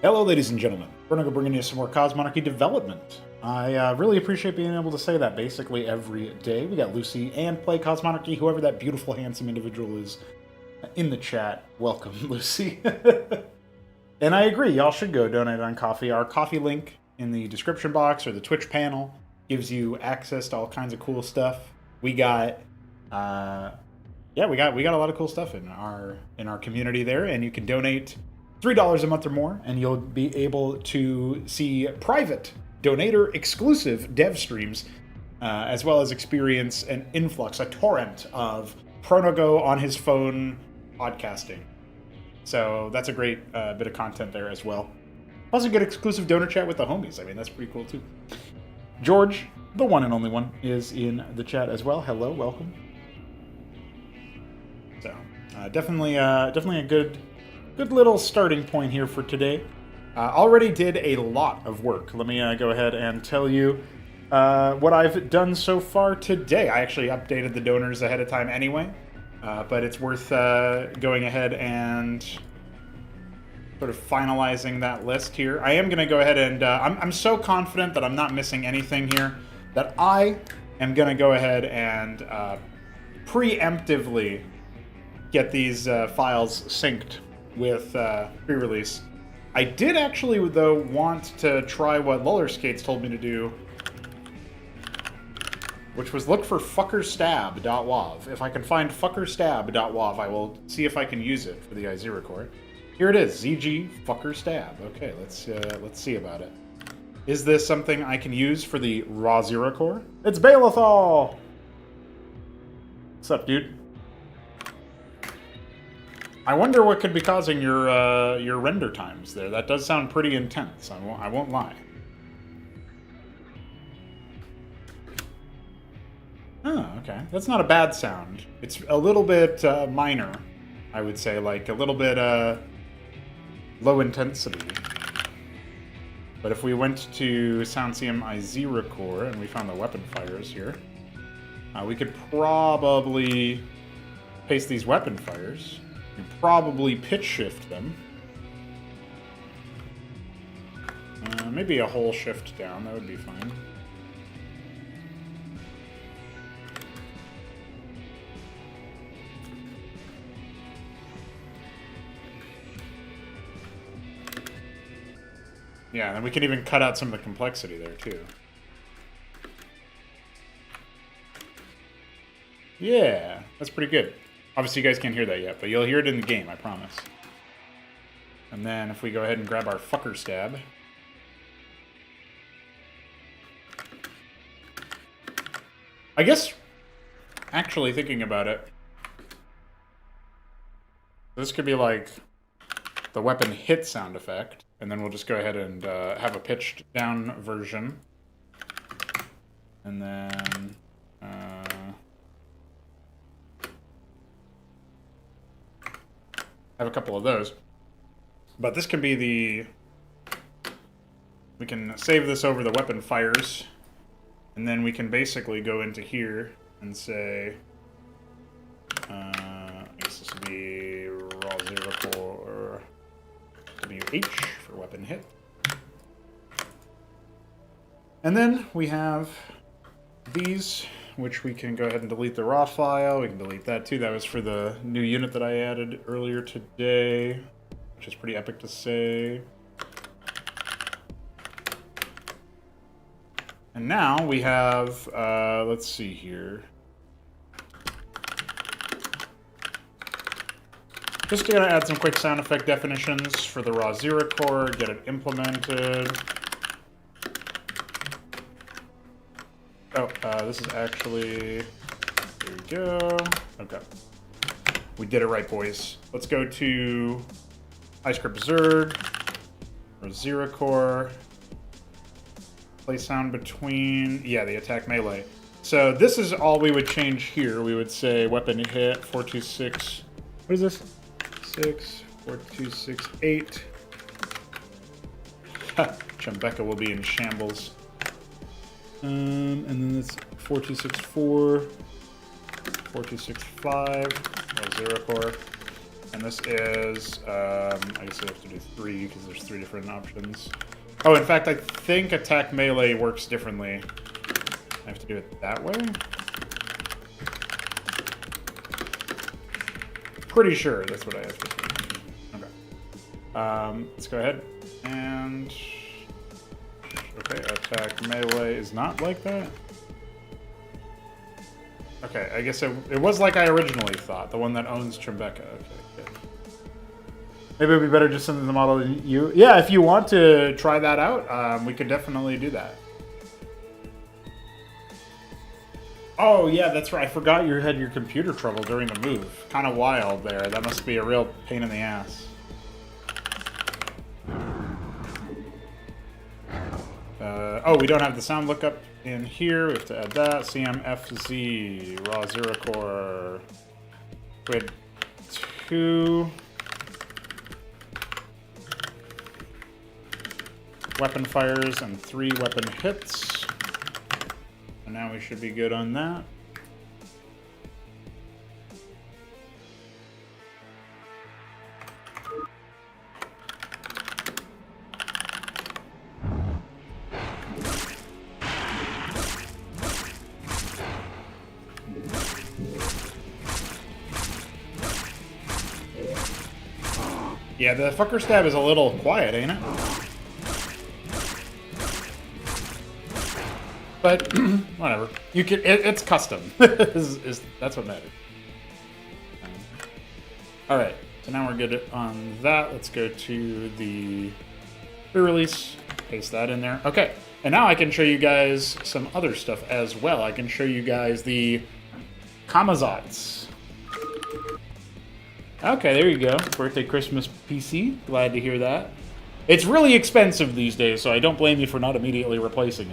Hello, ladies and gentlemen. We're going to be bringing you some more Cosmonarchy development. I really appreciate being able to say that basically every day. We got Lucy and Play Cosmonarchy, whoever that beautiful, handsome individual is in the chat. Welcome, Lucy. And I agree, y'all should go donate on Coffee. Our Coffee link in the description box or the Twitch panel gives you access to all kinds of cool stuff. We got, we got a lot of cool stuff in our community there, and you can donate $3 a month or more, and you'll be able to see private, donator-exclusive dev streams, as well as experience an influx, a torrent of Pronogo on his phone podcasting. So that's a great bit of content there as well. Also get exclusive donor chat with the homies. I mean, that's pretty cool too. George, the one and only one, is in the chat as well. Hello, welcome. So definitely a good little starting point here for today. Already did a lot of work. Let me go ahead and tell you what I've done so far today. I actually updated the donors ahead of time anyway, but it's worth going ahead and sort of finalizing that list here. I am going to go ahead and I'm so confident that I'm not missing anything here that I am going to go ahead and preemptively get these files synced with pre-release. I did actually, though, want to try what Lullerskates told me to do, which was look for fuckerstab.wav. If I can find fuckerstab.wav, I will see if I can use it for the Izira core. Here it is, ZG fuckerstab. Okay, let's see about it. Is this something I can use for the raw Zero core? It's Balethal! What's up, dude? I wonder what could be causing your render times there. That does sound pretty intense. I won't lie. Oh, okay. That's not a bad sound. It's a little bit minor, I would say, like a little bit low intensity. But if we went to Soundseum Izira core and we found the weapon fires here, we could probably paste these weapon fires. Probably pitch shift them. Maybe a whole shift down, that would be fine. Yeah, and we can even cut out some of the complexity there too. Yeah, that's pretty good. Obviously, you guys can't hear that yet, but you'll hear it in the game, I promise. And then if we go ahead and grab our fucker stab. I guess, actually thinking about it, this could be like the weapon hit sound effect, and then we'll just go ahead and have a pitched down version. And then have a couple of those. But this can be the... We can save this over the weapon fires, and then we can basically go into here and say... I guess this would be raw zero core WH for weapon hit. And then we have these, which we can go ahead and delete the raw file. We can delete that too. That was for the new unit that I added earlier today, which is pretty epic to say. And now we have, let's see here. Just gonna add some quick sound effect definitions for the raw Zero core, get it implemented. Oh, this is actually, there we go. Okay. We did it right, boys. Let's go to iScript Zerd, or Zero core. Play sound between, yeah, the attack melee. So this is all we would change here. We would say weapon hit, 426, what is this? 6, 4268. Chembeka will be in shambles. And then it's 4264, 4265, Zero core. And this is, I guess I have to do 3 because there's 3 different options. Oh, in fact, I think attack melee works differently. I have to do it that way? Pretty sure that's what I have to do. Okay. Let's go ahead and... Okay, attack melee is not like that. Okay, I guess it was like I originally thought, the one that owns Tribeca. Okay, good. Maybe it would be better just sending the model to you. Yeah, if you want to try that out, we could definitely do that. Oh, yeah, that's right. I forgot you had your computer trouble during the move. Kind of wild there. That must be a real pain in the ass. Oh, we don't have the sound lookup in here. We have to add that. CMFZ, raw 0 core. We had 2 weapon fires and 3 weapon hits. And now we should be good on that. Yeah, the fucker stab is a little quiet, ain't it? But whatever. You can. It's custom. That's what matters. All right. So now we're good on that. Let's go to the pre-release. Paste that in there. Okay. And now I can show you guys some other stuff as well. I can show you guys the Kamazats. Okay, there you go. Birthday Christmas PC. Glad to hear that. It's really expensive these days, so I don't blame you for not immediately replacing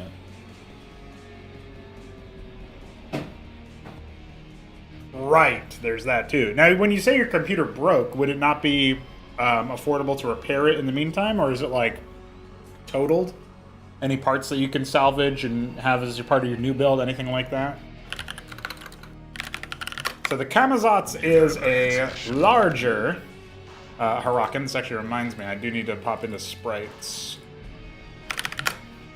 it. Right, there's that too. Now, when you say your computer broke, would it not be affordable to repair it in the meantime, or is it like totaled? Any parts that you can salvage and have as your part of your new build, anything like that? So the Kamazats is a larger Huracan. This actually reminds me, I do need to pop into sprites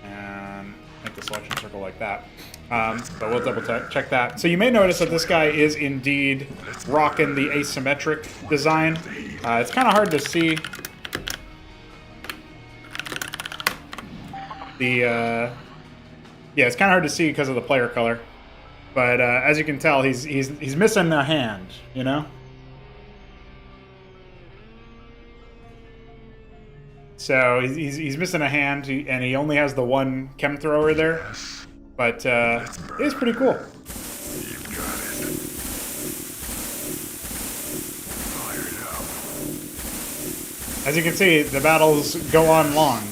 and make the selection circle like that. So we'll double check that. So you may notice that this guy is indeed rocking the asymmetric design. It's kind of hard to see the yeah, it's kind of hard to see because of the player color. But as you can tell, he's missing a hand, you know? So he's missing a hand, and he only has the one chem thrower there. But it is pretty cool. As you can see, the battles go on long.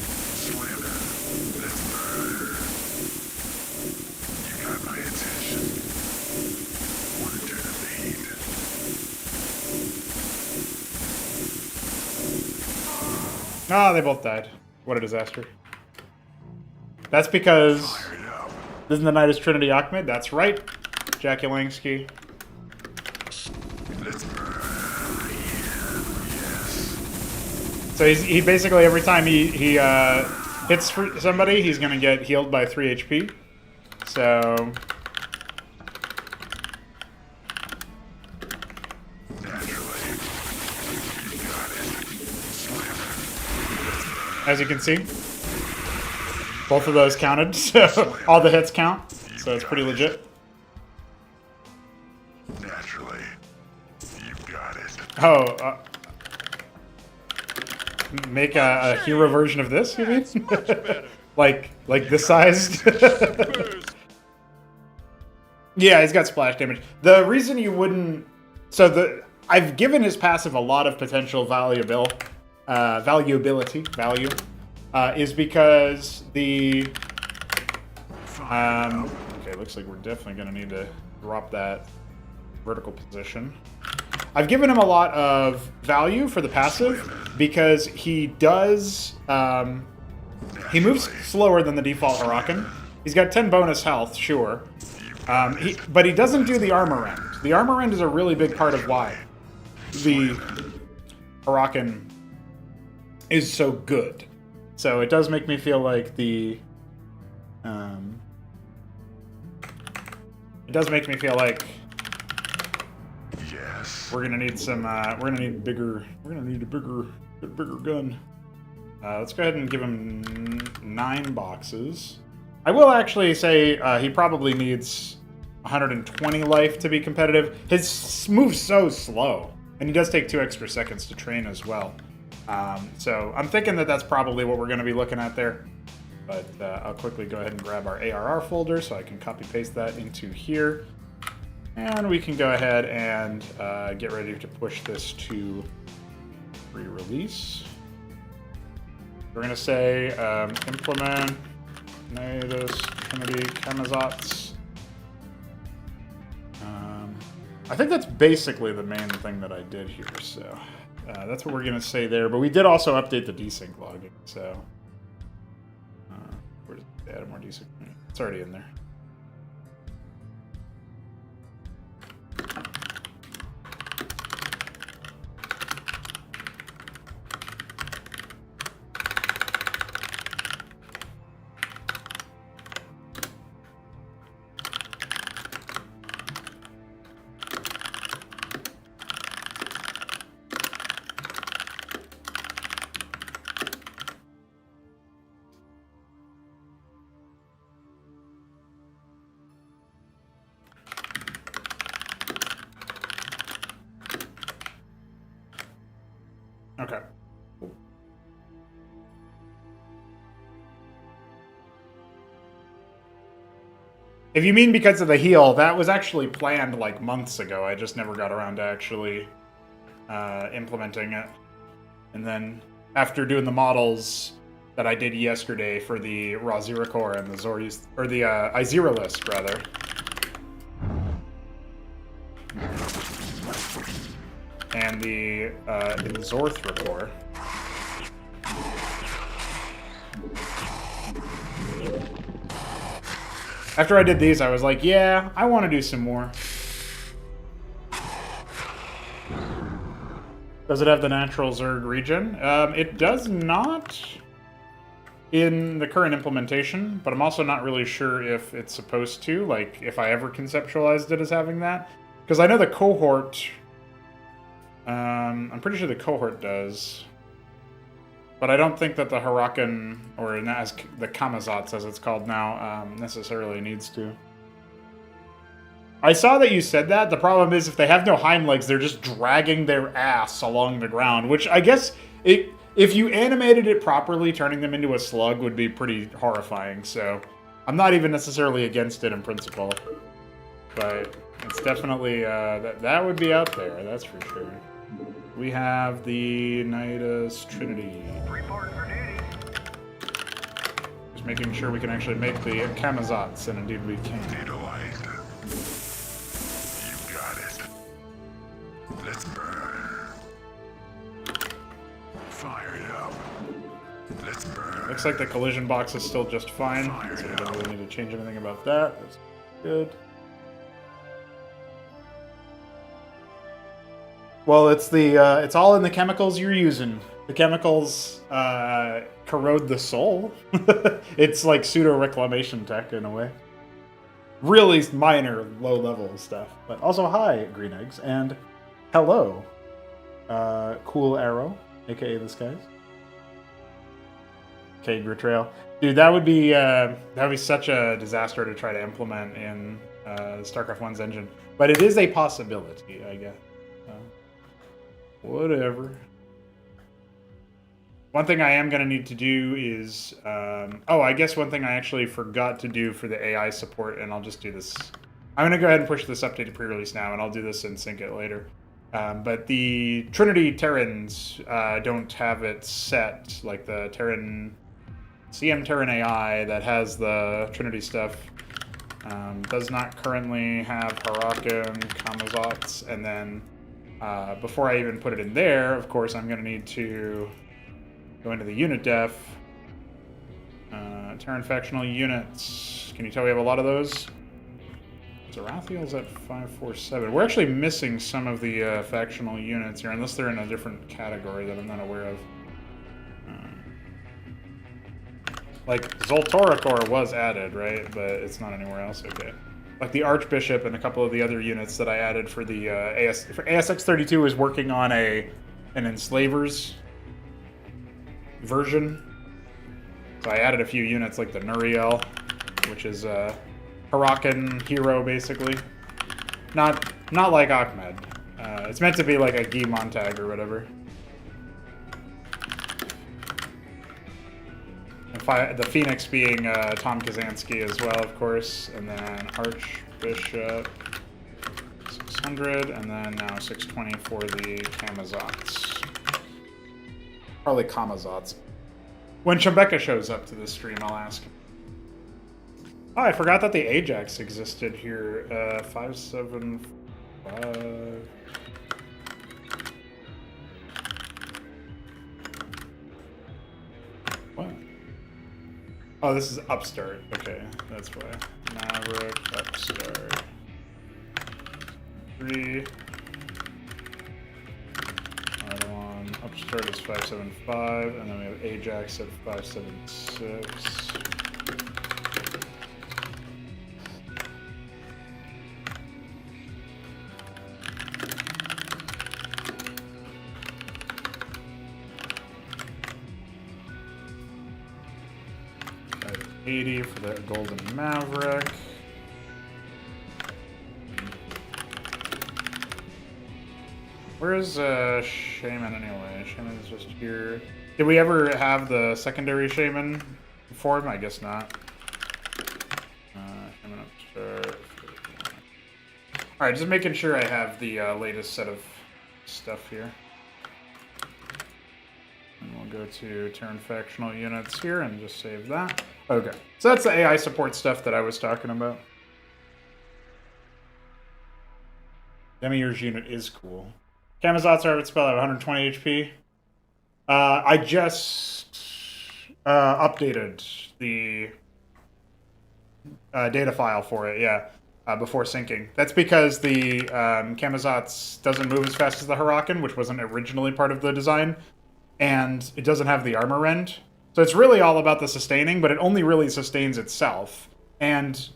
Ah, they both died. What a disaster. That's because... Isn't the Knight is Trinity Ahmed? That's right. Jack Yelangsky. So he basically, every time he hits for somebody, he's going to get healed by 3 HP. So... As you can see, both of those counted, so all the hits count, so it's pretty legit. Naturally, you've got it. Oh, make a hero version of this, you mean? like this sized? Yeah, he's got splash damage. The reason you wouldn't... So I've given his passive a lot of potential valuability, is because the... okay, looks like we're definitely going to need to drop that vertical position. I've given him a lot of value for the passive because he does... he moves slower than the default Huracan. He's got 10 bonus health, sure. But he doesn't do the armor end. The armor end is a really big part of why. Huracan is so good. So it does make me feel like it does make me feel like Yes. we're gonna need some. We're gonna need a bigger gun. Let's go ahead and give him 9 boxes. I will actually say he probably needs 120 life to be competitive. His move's so slow, and he does take 2 extra seconds to train as well. So I'm thinking that that's probably what we're going to be looking at there. But I'll quickly go ahead and grab our ARR folder so I can copy paste that into here. And we can go ahead and get ready to push this to pre-release. We're going to say implement Nidus Trinity Kamazats. I think that's basically the main thing that I did here, so that's what we're going to say there. But we did also update the desync logging, so where does it add more desync? It's already in there. Okay. If you mean because of the heal, that was actually planned like months ago. I just never got around to actually implementing it. And then after doing the models that I did yesterday for the Raw Zero Core and the Zori's, or the Izira list rather. And the Zorthra core. After I did these, I was like, yeah, I want to do some more. Does it have the natural Zerg regen? It does not in the current implementation, but I'm also not really sure if it's supposed to, like, if I ever conceptualized it as having that. Because I know the cohort... I'm pretty sure the cohort does. But I don't think that the Huracan, or as the Kamazats as it's called now, necessarily needs to. I saw that you said that. The problem is if they have no hind legs, they're just dragging their ass along the ground, which I guess if you animated it properly, turning them into a slug would be pretty horrifying. So I'm not even necessarily against it in principle. But it's definitely, that would be out there, that's for sure. We have the Nidus Trinity. Report for duty. Just making sure we can actually make the Kamazats, and indeed we can. Data-wise, you got it. Let's burn. Fire it up. Let's burn. Looks like the collision box is still just fine, so we don't really need to change anything about that. That's good. Well, it's all in the chemicals you're using. The chemicals corrode the soul. It's like pseudo reclamation tech in a way. Really minor, low-level stuff. But also, hi, Green Eggs, and hello, Cool Arrow, aka this guy's. Okay, Gritrail. Dude, that would be such a disaster to try to implement in StarCraft 1's engine. But it is a possibility, I guess. Whatever. One thing I am going to need to do is... I guess one thing I actually forgot to do for the AI support, and I'll just do this. I'm going to go ahead and push this update to pre-release now, and I'll do this and sync it later. But the Trinity Terrans don't have it set, like the Terran... CM Terran AI that has the Trinity stuff does not currently have Huracan, Kamazats, and then... before I even put it in there, of course, I'm going to need to go into the unit def. Terran factional units. Can you tell we have a lot of those? Zarathiel's at 547. We're actually missing some of the factional units here, unless they're in a different category that I'm not aware of. Like, Zoltoricor was added, right? But it's not anywhere else. Okay. Like the Archbishop and a couple of the other units that I added for the ASX32 is working on an Enslavers version. So I added a few units like the Nuriel, which is a Hirakan hero, basically. Not like Ahmed. It's meant to be like a Guy Montag or whatever. The Phoenix being Tom Kazansky as well, of course, and then Archbishop 600, and then now 620 for the Kamazats. Probably Kamazats. When Chembeka shows up to this stream, I'll ask. Oh, I forgot that the Ajax existed here. 575. What? Oh, this is Upstart. Okay, that's why. Maverick, Upstart. 3. Another one. Upstart is 575, and then we have Ajax at 576. $80 for that Golden Maverick. Where is Shaman anyway? Shaman is just here. Did we ever have the secondary Shaman form? I guess not. Shaman Upstart. Alright, just making sure I have the latest set of stuff here. And we'll go to turn factional units here and just save that. Okay, so that's the AI support stuff that I was talking about. Demiurge unit is cool. Kamazats are at spell at 120 HP. I just updated the data file for it, yeah, before syncing. That's because the Kamazats doesn't move as fast as the Hirakan, which wasn't originally part of the design, and it doesn't have the armor rend. So it's really all about the sustaining, but it only really sustains itself. And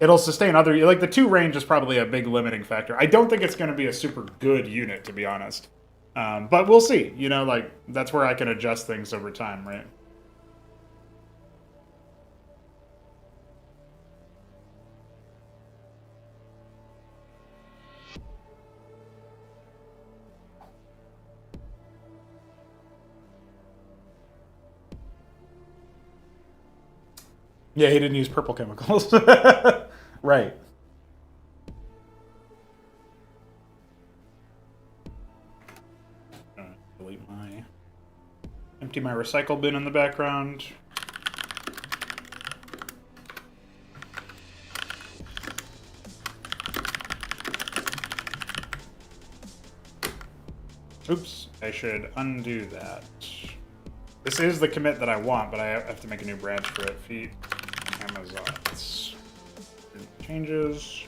it'll sustain other... Like, the 2 range is probably a big limiting factor. I don't think it's going to be a super good unit, to be honest. But we'll see. You know, like, that's where I can adjust things over time, right? Yeah, he didn't use purple chemicals. Right. Delete my... Empty my recycle bin in the background. Oops, I should undo that. This is the commit that I want, but I have to make a new branch for it. Feet, Amazons. Changes.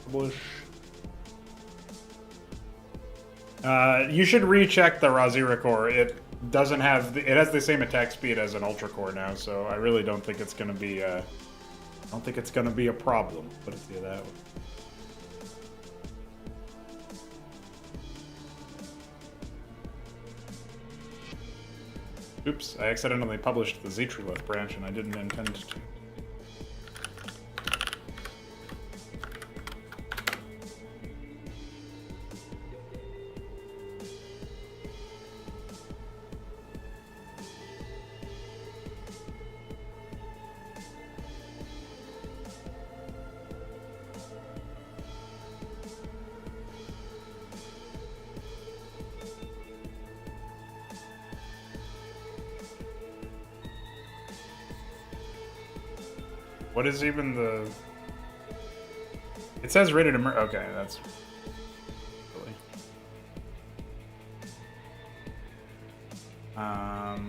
Publish. You should recheck the Razira core. It doesn't have... It has the same attack speed as an Ultra core now, so I really don't think it's going to be... I don't think it's going to be a problem. Put it to you that way. Oops, I accidentally published the Zetrolith branch and I didn't intend to. What is even the... It says rated emer... Okay, that's... Really... Alright.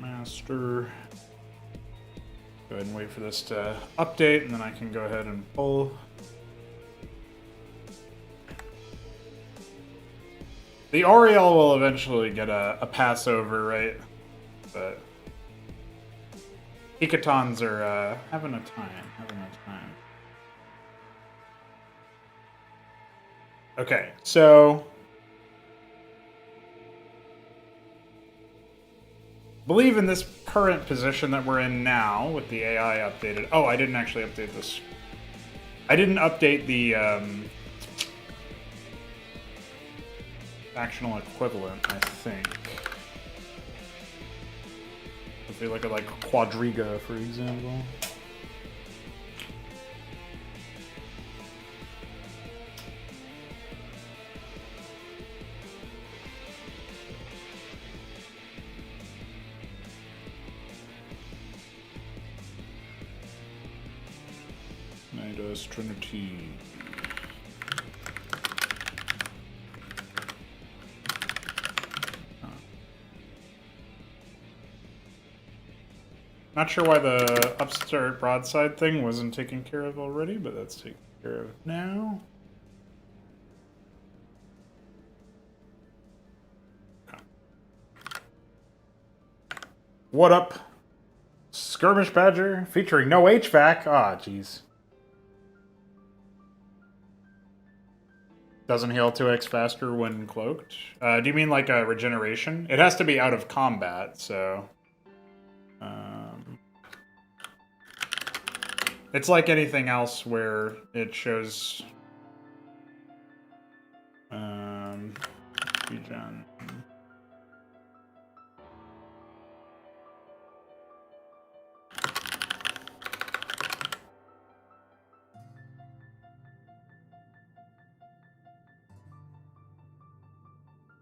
Master. Go ahead and wait for this to update, and then I can go ahead and pull. The Oriole will eventually get a Passover, right? But Hekatons are having a time. Okay, so believe in this current position that we're in now with the AI updated. Oh, I didn't actually update this. I didn't update the factional equivalent, I think. If we look at like Quadriga, for example. Nidus Trinity. Not sure why the upstart broadside thing wasn't taken care of already, but that's taken care of now. Okay. What up? Skirmish Badger featuring no HVAC. Ah, jeez. Doesn't heal 2x faster when cloaked. Do you mean like a regeneration? It has to be out of combat, so... it's like anything else where it shows... regen.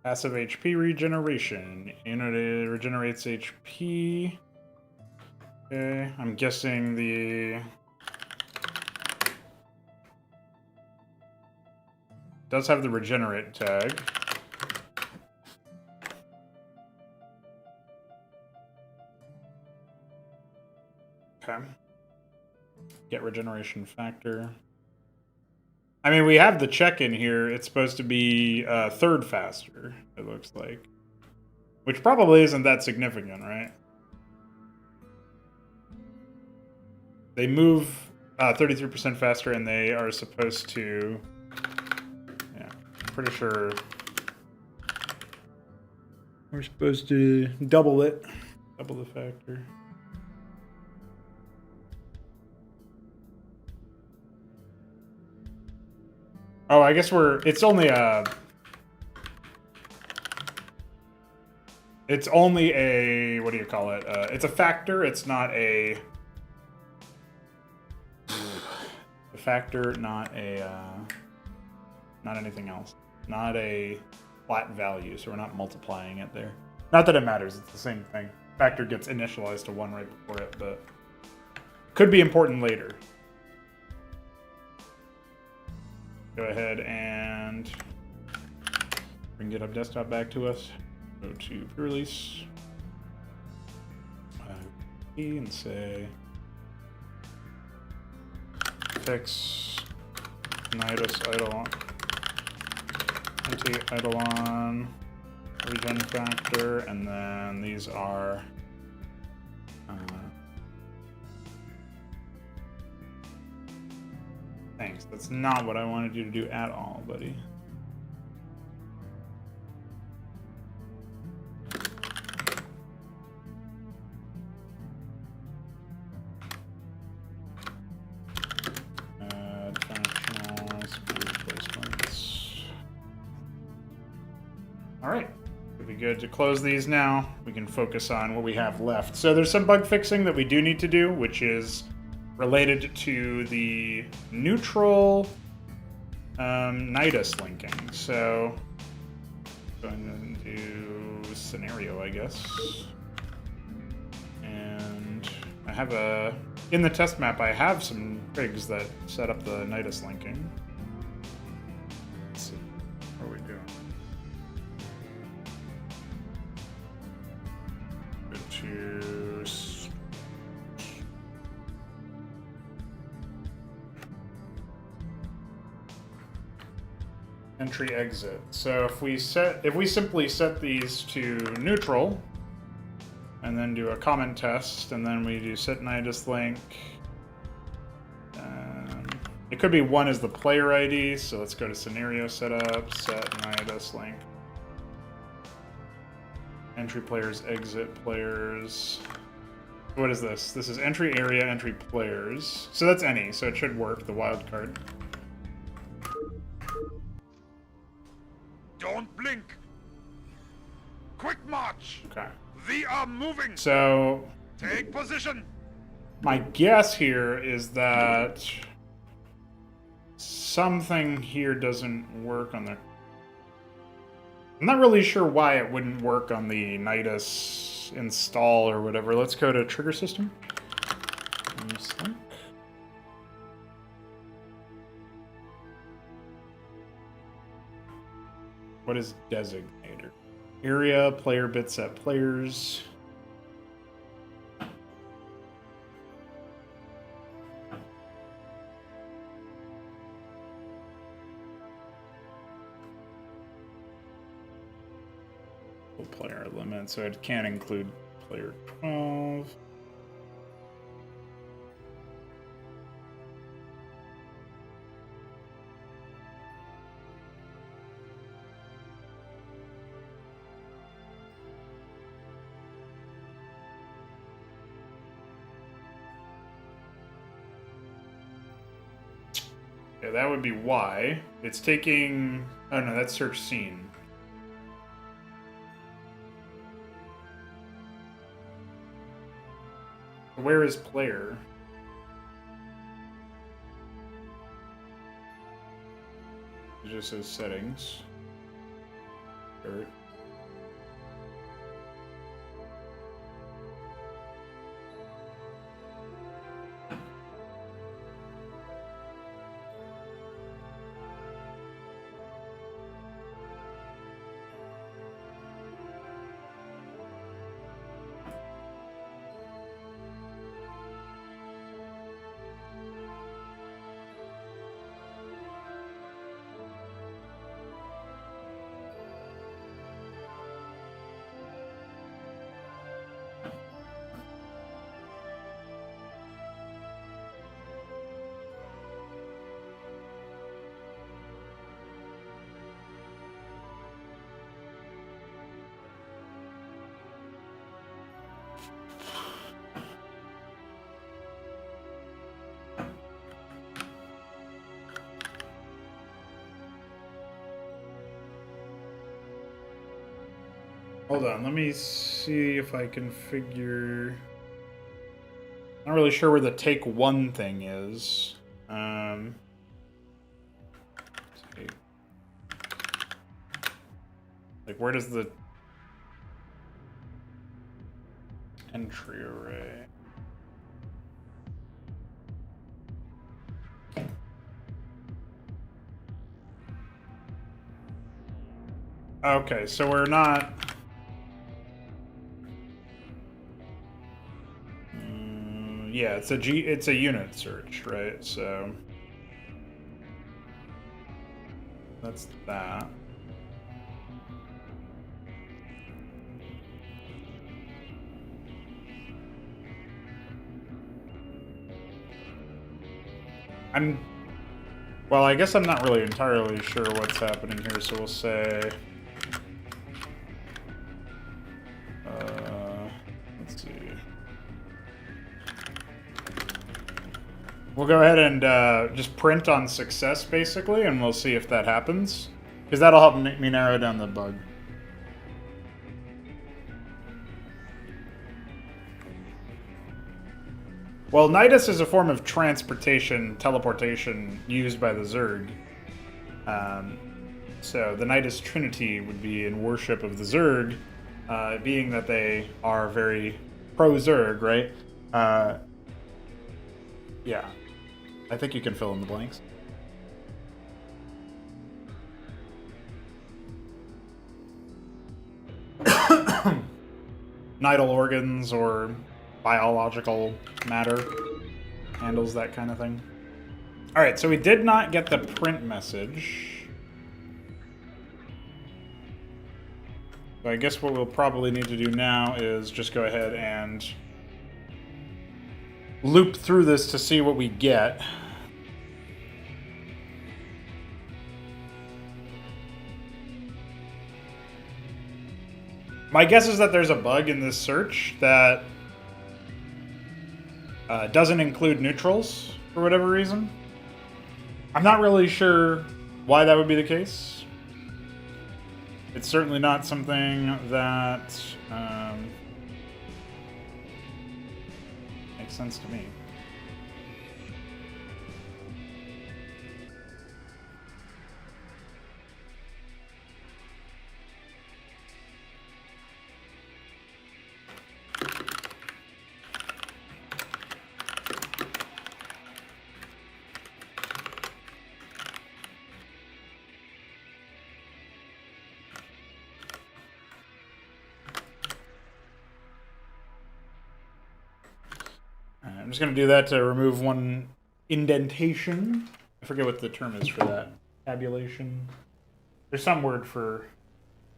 Passive HP regeneration. Unit regenerates HP. Okay, I'm guessing the... does have the regenerate tag. Okay. Get regeneration factor. I mean, we have the check in here. It's supposed to be third faster, it looks like. Which probably isn't that significant, right? They move 33% faster, and they are supposed to... yeah, I'm pretty sure... we're supposed to double it. Double the factor. Oh, I guess we're... it's only a... it's only a... what do you call it? It's a factor. It's not a... a factor, not a... not anything else. Not a flat value, so we're not multiplying it there. Not that it matters. It's the same thing. Factor gets initialized to 1 right before it, but... could be important later. Go ahead and bring GitHub Desktop back to us. Go to pre-release. And say fix Nidus Eidolon, anti-Eidolon, regen factor, and then these are thanks. That's not what I wanted you to do at all, buddy. Add functional speed replacements. All right. It'd be good to close these now. We can focus on what we have left. So there's some bug fixing that we do need to do, which is related to the neutral Nidus linking. So, going to do scenario, I guess. And I have in the test map, I have some rigs that set up the Nidus linking. Let's see, what are we doing? Go to entry exit. So if we simply set these to neutral, and then do a comment test, and then we do set nidus link. It could be 1 as the player ID, so let's go to scenario setup, set nidus link. Entry players, exit players. What is this? This is entry area, entry players. So that's any, so it should work, the wildcard. Don't blink. Quick march. Okay. We are moving. So Take position. my guess here is that something here doesn't work on the... I'm not really sure why it wouldn't work on the Nidus install or whatever. Let's go to trigger system. What is designator? Area, player bit set players. Player limit, so it can't include player 12. Yeah, that would be why. It's taking... Oh no, that's search scene. Where is player? It just says settings. Start. Hold on, let me see if I can figure... Not really sure where the take one thing is. Take... Like, where does the entry array? Okay, so we're not... Yeah, it's a unit search, right? So that's that. Well, I guess I'm not really entirely sure what's happening here, so we'll say let's see. We'll go ahead and just print on success, basically, and we'll see if that happens. Because that'll help me narrow down the bug. Well, Nidus is a form of teleportation used by the Zerg. So the Nidus Trinity would be in worship of the Zerg, being that they are very pro-Zerg, right? Yeah. I think you can fill in the blanks. vital organs or biological matter. Handles that kind of thing. Alright, so we did not get the print message. So I guess what we'll probably need to do now is just go ahead and loop through this to see what we get. My guess is that there's a bug in this search that doesn't include neutrals for whatever reason. I'm not really sure why that would be the case. It's certainly not something that makes sense to me. I'm just going to do that to remove one indentation. I forget what the term is for that. Tabulation. There's some word for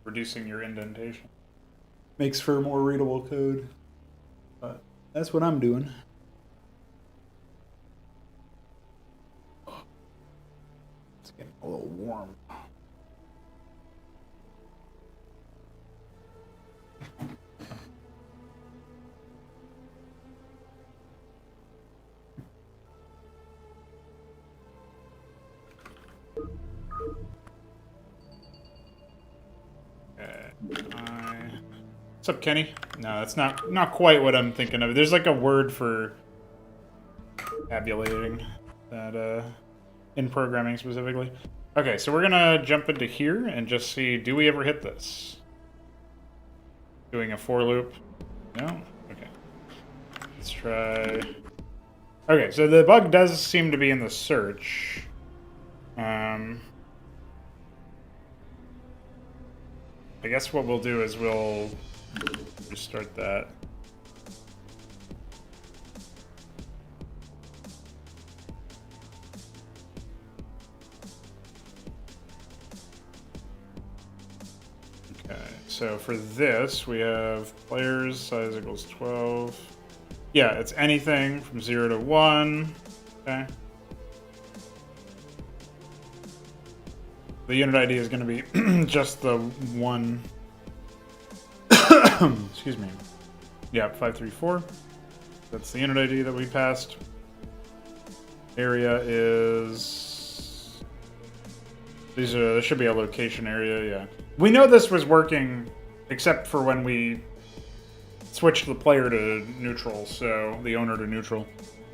reducing your indentation. Makes for more readable code. But that's what I'm doing. It's getting a little warm. What's up, Kenny? No, that's not quite what I'm thinking of. There's like a word for tabulating that in programming specifically. Okay, so we're gonna jump into here and just see, do we ever hit this? Doing a for loop? No? Okay. Let's try. Okay, so the bug does seem to be in the search. I guess what we'll do is we'll restart that. Okay, so for this, we have players, size equals 12. Yeah, it's anything from 0 to 1. Okay. The unit ID is going to be just the one. Excuse me. Yeah, 534. That's the unit ID that we passed. Area is. There should be a location area, yeah. We know this was working, except for when we switched the player to neutral, so the owner to neutral.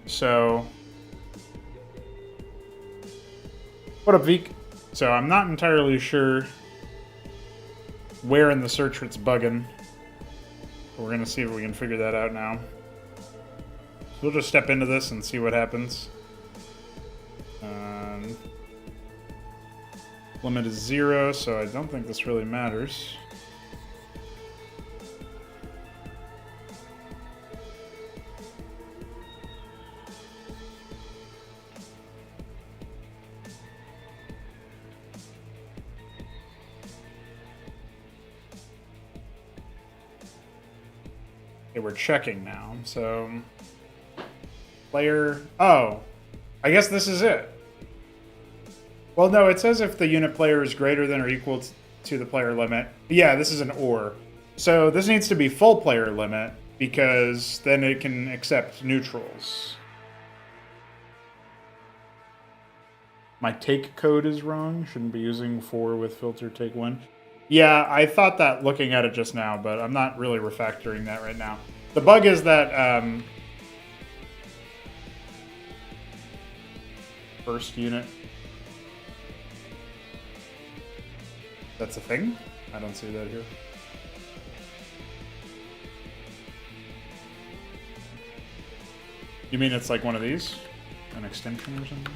So. What up, Veek? So I'm not entirely sure where in the search it's bugging. We're going to see if we can figure that out now. So we'll just step into this and see what happens. Limit is 0, so I don't think this really matters. Okay, we're checking now, so player, oh, I guess this is it. Well, no, it says if the unit player is greater than or equal to the player limit. Yeah, this is an OR. So this needs to be full player limit because then it can accept neutrals. My take code is wrong. Shouldn't be using for with filter take one. Yeah, I thought that looking at it just now, but I'm not really refactoring that right now. The bug is that first unit. That's a thing? I don't see that here. You mean it's like one of these? An extension or something?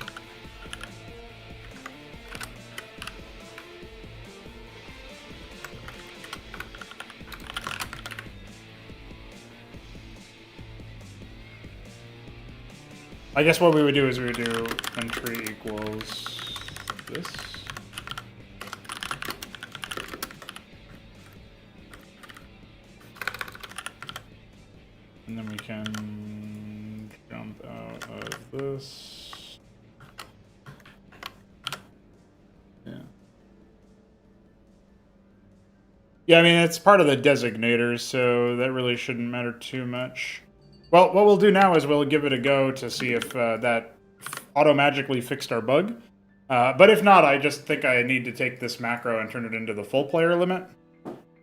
I guess what we would do is we would do entry equals this. And then we can jump out of this. Yeah. Yeah, I mean, it's part of the designators, so that really shouldn't matter too much. Well, what we'll do now is we'll give it a go to see if that auto-magically fixed our bug. But if not, I just think I need to take this macro and turn it into the full player limit.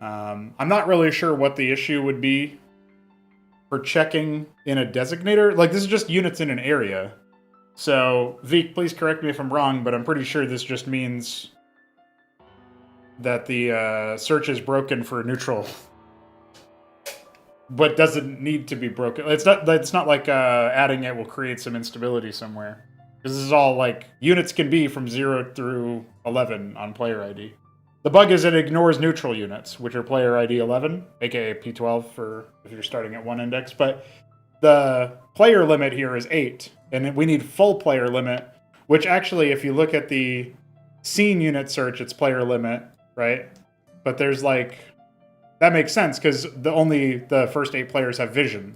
I'm not really sure what the issue would be for checking in a designator. Like, this is just units in an area. So, Veek, please correct me if I'm wrong, but I'm pretty sure this just means that the search is broken for neutral. But doesn't need to be broken. It's not like adding it will create some instability somewhere. Because this is all like, units can be from 0 through 11 on player ID. The bug is it ignores neutral units, which are player ID 11, aka P12 for if you're starting at one index. But the player limit here is 8, and we need full player limit, which actually, if you look at the scene unit search, it's player limit, right? But there's like, that makes sense because only the first 8 players have vision.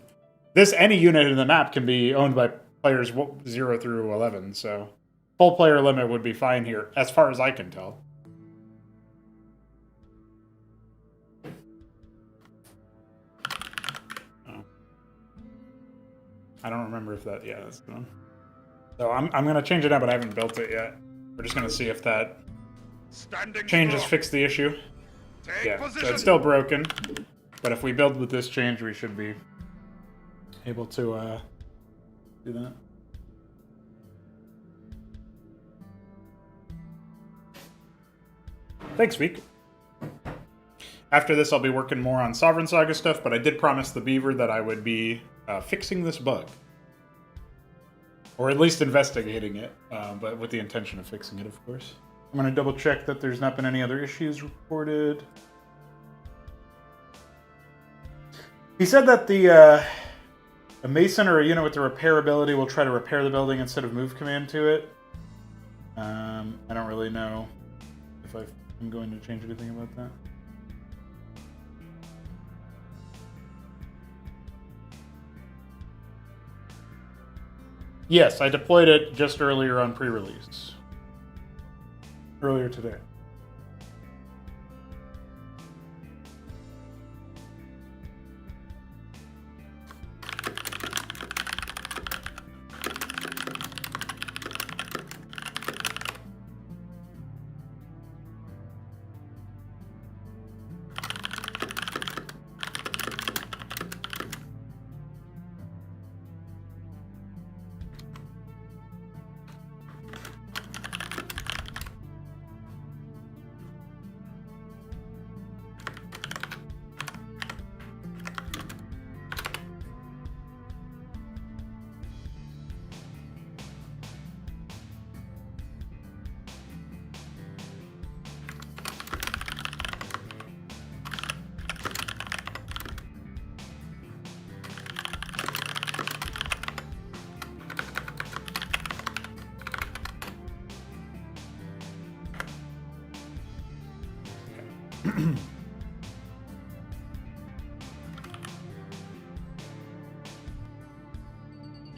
Any unit in the map can be owned by players 0 through 11, so full player limit would be fine here, as far as I can tell. I don't remember if that, yeah, that's the one. So I'm going to change it out, but I haven't built it yet. We're just going to see if that change has fixed the issue. Yeah, so it's still broken, but if we build with this change, we should be able to do that. Thanks, Veek. After this, I'll be working more on Sovereign Saga stuff, but I did promise the Beaver that I would be fixing this bug. Or at least investigating it, but with the intention of fixing it, of course. I'm going to double check that there's not been any other issues reported. He said that a Mason or a unit with the repair ability will try to repair the building instead of move command to it. I don't really know if I'm going to change anything about that. Yes, I deployed it just earlier on pre-release. Earlier today.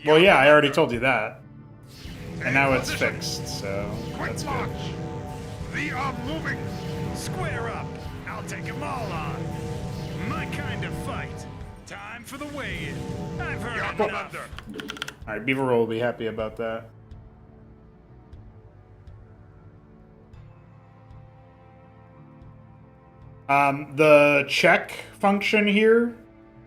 Well, yeah, I already told you that. And now it's fixed, so that's good. We are moving. Square up. I'll take them all on. My kind of fight. Time for the weigh-in. I've heard enough. Alright, Beaver will be happy about that. The check function here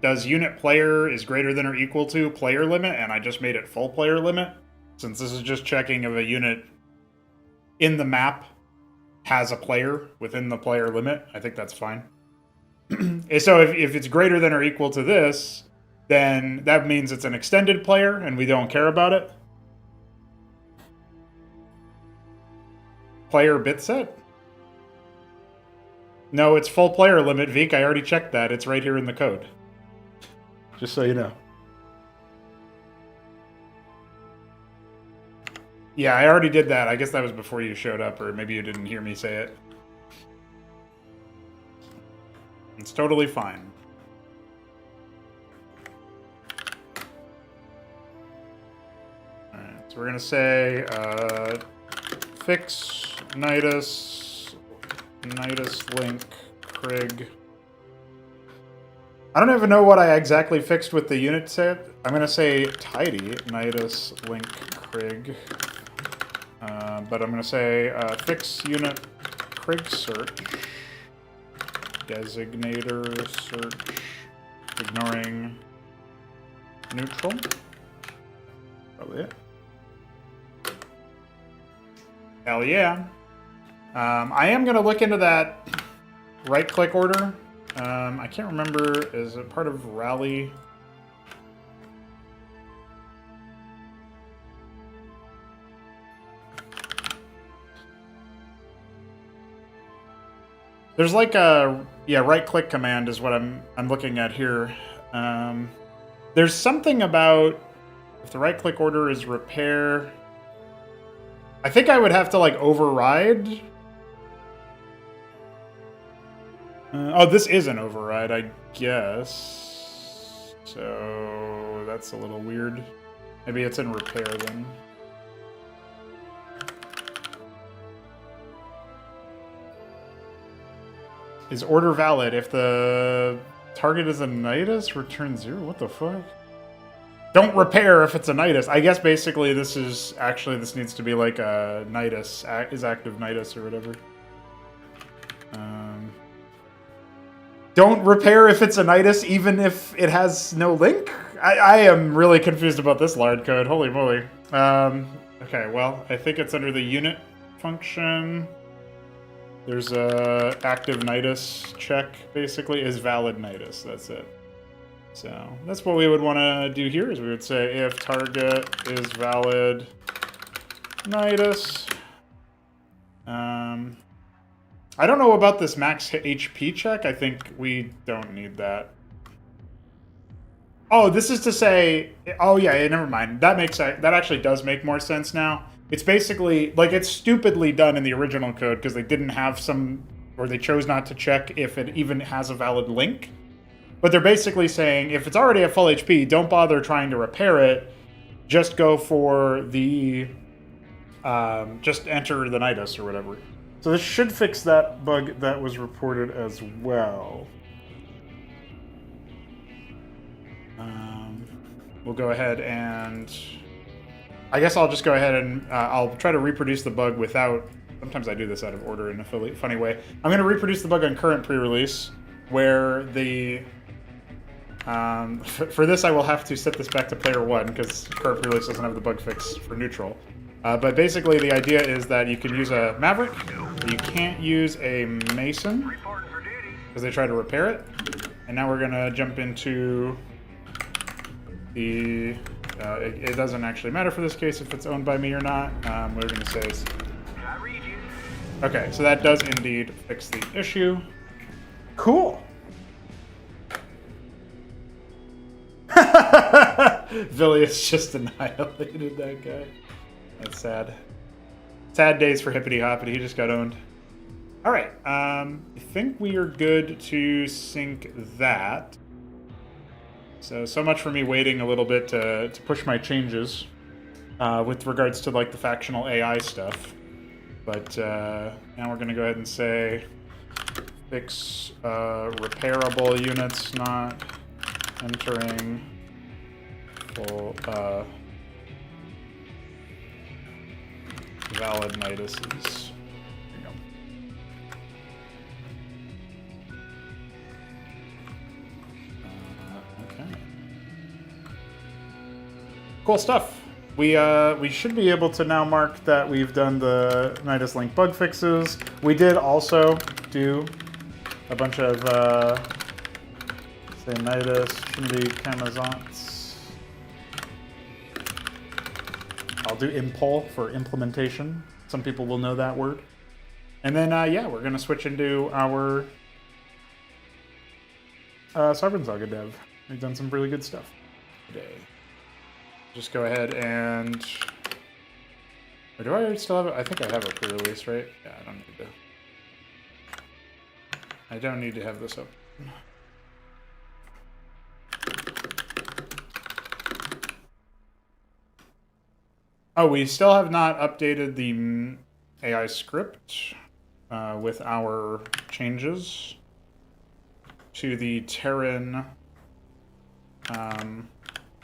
does unit player is greater than or equal to player limit, and I just made it full player limit. Since this is just checking if a unit in the map has a player within the player limit, I think that's fine. So if it's greater than or equal to this, then that means it's an extended player, and we don't care about it. Player bit set? No, it's full player limit, Veek. I already checked that. It's right here in the code. Just so you know. Yeah, I already did that. I guess that was before you showed up, or maybe you didn't hear me say it. It's totally fine. Alright, so we're gonna say fix Nidus link Krig. I don't even know what I exactly fixed with the unit set. I'm gonna say tidy Nidus link Krig. But I'm gonna say fix unit Krig search. Designator search. Ignoring neutral. Probably it. Hell yeah. I am gonna look into that right-click order. I can't remember, is it part of Rally? There's like a, yeah, right-click command is what I'm looking at here. There's something about if the right-click order is repair. I think I would have to like override. Oh, this is an override, I guess. So that's a little weird. Maybe it's in repair then. Is order valid if the target is a Nidus? Return 0? What the fuck? Don't repair if it's a Nidus. I guess basically this is actually, this needs to be like a Nidus, is active Nidus or whatever. Don't repair if it's a Nidus, even if it has no link? I am really confused about this lard code. Holy moly. Okay, well, I think it's under the unit function. There's a active Nidus check, basically, is valid Nidus. That's it. So that's what we would want to do here, is we would say if target is valid Nidus. I don't know about this max HP check. I think we don't need that. Oh, this is to say, oh yeah, never mind. That actually does make more sense now. It's basically, like, it's stupidly done in the original code because they didn't have some, or they chose not to check if it even has a valid link. But they're basically saying, if it's already at full HP, don't bother trying to repair it. Just go for the, just enter the Nidus or whatever. So this should fix that bug that was reported as well. We'll go ahead and... I guess I'll just go ahead and I'll try to reproduce the bug without... Sometimes I do this out of order in a funny way. I'm going to reproduce the bug on current pre-release, where the... for this, I will have to set this back to player 1, because current pre-release doesn't have the bug fix for neutral. But basically, the idea is that you can use a Maverick, but you can't use a Mason, because they try to repair it. And now we're going to jump into the... it doesn't actually matter for this case if it's owned by me or not. What we're going to say is... Okay, so that does indeed fix the issue. Cool! Villius just annihilated that guy. That's sad. Sad days for Hippity Hoppity. He just got owned. Alright, I think we are good to sync that. So much for me waiting a little bit to push my changes with regards to like the factional AI stuff. But now we're going to go ahead and say fix repairable units not entering full valid Niduses. There you go. Okay. Cool stuff. We should be able to now mark that we've done the Nidus link bug fixes. We did also do a bunch of say Nidus Shindy Camazants. I'll do impol for implementation. Some people will know that word. And then yeah, we're gonna switch into our Sovereign Saga dev. We've done some really good stuff today. Just go ahead and Or do I still have it? I think I have a pre-release, right? Yeah, I don't need to. I don't need to have this open. Oh, we still have not updated the AI script with our changes to the Terran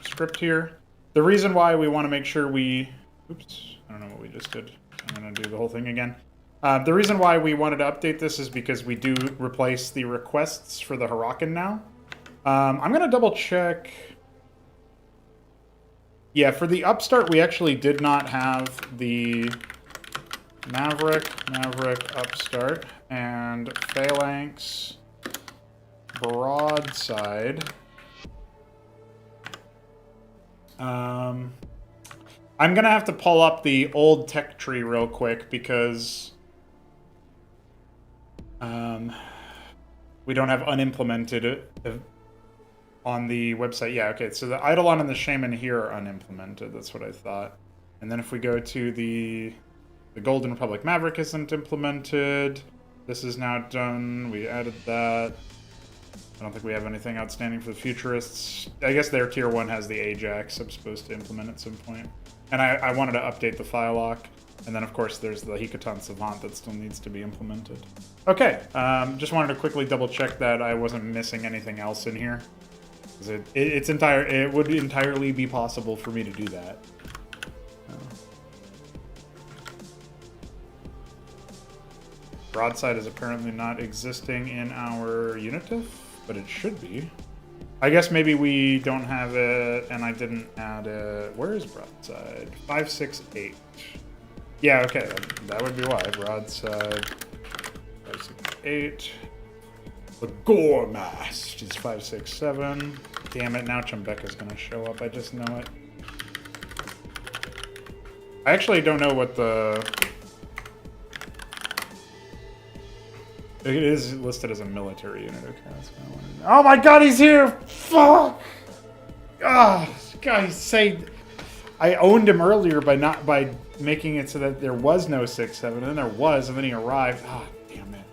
script here. The reason why we want to make sure we... Oops, I don't know what we just did. I'm going to do the whole thing again. The reason why we wanted to update this is because we do replace the requests for the Huracan now. I'm going to double check... Yeah, for the Upstart, we actually did not have the Maverick, Upstart, and Phalanx, Broadside. I'm going to have to pull up the old tech tree real quick because we don't have unimplemented on the website. Yeah, okay, so the Eidolon and the Shaman here are unimplemented. That's what I thought. And then if we go to the Golden Republic Maverick isn't implemented. This is now done. We added that. I don't think we have anything outstanding for the Futurists. I guess their Tier 1 has the Ajax I'm supposed to implement at some point. And I wanted to update the file lock. And then, of course, there's the Hikatan Savant that still needs to be implemented. Okay, just wanted to quickly double-check that I wasn't missing anything else in here. It would entirely be possible for me to do that. Broadside is apparently not existing in our Unitif, but it should be. I guess maybe we don't have it, and I didn't add it. Where is Broadside? 568. Yeah, okay, that would be why. Broadside 568. The Goremast is 567. Damn it, now Chembeka's gonna show up. I just know it. I actually don't know what the... It is listed as a military unit. Okay, that's kind of what it is. Oh my god, he's here! Fuck! Ah, guys, say... I owned him earlier by making it so that there was no 6-7, and then there was, and then he arrived. Ah, damn it.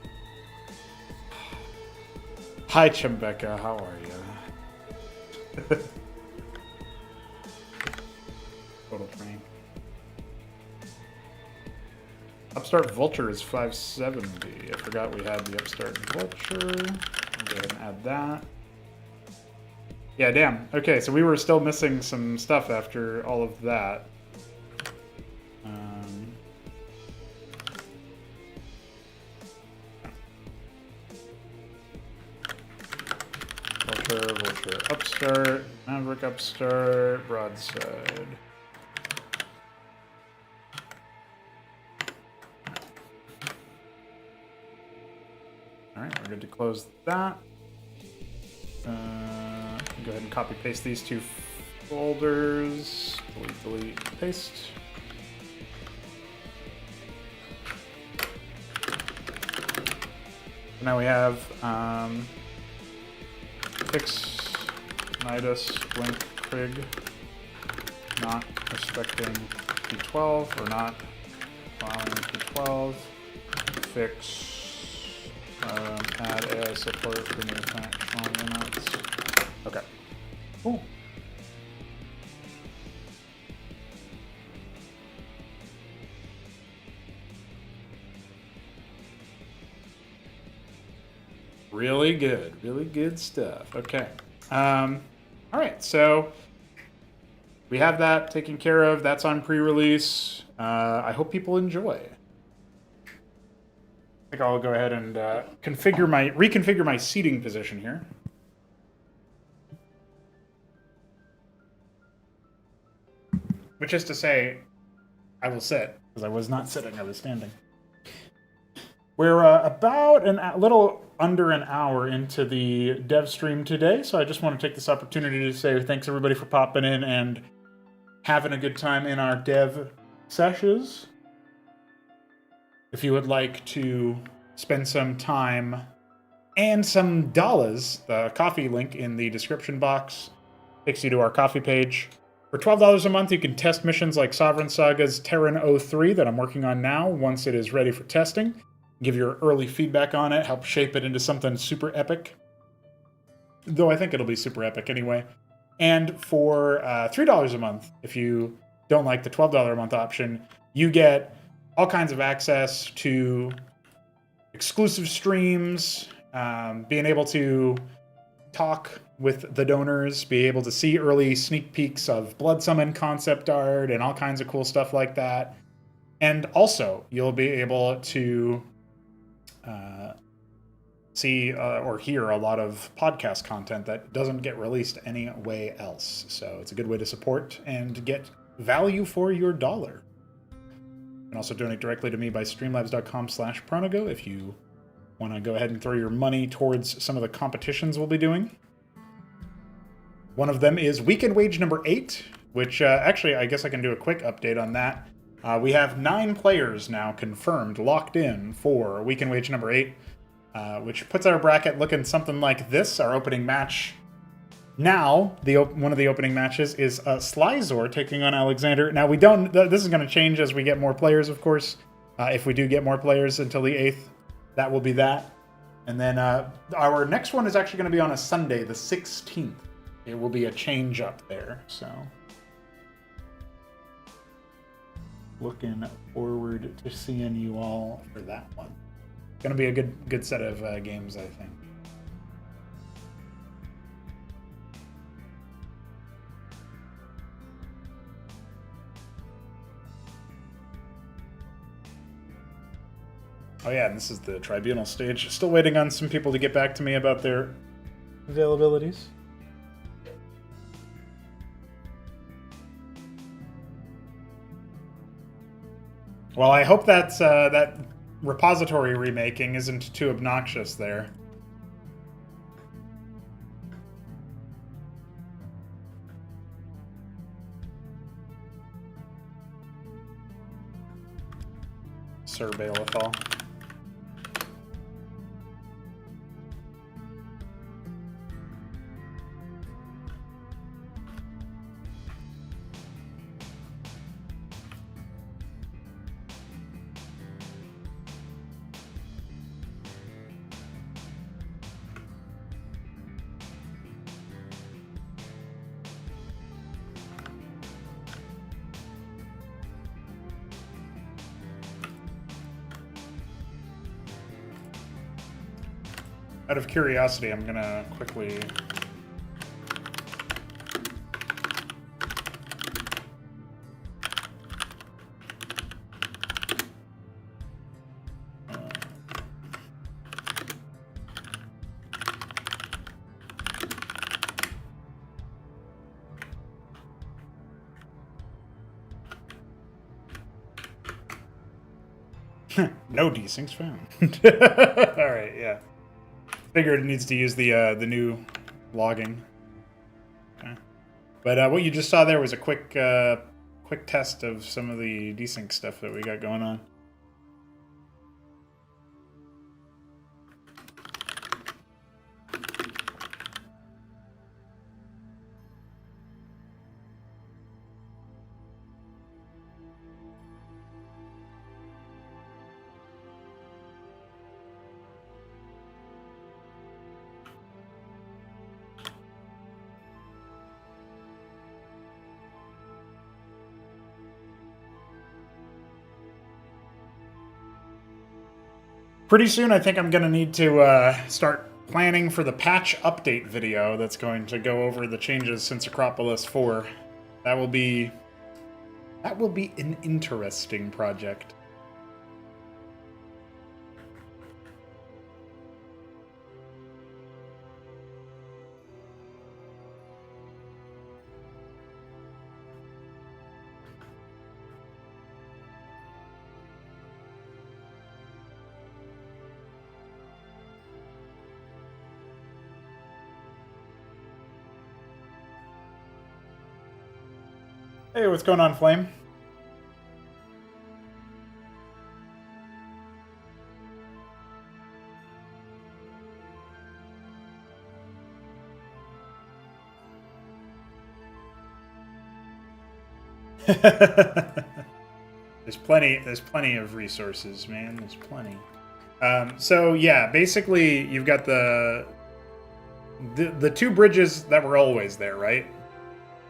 Hi, Chembeka, how are you? Total prank. Upstart Vulture is 570. I forgot we had the Upstart Vulture. I'll go ahead and add that. Yeah, damn. Okay, so we were still missing some stuff after all of that. Vulture, Upstart, Maverick Upstart, Broadside. Alright, we're good to close that. Go ahead and copy paste these two folders. Delete, paste. Now we have Fix, Nidus, Blink, Krig, not respecting P12, or not following P12. Fix, add AI support for new functional units. Okay. Cool. Really good stuff. Okay. All right, so we have that taken care of. That's on pre-release. I hope people enjoy. I think I'll go ahead and reconfigure my seating position here. Which is to say, I will sit, because I was not sitting, I was standing. We're about a little under an hour into the dev stream today, so I just want to take this opportunity to say thanks everybody for popping in and having a good time in our dev sessions. If you would like to spend some time and some dollars, the coffee link in the description box takes you to our coffee page. For $12 a month, you can test missions like Sovereign Saga's T03 that I'm working on now once it is ready for testing. Give your early feedback on it, help shape it into something super epic. Though I think it'll be super epic anyway. And for $3 a month, if you don't like the $12 a month option, you get all kinds of access to exclusive streams, being able to talk with the donors, be able to see early sneak peeks of Blood Summon concept art and all kinds of cool stuff like that. And also, you'll be able to see or hear a lot of podcast content that doesn't get released any way else. So it's a good way to support and get value for your dollar. You can also donate directly to me by streamlabs.com/pronago if you want to go ahead and throw your money towards some of the competitions we'll be doing. One of them is Weekend Wage number 8, which actually I guess I can do a quick update on that. We have 9 players now confirmed, locked in for Weekend Wage number 8, which puts our bracket looking something like this. Our opening match now, one of the opening matches is Slyzor taking on Alexander. Now, this is going to change as we get more players, of course. If we do get more players until the 8th, that will be that. And then our next one is actually going to be on a Sunday, the 16th. It will be a change up there, so looking forward to seeing you all for that one. Going to be a good set of games, I think. Oh yeah, and this is the Tribunal stage. Still waiting on some people to get back to me about their availabilities. Well, I hope that's that repository remaking isn't too obnoxious there. Sir Bailithal. Out of curiosity, I'm gonna quickly no desyncs found. All right, yeah. Figured it needs to use the new logging. Okay. But what you just saw there was a quick test of some of the desync stuff that we got going on. Pretty soon, I think I'm going to need to start planning for the patch update video that's going to go over the changes since Acropolis 4. That will be an interesting project. Hey, what's going on, Flame? There's plenty of resources, man. There's plenty. So yeah, basically you've got the two bridges that were always there, right?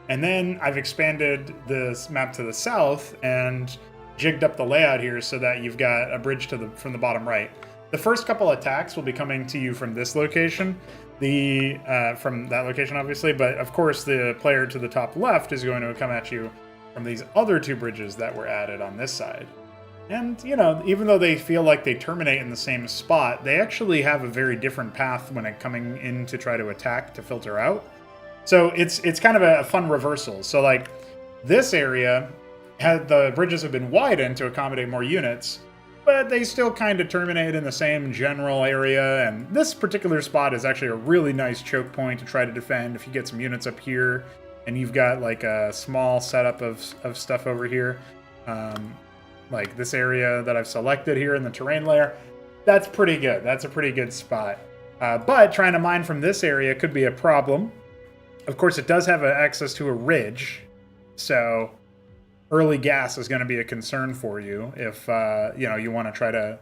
And then I've expanded this map to the south and jigged up the layout here so that you've got a bridge from the bottom right. The first couple attacks will be coming to you from this location, from that location obviously, but of course the player to the top left is going to come at you from these other two bridges that were added on this side. And, you know, even though they feel like they terminate in the same spot, they actually have a very different path when it coming in to try to attack to filter out. So it's kind of a fun reversal. So like this area, the bridges have been widened to accommodate more units, but they still kind of terminate in the same general area. And this particular spot is actually a really nice choke point to try to defend if you get some units up here and you've got like a small setup of stuff over here. Like this area that I've selected here in the terrain layer, that's pretty good. That's a pretty good spot. But trying to mine from this area could be a problem. Of course, it does have access to a ridge, so early gas is going to be a concern for you if you want to try to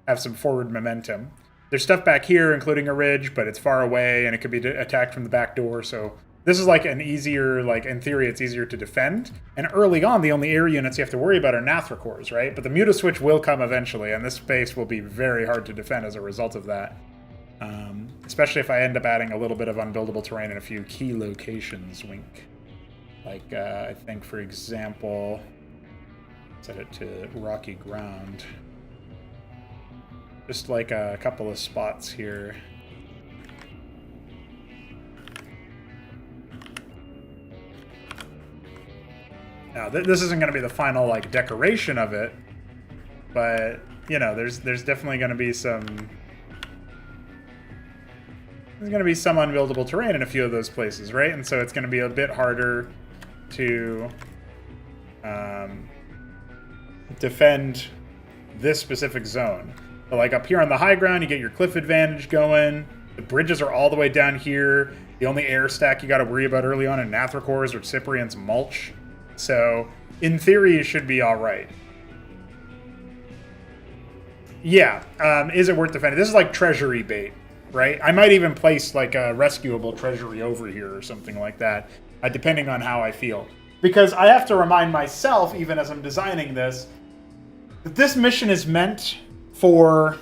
have some forward momentum. There's stuff back here, including a ridge, but it's far away and it could be attacked from the back door, so this is like an easier, like in theory, it's easier to defend. And early on, the only air units you have to worry about are Nathracors, right? But the Mutaswitch will come eventually, and this space will be very hard to defend as a result of that. Especially if I end up adding a little bit of unbuildable terrain in a few key locations, wink. Like, I think, for example, set it to rocky ground. Just like a couple of spots here. Now, this isn't going to be the final, like, decoration of it, but, you know, there's definitely going to be some... There's going to be some unbuildable terrain in a few of those places, right? And so it's going to be a bit harder to defend this specific zone. But, like, up here on the high ground, you get your cliff advantage going. The bridges are all the way down here. The only air stack you got to worry about early on in Nathracors or Cyprian's mulch. So, in theory, it should be all right. Yeah, is it worth defending? This is like treasury bait, right? I might even place like a rescuable treasury over here or something like that, depending on how I feel. Because I have to remind myself, even as I'm designing this, that this mission is meant for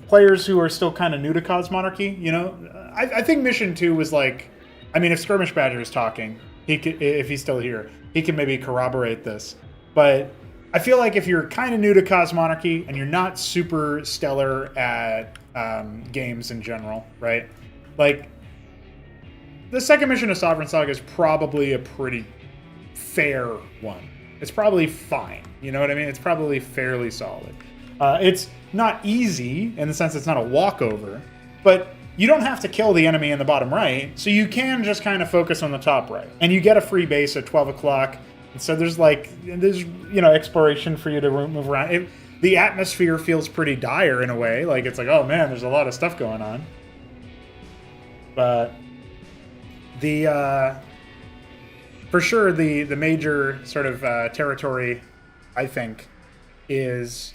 players who are still kind of new to Cosmonarchy, you know? I think Mission 2 was like... I mean, if Skirmish Badger is talking... if he's still here, he can maybe corroborate this. But I feel like if you're kind of new to Cosmonarchy and you're not super stellar at games in general, right? Like, the second mission of Sovereign Saga is probably a pretty fair one. It's probably fine. You know what I mean? It's probably fairly solid. It's not easy in the sense it's not a walkover, but you don't have to kill the enemy in the bottom right, so you can just kind of focus on the top right. And you get a free base at 12 o'clock, and so there's exploration for you to move around. The atmosphere feels pretty dire in a way, like it's like, oh man, there's a lot of stuff going on. But for sure, the major sort of territory, I think, is...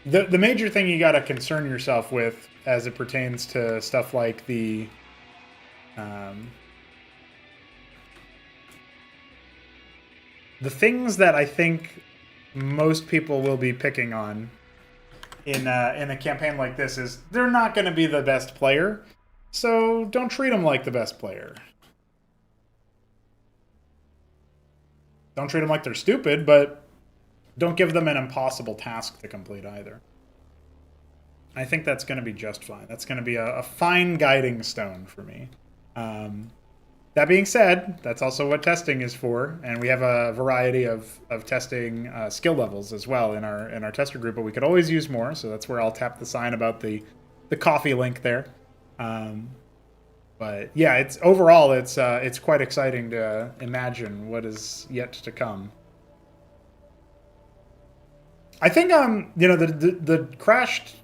The major thing you got to concern yourself with as it pertains to stuff like the things that I think most people will be picking on in a campaign like this is they're not going to be the best player, so don't treat them like the best player. Don't treat them like they're stupid, but don't give them an impossible task to complete either. I think that's going to be just fine. That's going to be a fine guiding stone for me. That being said, that's also what testing is for, and we have a variety of testing skill levels as well in our tester group, but we could always use more, so that's where I'll tap the sign about the coffee link there. But yeah, it's quite exciting to imagine what is yet to come. I think the crashed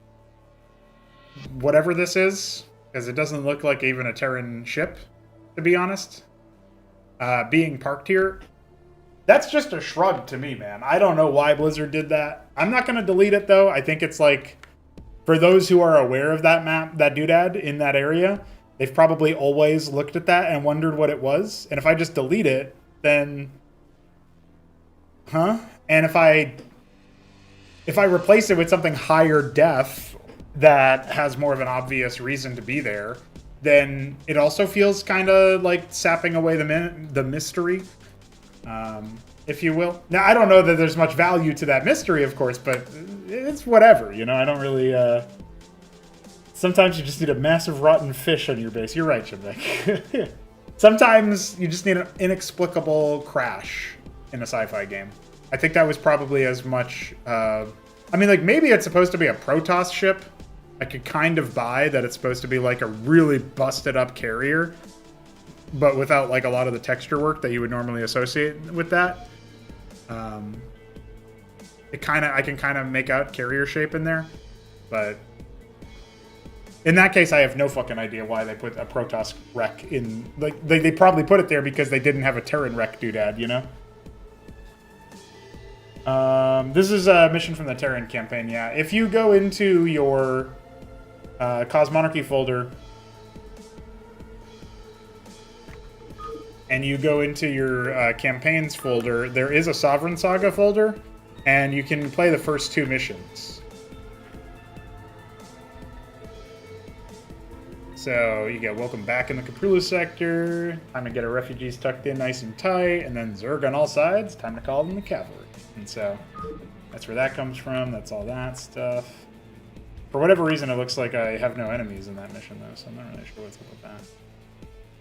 whatever this is, because it doesn't look like even a Terran ship, to be honest. being parked here, that's just a shrug to me, man. I don't know why Blizzard did that. I'm not going to delete it, though. I think it's like, for those who are aware of that map, that doodad in that area, they've probably always looked at that and wondered what it was. And if I just delete it, then... Huh? And if I replace it with something higher def that has more of an obvious reason to be there, then it also feels kind of like sapping away the mystery, if you will. Now, I don't know that there's much value to that mystery, of course, but it's whatever, you know? I don't really... Sometimes you just need a massive rotten fish on your base. You're right, Chimbeck. Sometimes you just need an inexplicable crash in a sci-fi game. I think that was probably as much... I mean, like, maybe it's supposed to be a Protoss ship. I could kind of buy that it's supposed to be, like, a really busted-up carrier, but without, like, a lot of the texture work that you would normally associate with that. I can kind of make out carrier shape in there, but... In that case, I have no fucking idea why they put a Protoss wreck in... Like, they probably put it there because they didn't have a Terran wreck doodad, you know? This is a mission from the Terran campaign, yeah. If you go into your Cosmonarchy folder and you go into your campaigns folder, there is a Sovereign Saga folder, and you can play the first 2 missions. So you get welcome back in the Caprulu sector, time to get our refugees tucked in nice and tight, and then Zerg on all sides, time to call them the cavalry. And so that's where that comes from, that's all that stuff. For whatever reason, it looks like I have no enemies in that mission, though, so I'm not really sure what's up with that.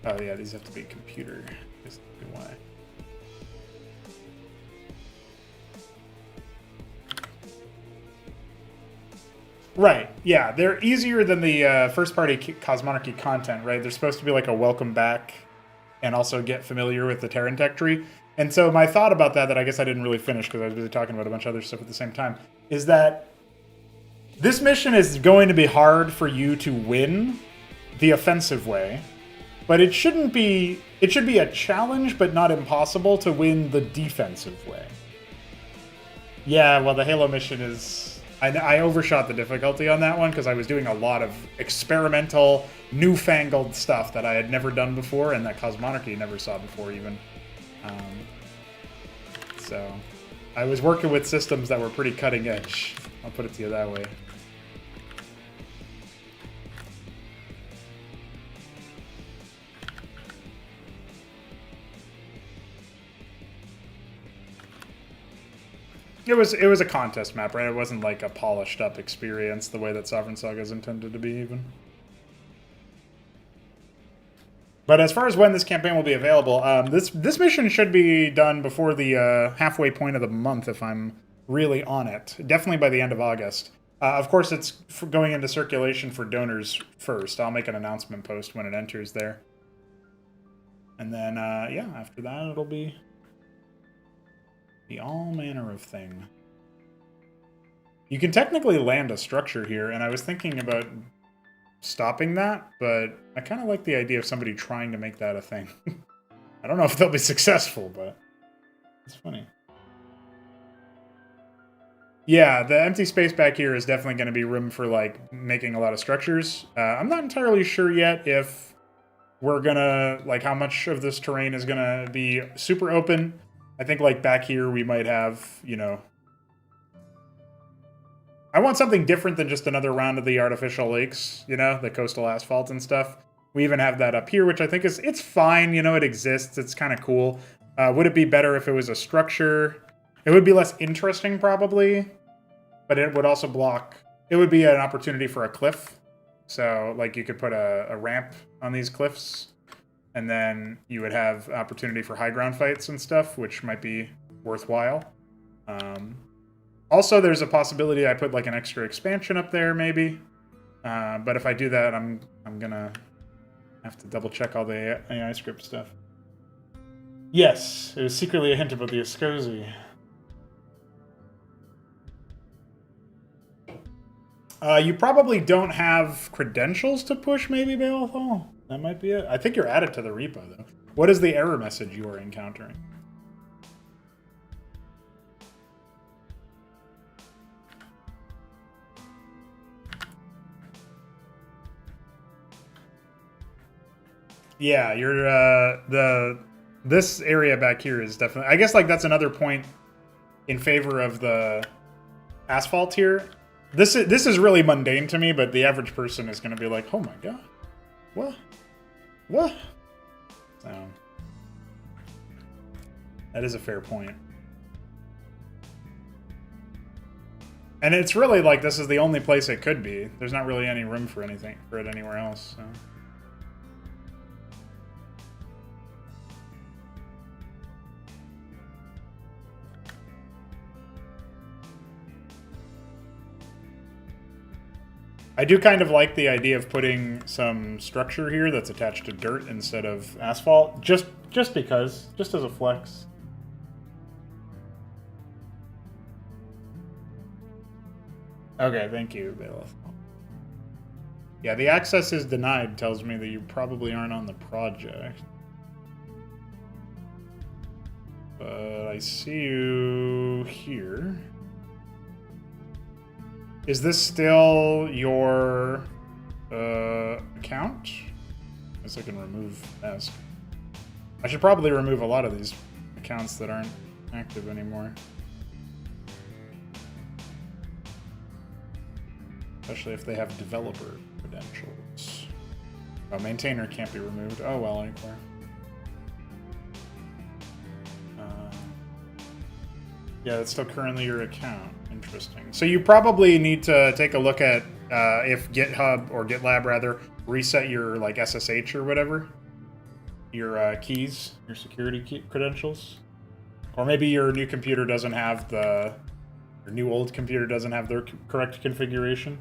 Oh yeah, these have to be computer. Just why. Right, yeah, they're easier than the first-party Cosmonarchy content, right? They're supposed to be like a welcome back and also get familiar with the Terran tech tree. And so my thought about that I guess I didn't really finish because I was busy talking about a bunch of other stuff at the same time, is that this mission is going to be hard for you to win the offensive way, but it shouldn't be... It should be a challenge, but not impossible to win the defensive way. Yeah, well, the Halo mission is... I overshot the difficulty on that one because I was doing a lot of experimental, newfangled stuff that I had never done before and that Cosmonarchy never saw before even. So I was working with systems that were pretty cutting edge. I'll put it to you that way. It was a contest map, right? It wasn't like a polished up experience the way that Sovereign Saga is intended to be, even. But as far as when this campaign will be available, this mission should be done before the halfway point of the month, if I'm really on it. Definitely by the end of August. Of course, it's going into circulation for donors first. I'll make an announcement post when it enters there. And then, yeah, after that, it'll be all manner of thing. You can technically land a structure here, and I was thinking about stopping that, but I kind of like the idea of somebody trying to make that a thing. I don't know if they'll be successful, but it's funny. Yeah, the empty space back here is definitely going to be room for, like, making a lot of structures. I'm not entirely sure yet if we're gonna, like, how much of this terrain is gonna be super open. I think, like, back here we might have, you know... I want something different than just another round of the artificial lakes, you know, the coastal asphalt and stuff. We even have that up here, which I think is, it's fine, you know, it exists, it's kind of cool. Would it be better if it was a structure? It would be less interesting, probably, but it would also block... It would be an opportunity for a cliff. So, like, you could put a ramp on these cliffs, and then you would have opportunity for high ground fights and stuff, which might be worthwhile. Also, there's a possibility I put, like, an extra expansion up there, maybe. But if I do that, I'm gonna have to double-check all the AI script stuff. Yes, it was secretly a hint about the Escozi. You probably don't have credentials to push, maybe, Balethal? That might be it. I think you're added to the repo, though. What is the error message you are encountering? Yeah, you're this area back here is definitely. I guess like that's another point in favor of the asphalt here. This is really mundane to me, but the average person is going to be like, "Oh my god, what?" So that is a fair point. And it's really like this is the only place it could be. There's not really any room for anything for it anywhere else. So. I do kind of like the idea of putting some structure here that's attached to dirt instead of asphalt, just because, just as a flex. Okay, thank you, Bailiff. Yeah, the access is denied tells me that you probably aren't on the project. But I see you here. Is this still your account? I guess I can remove Ask. I should probably remove a lot of these accounts that aren't active anymore. Especially if they have developer credentials. Oh, maintainer can't be removed. Oh well, anywhere. Yeah, that's still currently your account. Interesting. So you probably need to take a look at if GitHub or GitLab rather reset your like SSH or whatever, your keys, your security key credentials, or maybe your new computer doesn't have your new old computer doesn't have their correct configuration.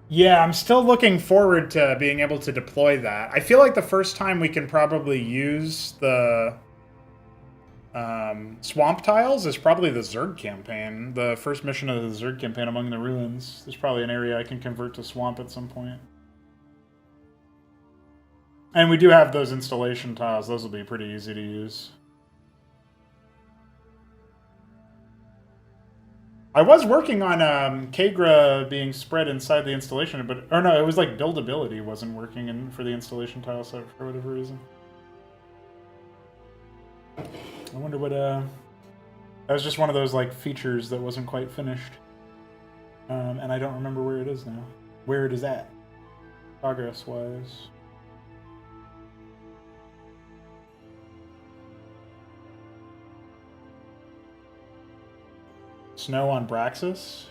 Yeah, I'm still looking forward to being able to deploy that. I feel like the first time we can probably use the swamp tiles is probably the Zerg campaign. The first mission of the Zerg campaign among the ruins. There's probably an area I can convert to swamp at some point. And we do have those installation tiles. Those will be pretty easy to use. I was working on Kagra being spread inside the installation, but or no, it was like buildability wasn't working for the installation tile set for whatever reason. I wonder what that was just one of those like features that wasn't quite finished, and I don't remember where it is now. Where it is at, progress wise. Snow on Braxis?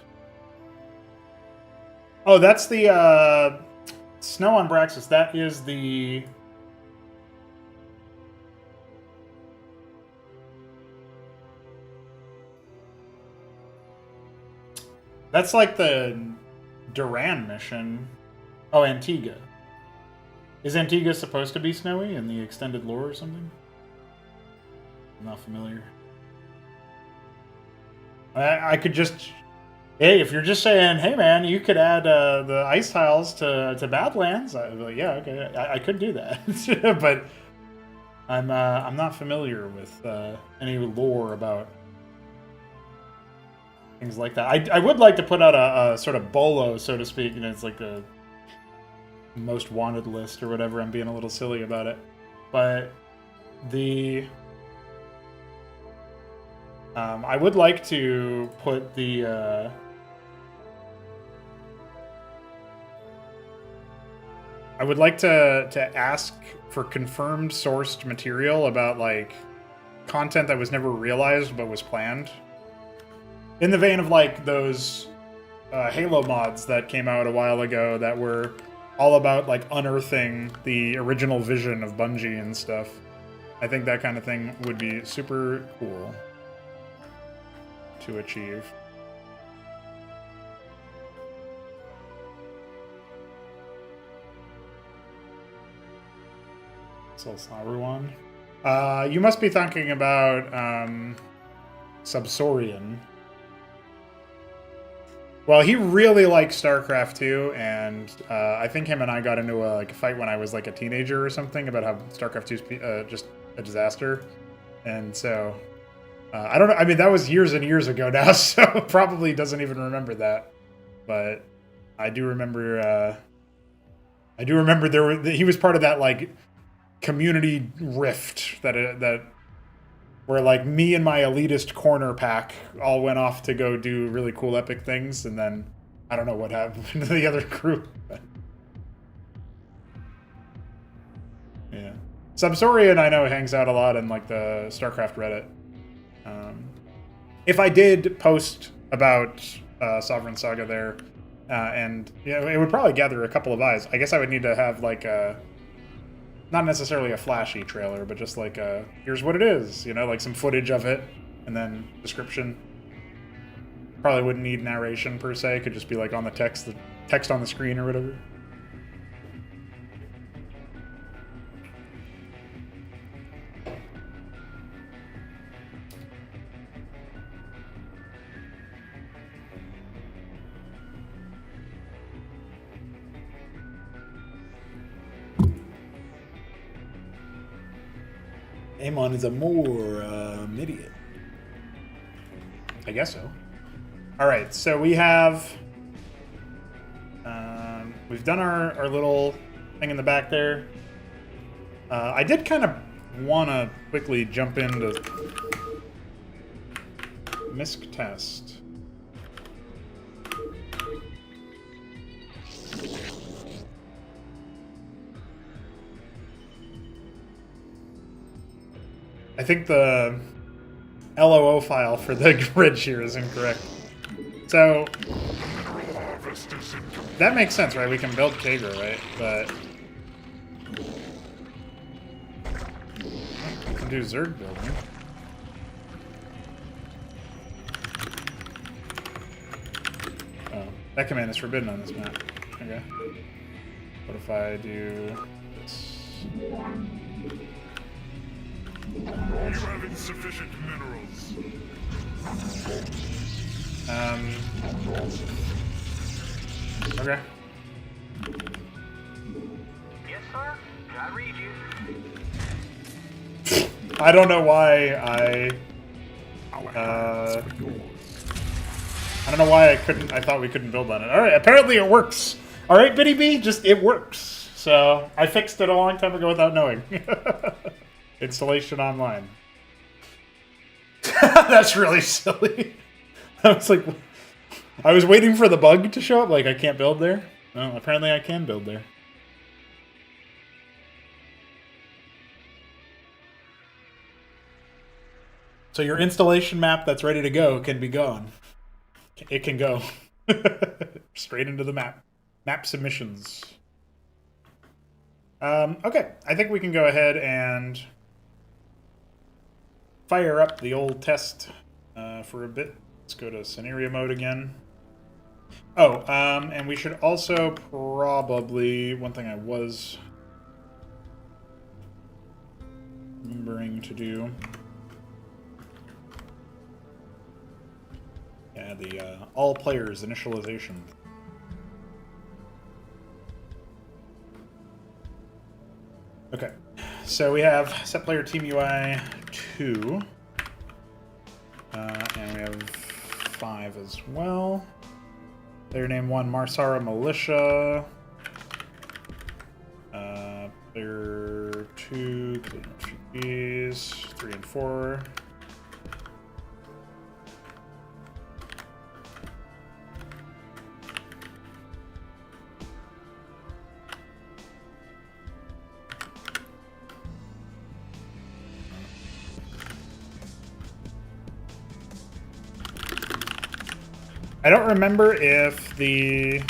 Oh, that's the Snow on Braxis. That is the that's like the Duran mission. Oh, Antigua. Is Antigua supposed to be snowy in the extended lore or something? I'm not familiar. I could just, hey, if you're just saying, hey man, you could add the ice tiles to Badlands, I'd be like, yeah, okay, I could do that, but I'm not familiar with any lore about things like that. I would like to put out a sort of bolo, so to speak. You know, it's like the most wanted list or whatever. I'm being a little silly about it, but the. I would like to put the I would like to ask for confirmed sourced material about like content that was never realized but was planned. In the vein of like those Halo mods that came out a while ago that were all about like unearthing the original vision of Bungie and stuff. I think that kind of thing would be super cool to achieve. So Saruman. You must be thinking about Subsaurian. Well, he really likes Starcraft too, and I think him and I got into a fight when I was like a teenager or something about how Starcraft 2 is just a disaster, and so I don't know. I mean, that was years and years ago now, so probably doesn't even remember that, but I do remember. He was part of that like community rift that where like me and my elitist corner pack all went off to go do really cool epic things, and then I don't know what happened to the other crew. Yeah, Subsorian I know hangs out a lot in like the Starcraft Reddit. If I did post about Sovereign Saga there, and it would probably gather a couple of eyes. I guess I would need to have like a, not necessarily a flashy trailer, but just like a, here's what it is, like some footage of it, and then description. Probably wouldn't need narration per se, could just be like on the text on the screen or whatever. Amon is a more idiot. I guess so. All right, so we have we've done our little thing in the back there. I did kind of want to quickly jump into MISC test. I think the LOO file for the grid here is incorrect. So that makes sense, right? We can build Kager, right? But we can do Zerg building. Oh, that command is forbidden on this map. Okay. What if I do this? You have insufficient minerals. Okay. Yes, sir. I read you. I don't know why I don't know why I thought we couldn't build on it. Alright, apparently it works. Alright, Biddy B, it works. So, I fixed it a long time ago without knowing. Installation online. That's really silly. I was waiting for the bug to show up, like I can't build there. Well, apparently I can build there. So your installation map that's ready to go can be gone. It can go. Straight into the map. Map submissions. Okay, I think we can go ahead and fire up the old test for a bit. Let's go to scenario mode again. Oh, and we should also probably, one thing I was remembering to do. Yeah, the all players initialization. Okay, so we have set player team UI 2, and we have 5 as well. Player name 1, Marsara Militia. Player 2, refugees, 3 and 4. I don't remember if the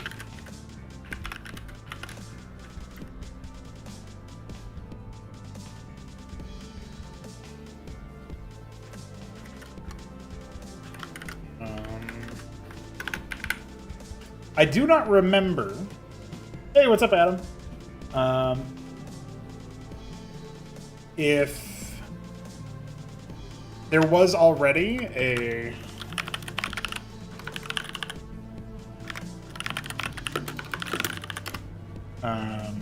I do not remember. Hey, what's up, Adam? If there was already a A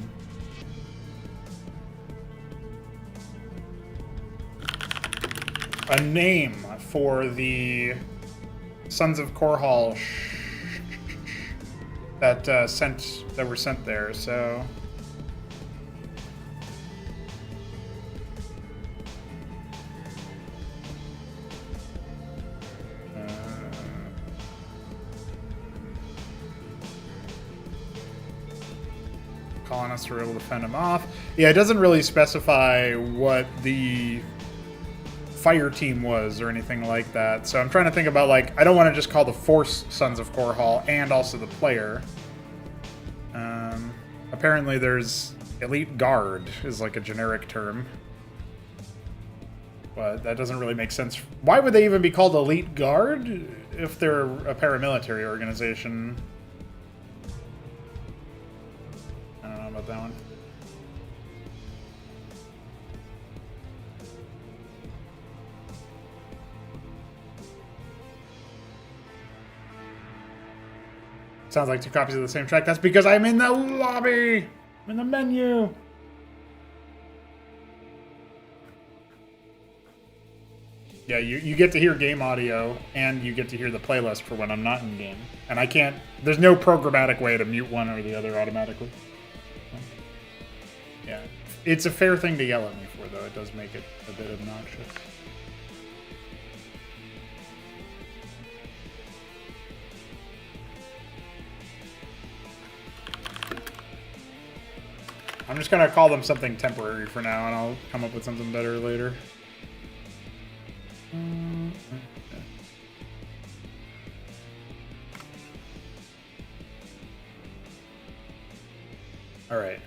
name for the Sons of Korhal that were sent there. So colonists were able to fend him off. Yeah, it doesn't really specify what the fire team was or anything like that. So I'm trying to think about, like, I don't want to just call the Force Sons of Korhal and also the player. Apparently there's Elite Guard is like a generic term. But that doesn't really make sense. Why would they even be called Elite Guard if they're a paramilitary organization? I don't know about that one. Sounds like 2 copies of the same track. That's because I'm in the lobby! I'm in the menu! Yeah, you get to hear game audio, and you get to hear the playlist for when I'm not in game. And I can't... There's no programmatic way to mute one or the other automatically. Yeah. It's a fair thing to yell at me for, though. It does make it a bit obnoxious. I'm just gonna call them something temporary for now, and I'll come up with something better later. Alright.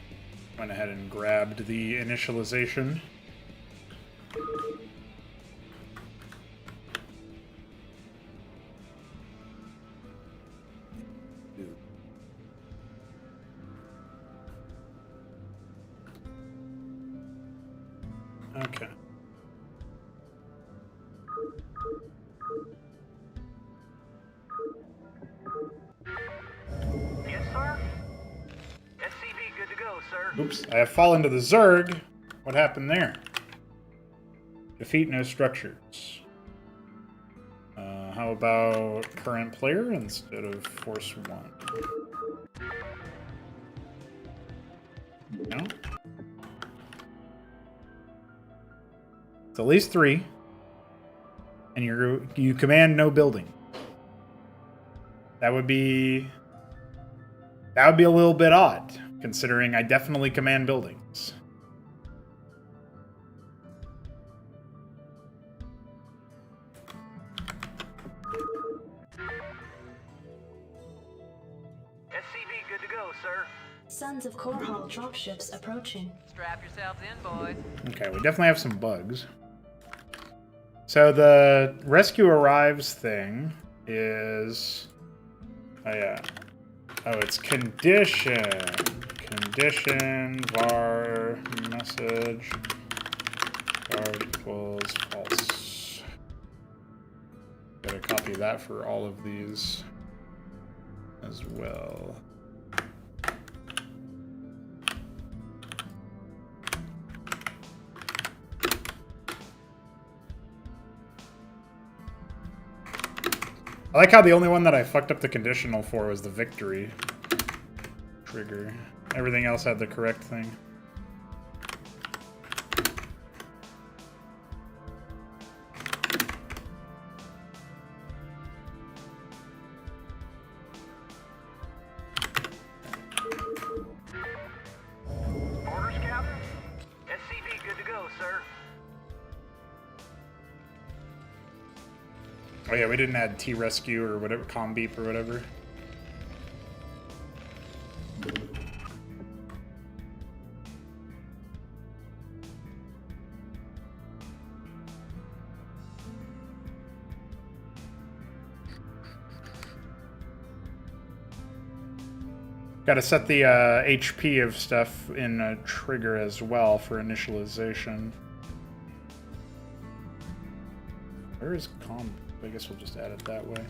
Went ahead and grabbed the initialization. Okay. Yes, sir? SCV, good to go, sir. Oops, I have fallen to the Zerg. What happened there? Defeat no structures. How about current player instead of Force 1? No? It's at least 3. And you command no building. That would be a little bit odd, considering I definitely command buildings. SCV, good to go, sir. Sons of Korhal dropships approaching. Strap yourselves in, boys. Okay, we definitely have some bugs. So the rescue arrives thing is... Oh, yeah. Oh, it's condition. Condition var message guard equals false. Gotta copy that for all of these as well. I like how the only one that I fucked up the conditional for was the victory trigger. Everything else had the correct thing. Orders, Captain? SCV, good to go, sir. Oh yeah, we didn't add T-Rescue or whatever, Combeep or whatever. Got to set the HP of stuff in a trigger as well for initialization. Where is Combeep? I guess we'll just add it that way.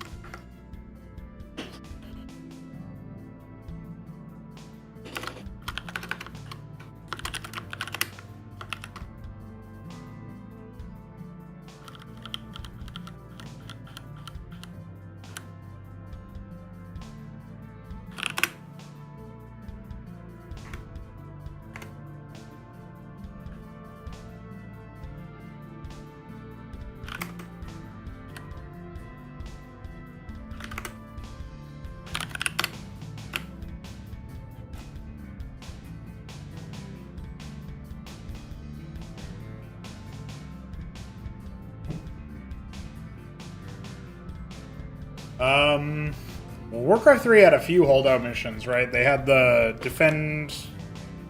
Warcraft 3 had a few holdout missions, right? They had the defend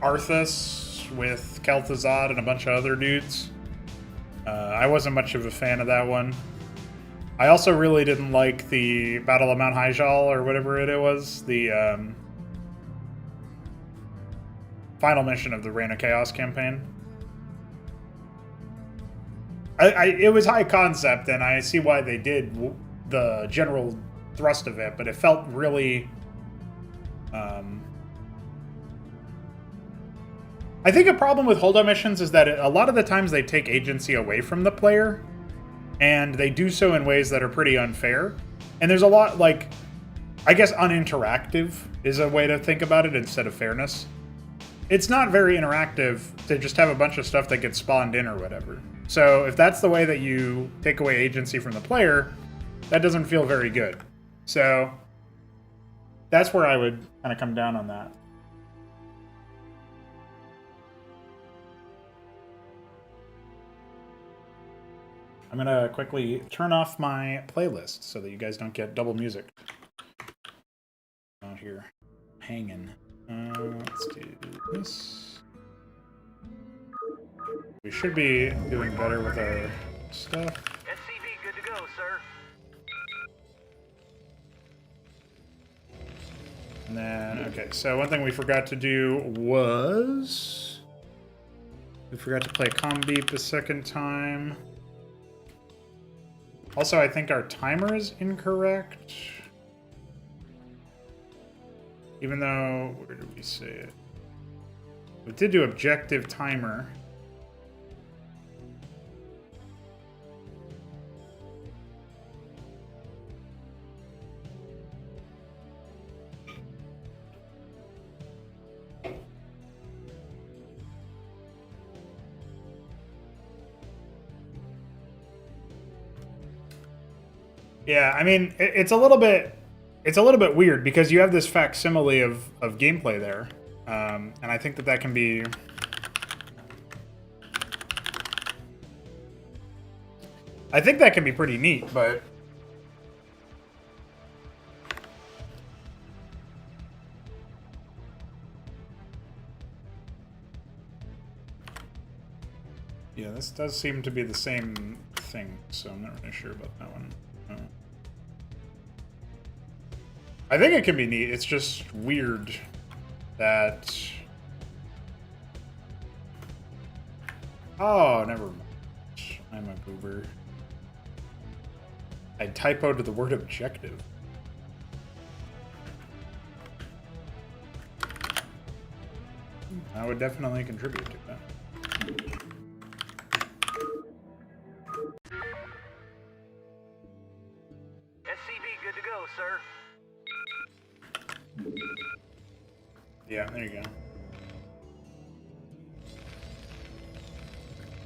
Arthas with Kel'Thuzad and a bunch of other dudes. I wasn't much of a fan of that one. I also really didn't like the Battle of Mount Hyjal, or whatever it was. The final mission of the Reign of Chaos campaign. It was high concept, and I see why they did the general thrust of it, but it felt really... I think a problem with holdout missions is that a lot of the times they take agency away from the player, and they do so in ways that are pretty unfair. And there's a lot, like, I guess uninteractive is a way to think about it instead of fairness. It's not very interactive to just have a bunch of stuff that gets spawned in or whatever. So if that's the way that you take away agency from the player, that doesn't feel very good. So that's where I would kind of come down on that. I'm going to quickly turn off my playlist so that you guys don't get double music out here hanging. Let's do this. We should be doing better with our stuff. SCV, good to go, sir. And then, okay, so one thing we forgot to do was... we forgot to play Comm Beep the second time. Also, I think our timer is incorrect. Even though, where did we say it? We did do objective timer. Yeah, I mean, it's a little bit weird because you have this facsimile of gameplay there, and I think that can be. I think that can be pretty neat, but. Yeah, this does seem to be the same thing, so I'm not really sure about that one. I think it can be neat. It's just weird that... Oh, never mind. I'm a goober. I typoed the word objective. That would definitely contribute to that. SCV, good to go, sir. Yeah, there you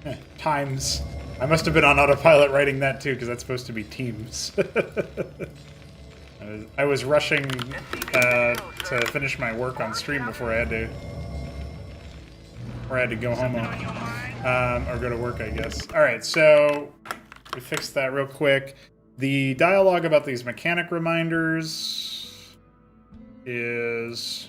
go. Times. I must have been on autopilot writing that too, because that's supposed to be teams. I was rushing to finish my work on stream before I had to go home or go to work, I guess. All right, so we fixed that real quick. The dialogue about these mechanic reminders is...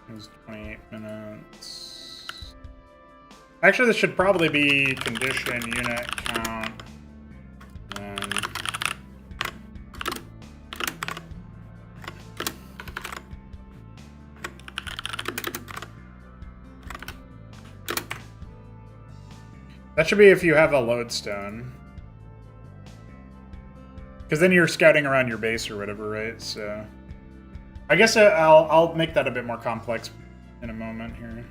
It was 28 minutes. Actually, this should probably be condition unit count. And that should be if you have a lodestone. Because then you're scouting around your base or whatever, right? So I guess I'll make that a bit more complex in a moment here.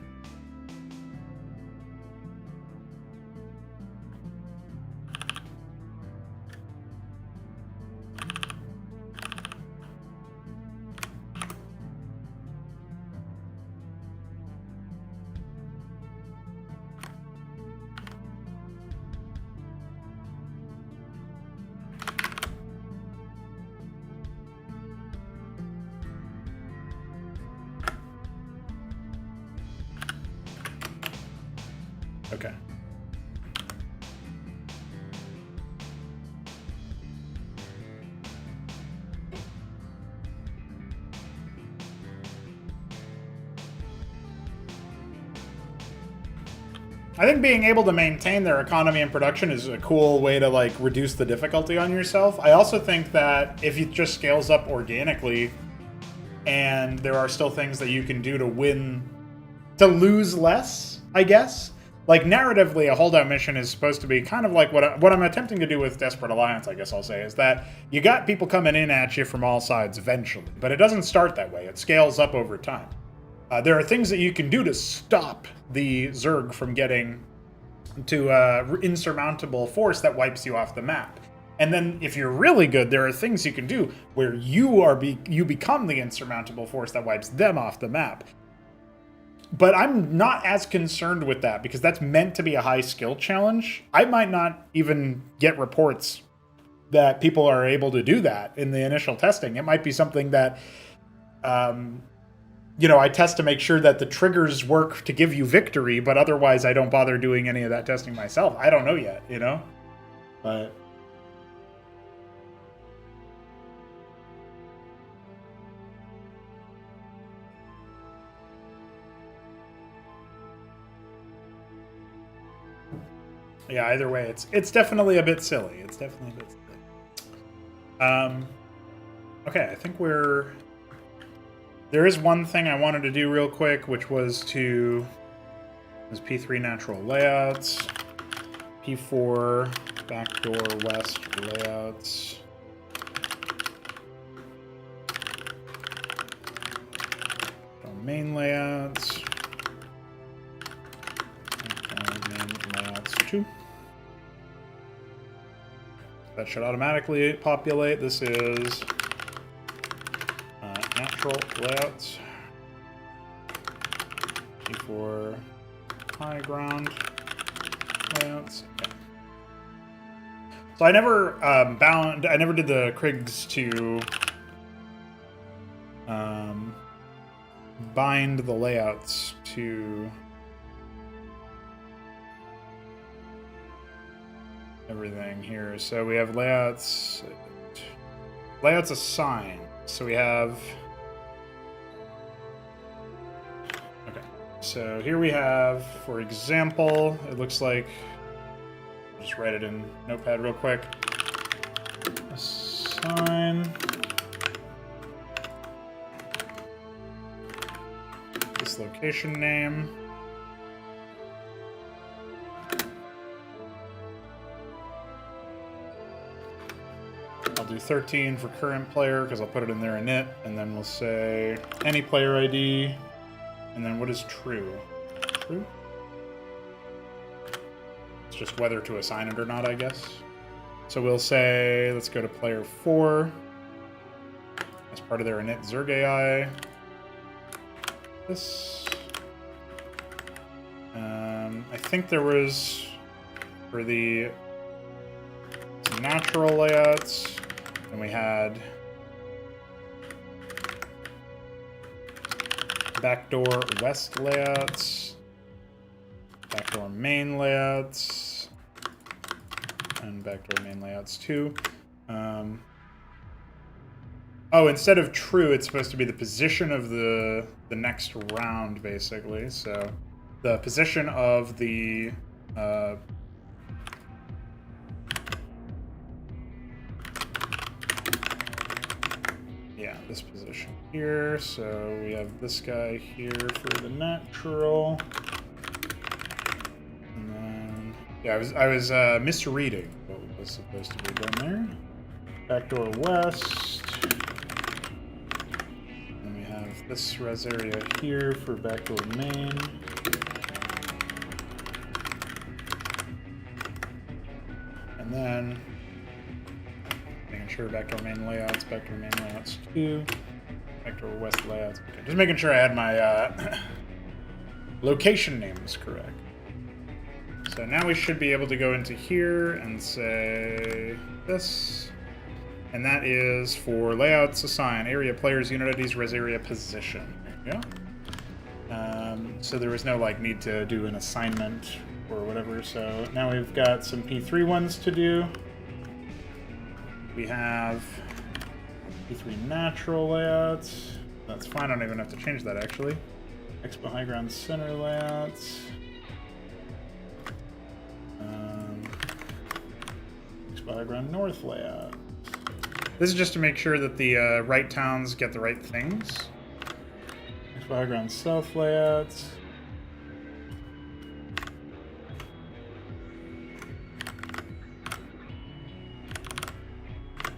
Okay. I think being able to maintain their economy and production is a cool way to like reduce the difficulty on yourself. I also think that if it just scales up organically and there are still things that you can do to lose less, I guess. Like, narratively, a holdout mission is supposed to be kind of like what I'm attempting to do with Desperate Alliance, I guess I'll say, is that you got people coming in at you from all sides eventually. But it doesn't start that way. It scales up over time. There are things that you can do to stop the Zerg from getting to insurmountable force that wipes you off the map. And then, if you're really good, there are things you can do where you become the insurmountable force that wipes them off the map. But I'm not as concerned with that because that's meant to be a high skill challenge. I might not even get reports that people are able to do that in the initial testing. It might be something that, I test to make sure that the triggers work to give you victory, but otherwise I don't bother doing any of that testing myself. I don't know yet, But... yeah, either way, it's definitely a bit silly. It's definitely a bit silly. Okay, I think there is one thing I wanted to do real quick, which was P3 natural layouts, P4 backdoor west layouts. Main layouts. Main layouts 2. That should automatically populate. This is natural layouts. P4 high ground layouts. Okay. So I never I never did the Krigs to bind the layouts to everything here. So we have layouts assigned. So we have, okay. So here we have, for example, it looks like, I'll just write it in Notepad real quick. Assign this location name. I'll do 13 for current player because I'll put it in there init, and then we'll say any player ID, and then what is true? True? It's just whether to assign it or not, I guess. So we'll say, let's go to player 4 as part of their init Zerg AI. This. I think there was, for the natural layouts, and we had backdoor west layouts, backdoor main layouts, and backdoor main layouts too. Oh, instead of true, it's supposed to be the position of the next round, basically. So the position of the this position here. So we have this guy here for the natural, and then I was misreading what was supposed to be done there. Backdoor west, and this res area here for backdoor main. And then making sure backdoor main layouts 2, backdoor west layouts. Okay, just making sure I had my location names correct. So now we should be able to go into here and say this. And that is for layouts assign area players, unit IDs, res area position. There you go. So there was no like need to do an assignment or whatever. So now we've got some P3 ones to do. We have P3 natural layouts. That's fine. I don't even have to change that actually. Expo high ground center layouts. Expo high ground north layout. This is just to make sure that the right towns get the right things. Expo high ground south layouts.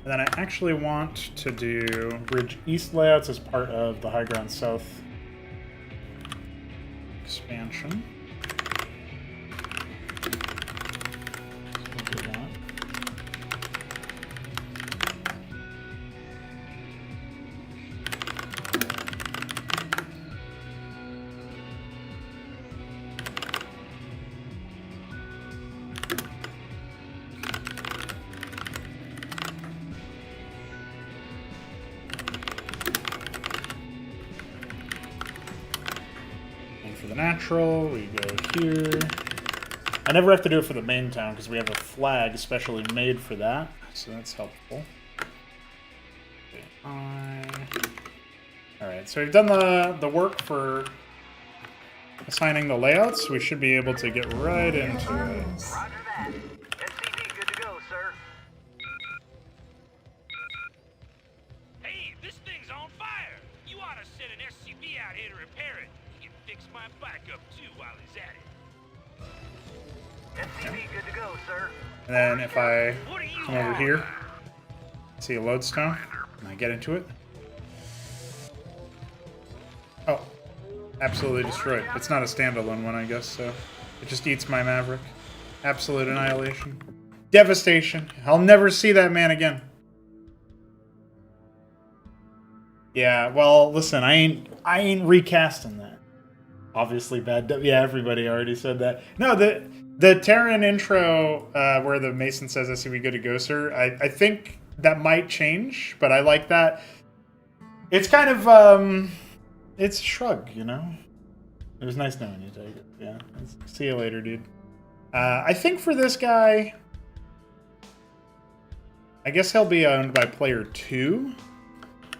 And then I actually want to do Bridge East layouts as part of the High Ground South expansion. So we'll do that. Natural, we go here. I never have to do it for the main town because we have a flag specially made for that, so that's helpful. Alright, so we've done the work for assigning the layouts. We should be able to get right into it. Roger that. SCV, good to go, sir. Hey, this thing's on fire! You ought to send an SCV out here to repair it. He can fix my bike up too while he's at it. SCV, good to go, sir. And then if I come over here, see a lodestone, and I get into it. Oh, absolutely destroyed. It's not a standalone one, I guess, so it just eats my Maverick. Absolute annihilation. Devastation. I'll never see that man again. Yeah, well, listen, I ain't recasting that. Obviously bad. Yeah, everybody already said that. No, the Terran intro where the Mason says SCV good to go, sir, I think that might change, but I like that. It's kind of, it's a shrug, you know? It was nice knowing you, Tiger. Yeah, see you later, dude. I think for this guy, I guess he'll be owned by player 2.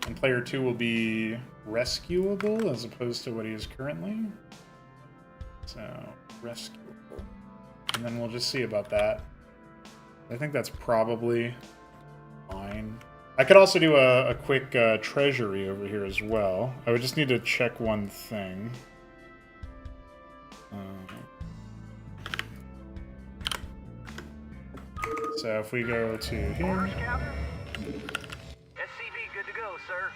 And player 2 will be rescuable as opposed to what he is currently. So, rescuable. And then we'll just see about that. I think that's probably fine. I could also do a quick treasury over here as well. I would just need to check one thing. So if we go to here... Orders, Captain? SCV, good to go, sir.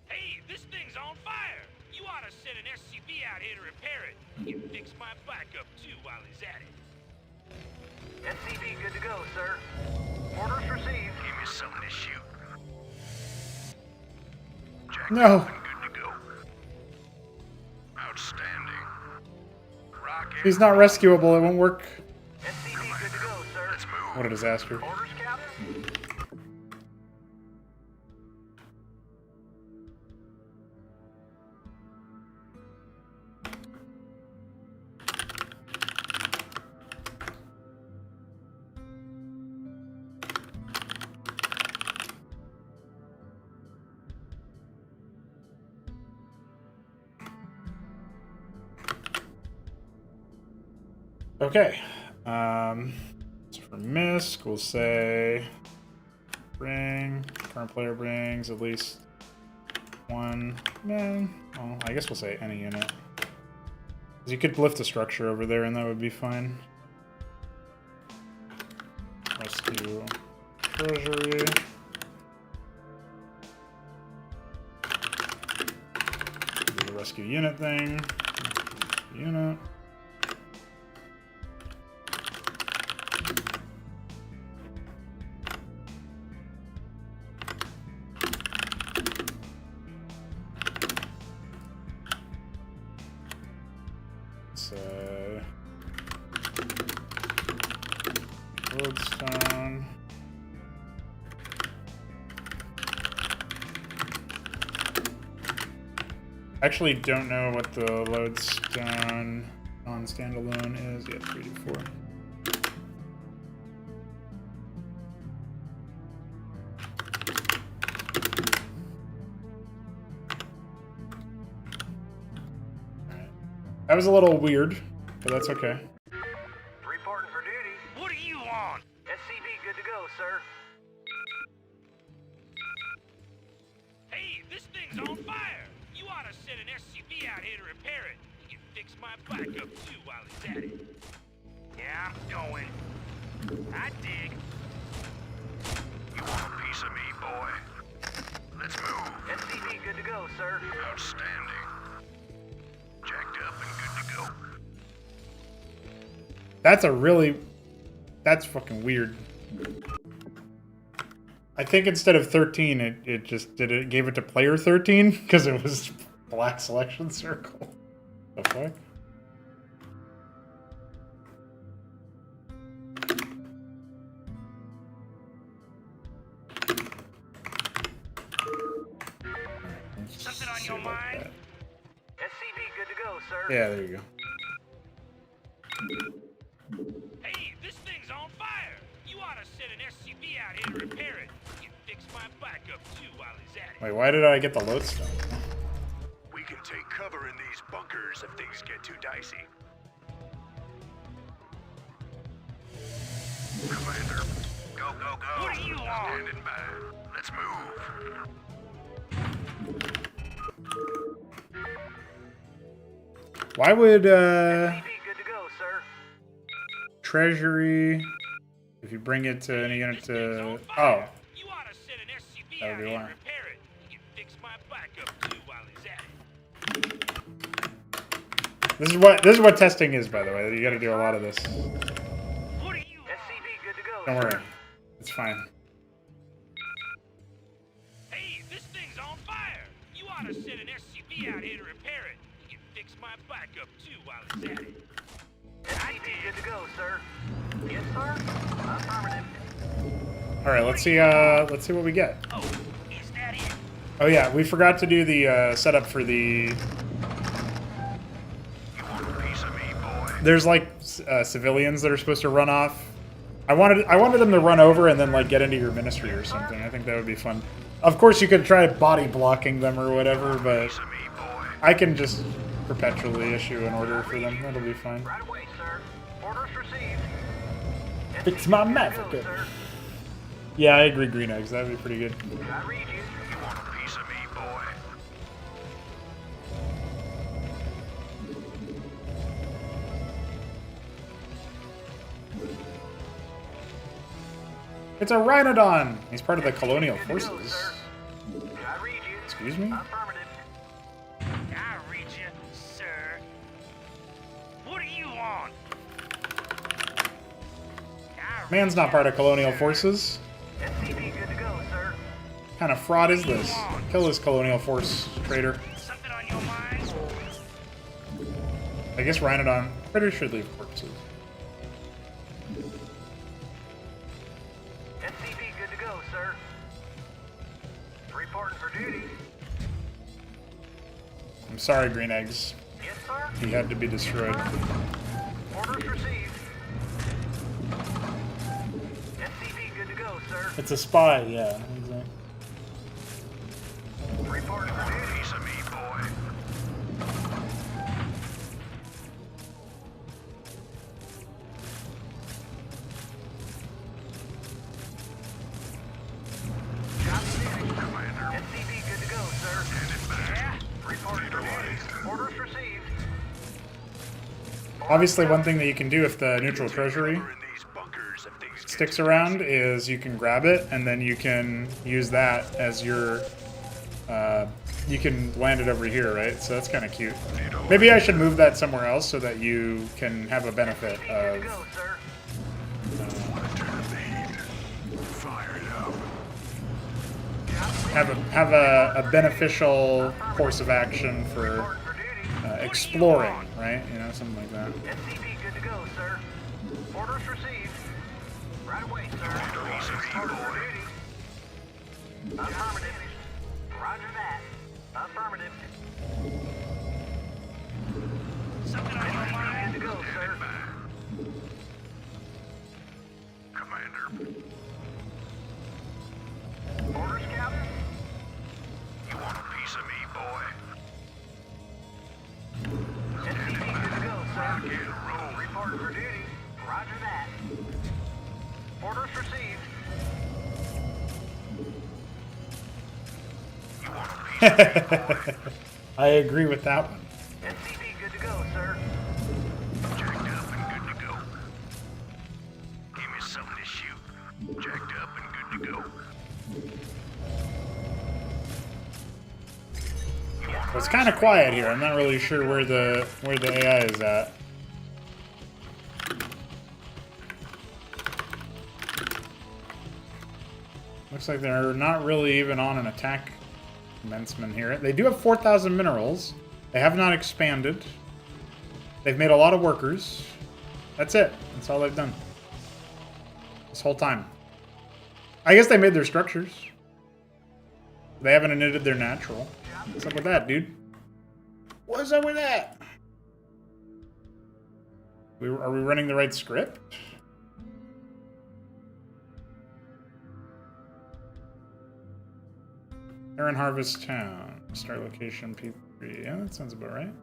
Hey, this thing's on fire! You ought to send an SCV out here to repair it. He can fix my bike up too while he's at it. SCV, good to go, sir. Orders received. Give me something to shoot. Jack No. good to go. Outstanding. Rocket. He's not rescuable, it won't work. SCV, good to go, sir. Let's move. What a disaster. Orders, Captain? Okay. So for MISC, we'll say bring, current player brings at least one man. Well, I guess we'll say any unit. 'Cause you could lift a structure over there and that would be fine. Rescue treasury. rescue unit thing. Unit. Lodestone. Actually don't know what the lodestone on standalone is. Yeah, 3d4. Alright. That was a little weird, but that's okay. Reporting for duty. What do you want? SCV good to go, sir. Hey, this thing's on fire! You ought to send an SCV out here to repair it. He can fix my backup too while he's at it. Yeah, I'm going. I dig. You want a piece of me, boy? Let's move. SCV good to go, sir. Outstanding. Jacked up and good to go. That's fucking weird. I think instead of 13, it just gave it to player 13 because it was black selection circle. The fuck? Something on your mind? SCV good to go, sir. Yeah, there you go. Hey, this thing's on fire! You ought to send an SCV out here to repair it. He can fix my backup too while he's at it. Wait, why did I get the lodestone? We can take cover in these bunkers if things get too dicey. Commander, go, go, go. What do you want? Standing by. Let's move. Why would SCV good to go, sir. treasury, if you bring it to any unit to You ought to send an SCV That would out be here to why. repair it. He can fix my backup too while he's at it. this is what testing is, by the way. You got to do a lot of this. What do you want? SCV good to go, Don't sir. worry, it's fine. Hey, this thing's on fire! You ought to send an SCV out here to repair it. He can fix my backup too while he's at it. SCV good to go, sir. Yes, sir. Affirmative. All right, let's see what we get. Oh, is that it? Oh yeah, we forgot to do the setup for the. You want a piece of me, boy? There's like civilians that are supposed to run off. I wanted them to run over and then like get into your ministry or something. I think that would be fun. Of course, you could try body blocking them or whatever, but Piece of me, boy. I can just perpetually issue an order for them. That'll be fine. Right away, sir. Orders received. Fix SCV my good to map, go, okay. sir. Yeah, I agree, Green Eggs. That'd be pretty good. I read you. You want a piece of me, boy? It's a Rhinodon! He's part of the colonial Good to go, forces. sir. I read you. Excuse me? Affirmative. I read you, sir. What do you want? Man's not part of colonial forces. SCV good to go, sir. What kind of fraud is this? Kill this colonial force traitor. Something on your mind? I guess Rhinodon. Critters should leave corpses. SCV good to go, sir. Reporting for duty. I'm sorry, Green Eggs. Yes, sir. He had to be destroyed. Orders received. SCV good to go, sir. It's a spy, yeah. Exactly. Reporting for duty. Piece of me, boy. Job finished. SCV good to go, sir. Yeah. Reporting for duty. Orders received. Obviously, one thing that you can do if the neutral treasury Cover in these bunkers if things get sticks around is you can grab it, and then you can use that as your you can land it over here, right? So that's kind of cute. Maybe I should move that somewhere else so that you can have a benefit of. Go, sir. Have a beneficial course of action for exploring, right? You know, something like that. SCV good to go, sir. Orders received. Right away, sir. Report for duty. Affirmative. Roger that. Affirmative. Something on your mind? Good to go, sir. Commander. Orders, Captain. You want a piece of me, boy? SCV good to go, sir. Report for duty. Roger that. Orders received. You want a piece of me, boy? I agree with that one. SCV good to go, sir. Jacked up and good to go. Give me something to shoot. Jacked up and good to go. So it's kind of quiet here. I'm not really sure where the AI is at. Looks like they're not really even on an attack commencement here. They do have 4,000 minerals. They have not expanded. They've made a lot of workers. That's it. That's all they've done. This whole time. I guess they made their structures. They haven't knitted their natural. What's up with that, dude? What's up with that? Are we running the right script? Aaron Harvest Town. Start location P3. Yeah, that sounds about right.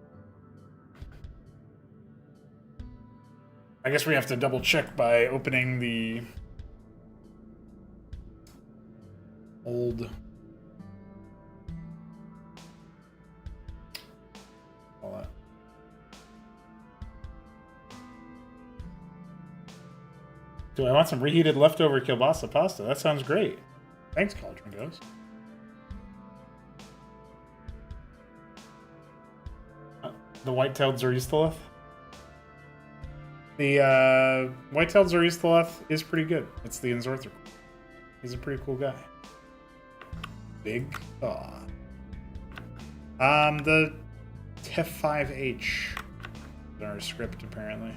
I guess we have to double check by opening the old all that. Do I want some reheated leftover kielbasa pasta? That sounds great. Thanks, Cauldron Ghost. The white-tailed Zoristalith? The white-tailed Zoristalith is pretty good. It's the Enzorther. He's a pretty cool guy. Big thaw. The T05H is our script, apparently.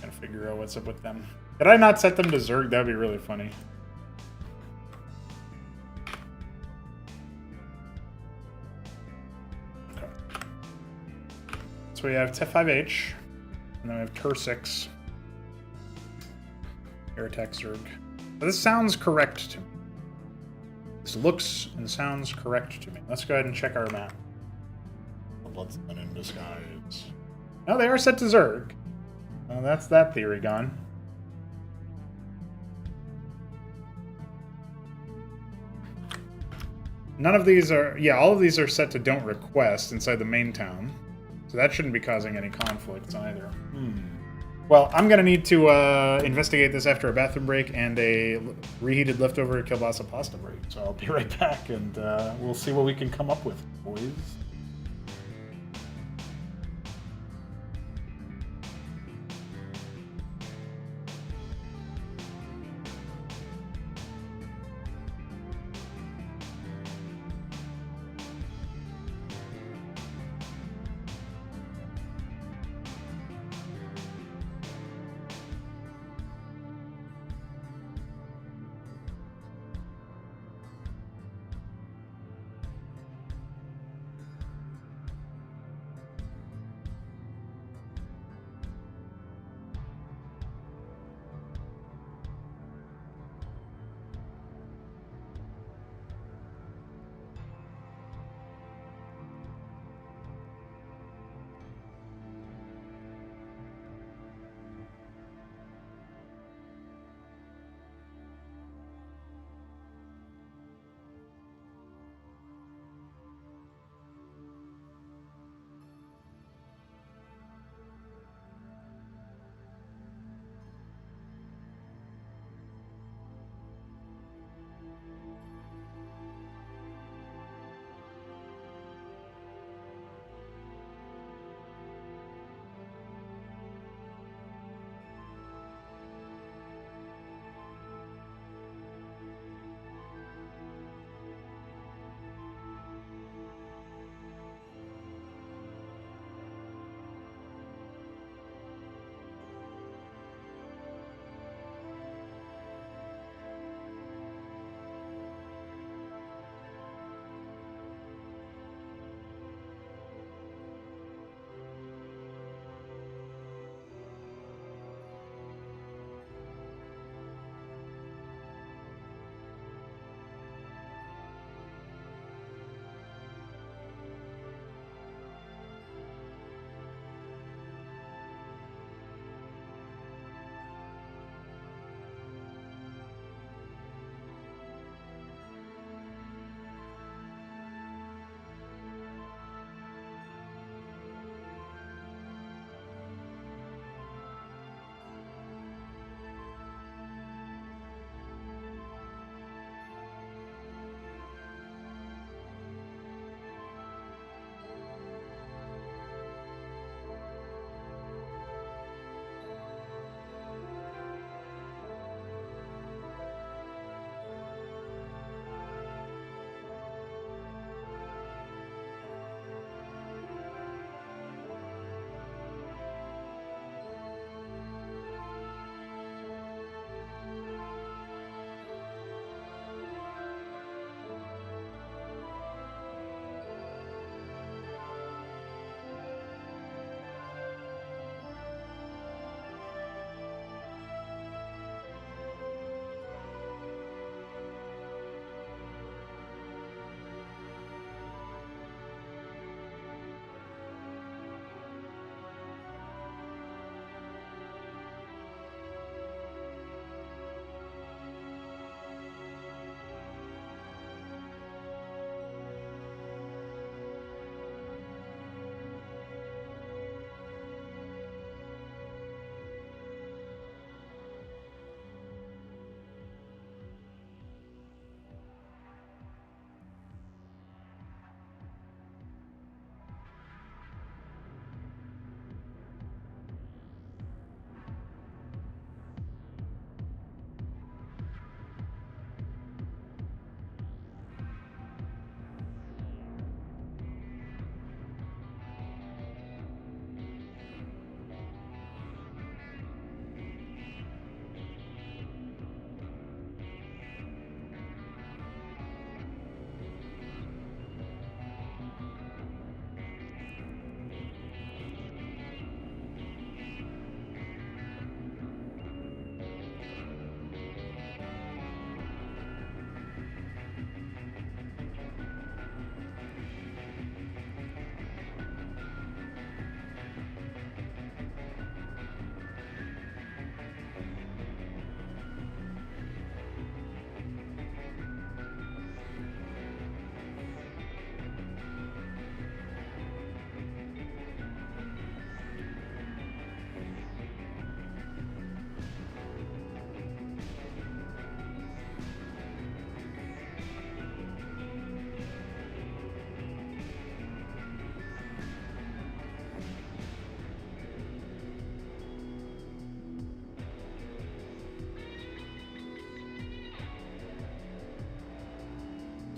Gotta figure out what's up with them. Did I not set them to Zerg? That'd be really funny. Okay. So we have T5H, and then we have Tur6. Air attack Zerg. But this sounds correct to me. This looks and sounds correct to me. Let's go ahead and check our map. The Bloodstain in disguise. No, they are set to Zerg. Well, that's that theory gone. None of these are... Yeah, all of these are set to don't request inside the main town. So that shouldn't be causing any conflicts either. Well, I'm going to need to investigate this after a bathroom break and a reheated leftover kielbasa pasta break. So I'll be right back, and we'll see what we can come up with, boys.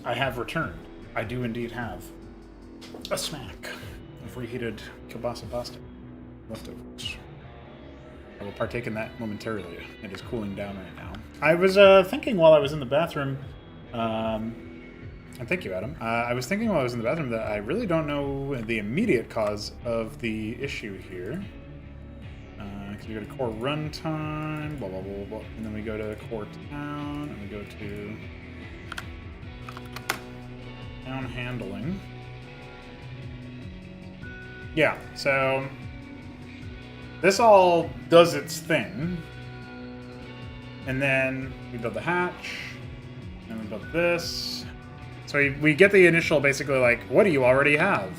I have returned. I do indeed have a snack of reheated kielbasa pasta leftovers. I will partake in that momentarily. It is cooling down right now. I was thinking while I was in the bathroom, and thank you, Adam. I was thinking while I was in the bathroom that I really don't know the immediate cause of the issue here. Because we go to core runtime, blah, blah, blah, blah, blah, and then we go to core town, and we go to town handling. Yeah, so this all does its thing. And then we build the hatch, and we build this. So we get the initial, basically, like, what do you already have?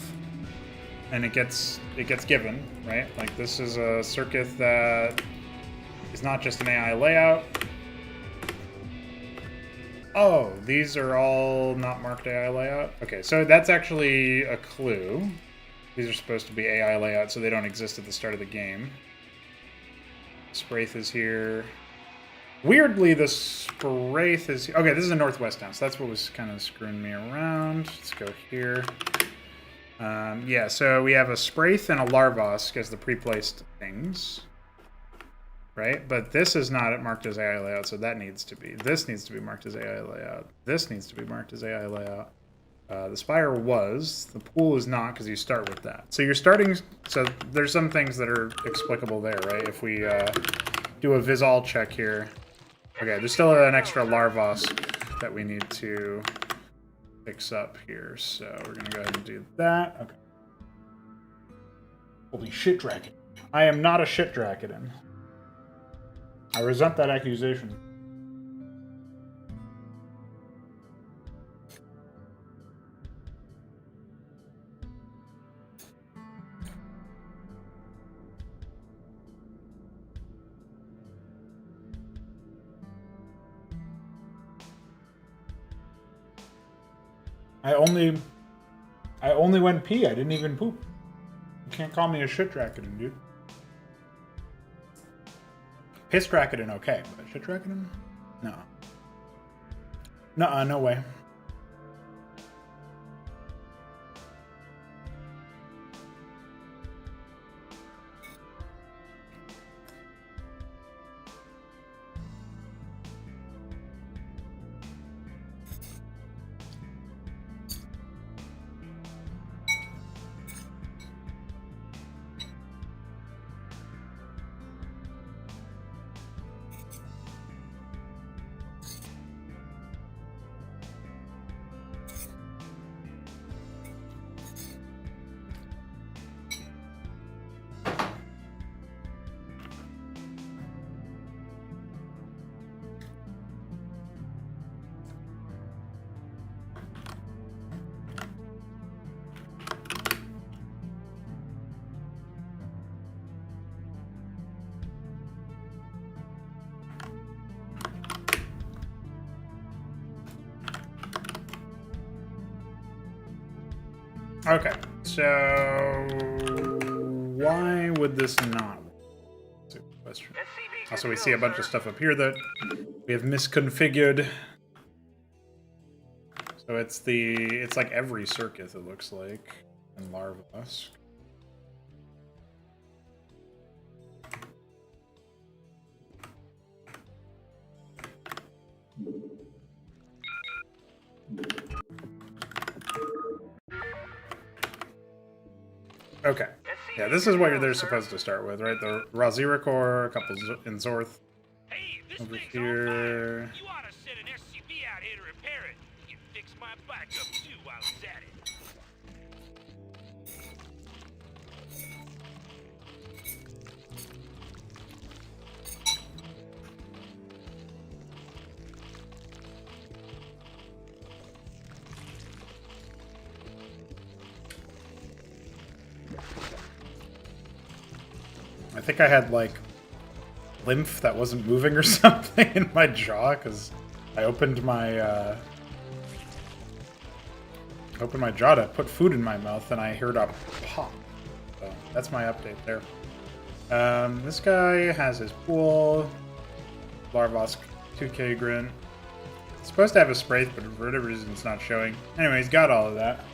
And it gets given, right? Like, this is a circuit that is not just an AI layout. Oh, these are all not marked AI layout? Okay, so that's actually a clue. These are supposed to be AI layout, so they don't exist at the start of the game. Spraith is here. Weirdly, the Spraith is... Okay, this is a northwest town, so that's what was kind of screwing me around. Let's go here. Yeah, so we have a Spraith and a Larvosk as the pre-placed things. Right? But this is not marked as AI layout, so that needs to be... This needs to be marked as AI layout. This needs to be marked as AI layout. The Spire was. The pool is not, because you start with that. So you're starting... So there's some things that are explicable there, right? If we do a Visol check here... Okay, there's still an extra Larvosk that we need to fix up here, so we're going to go ahead and do that. Okay. Holy shit, Draken. I am not a shit Draken. I resent that accusation. I only went pee. I didn't even poop. You can't call me a shit Draken, dude. Piss Draken, okay, but shit Draken? No. Nuh-uh, no way. Okay, so why would this not? That's a good question. Also, we see a bunch of stuff up here that we have misconfigured. So it's like every circuit, it looks like, in Larvosk. Okay. Yeah, this is what they're supposed to start with, right? The Razira core, a couple in Zorth. Hey, this Over thing's here. on fire. You ought to send an SCV out here to repair it. You can fix my bike up too while it's at it. I think I had, like, lymph that wasn't moving or something in my jaw, because I opened my jaw to put food in my mouth, and I heard a pop. So that's my update there. This guy has his pool. Larvosk 2K Grin. It's supposed to have a Spraith, but for whatever reason it's not showing. Anyway, he's got all of that.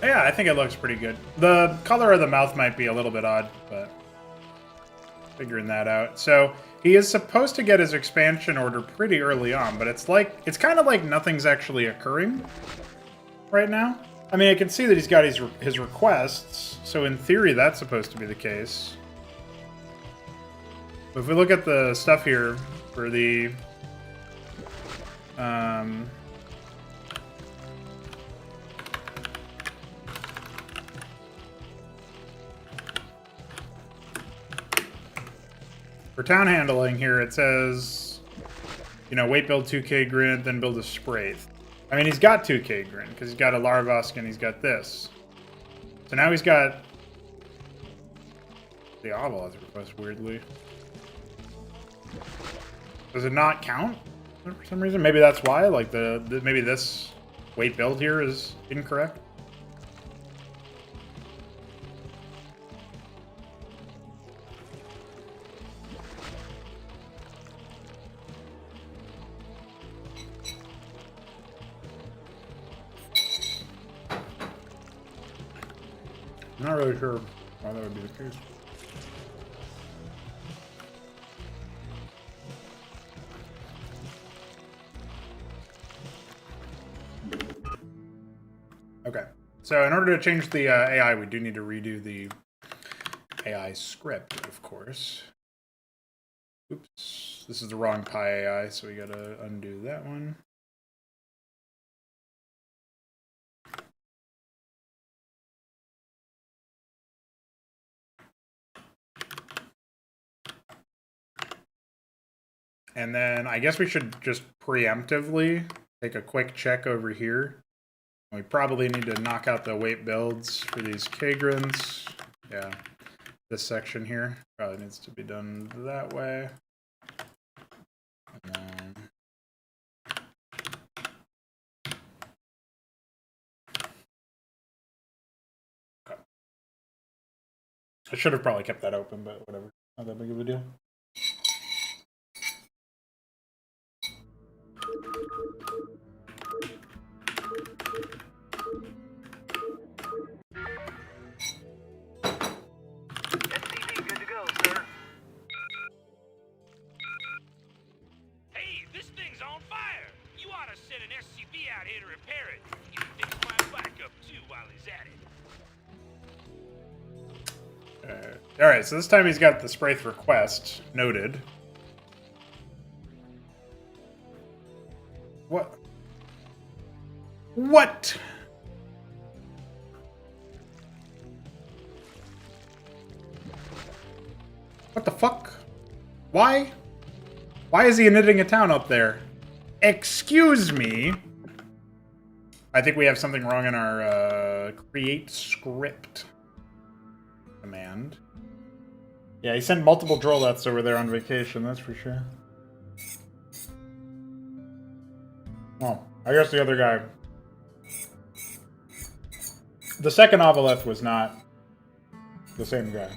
Yeah, I think it looks pretty good. The color of the mouth might be a little bit odd, but figuring that out. So he is supposed to get his expansion order pretty early on, but it's kind of like nothing's actually occurring right now. I mean, I can see that he's got his requests, so in theory that's supposed to be the case. But if we look at the stuff here for the for town handling here, it says, you know, wait, build 2k grid, then build a Spraith. I mean, he's got 2k grid, because he's got a Larvosk and he's got this. So now he's got the Oval as a request, weirdly. Does it not count for some reason? Maybe that's why, like maybe this wait build here is incorrect. I'm not really sure why that would be the case. Okay, so in order to change the AI, we do need to redo the AI script, of course. Oops, this is the wrong Pi AI, so we gotta undo that one. And then I guess we should just preemptively take a quick check over here. We probably need to knock out the weight builds for these Kagrins. Yeah, this section here probably needs to be done that way. And then... Okay. I should have probably kept that open, but whatever. Not that big of a deal. SCV good to go, sir. Hey, this thing's on fire! You ought to send an SCV out here to repair it. You can fix my backup too while he's at it. Alright, so this time he's got the Spraith request noted. What? What? What the fuck? Why? Why is he knitting a town up there? Excuse me? I think we have something wrong in our create script command. Yeah, he sent multiple Drolets over there on vacation, that's for sure. Oh, I guess the other guy... The second Ovalith was not the same guy.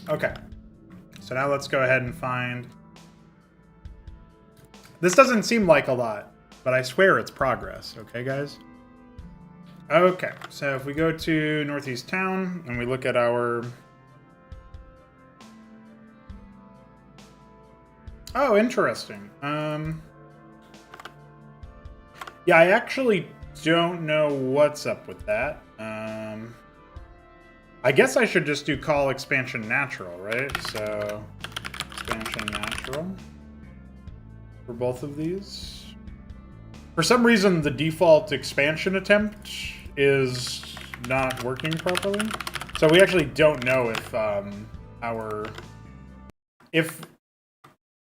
Okay. So now let's go ahead and find... This doesn't seem like a lot, but I swear it's progress, okay, guys? Okay, so if we go to Northeast Town and we look at our... Oh, interesting. Yeah, I actually don't know what's up with that. I guess I should just do call expansion natural, right? So, expansion natural for both of these. For some reason, the default expansion attempt is not working properly. So we actually don't know if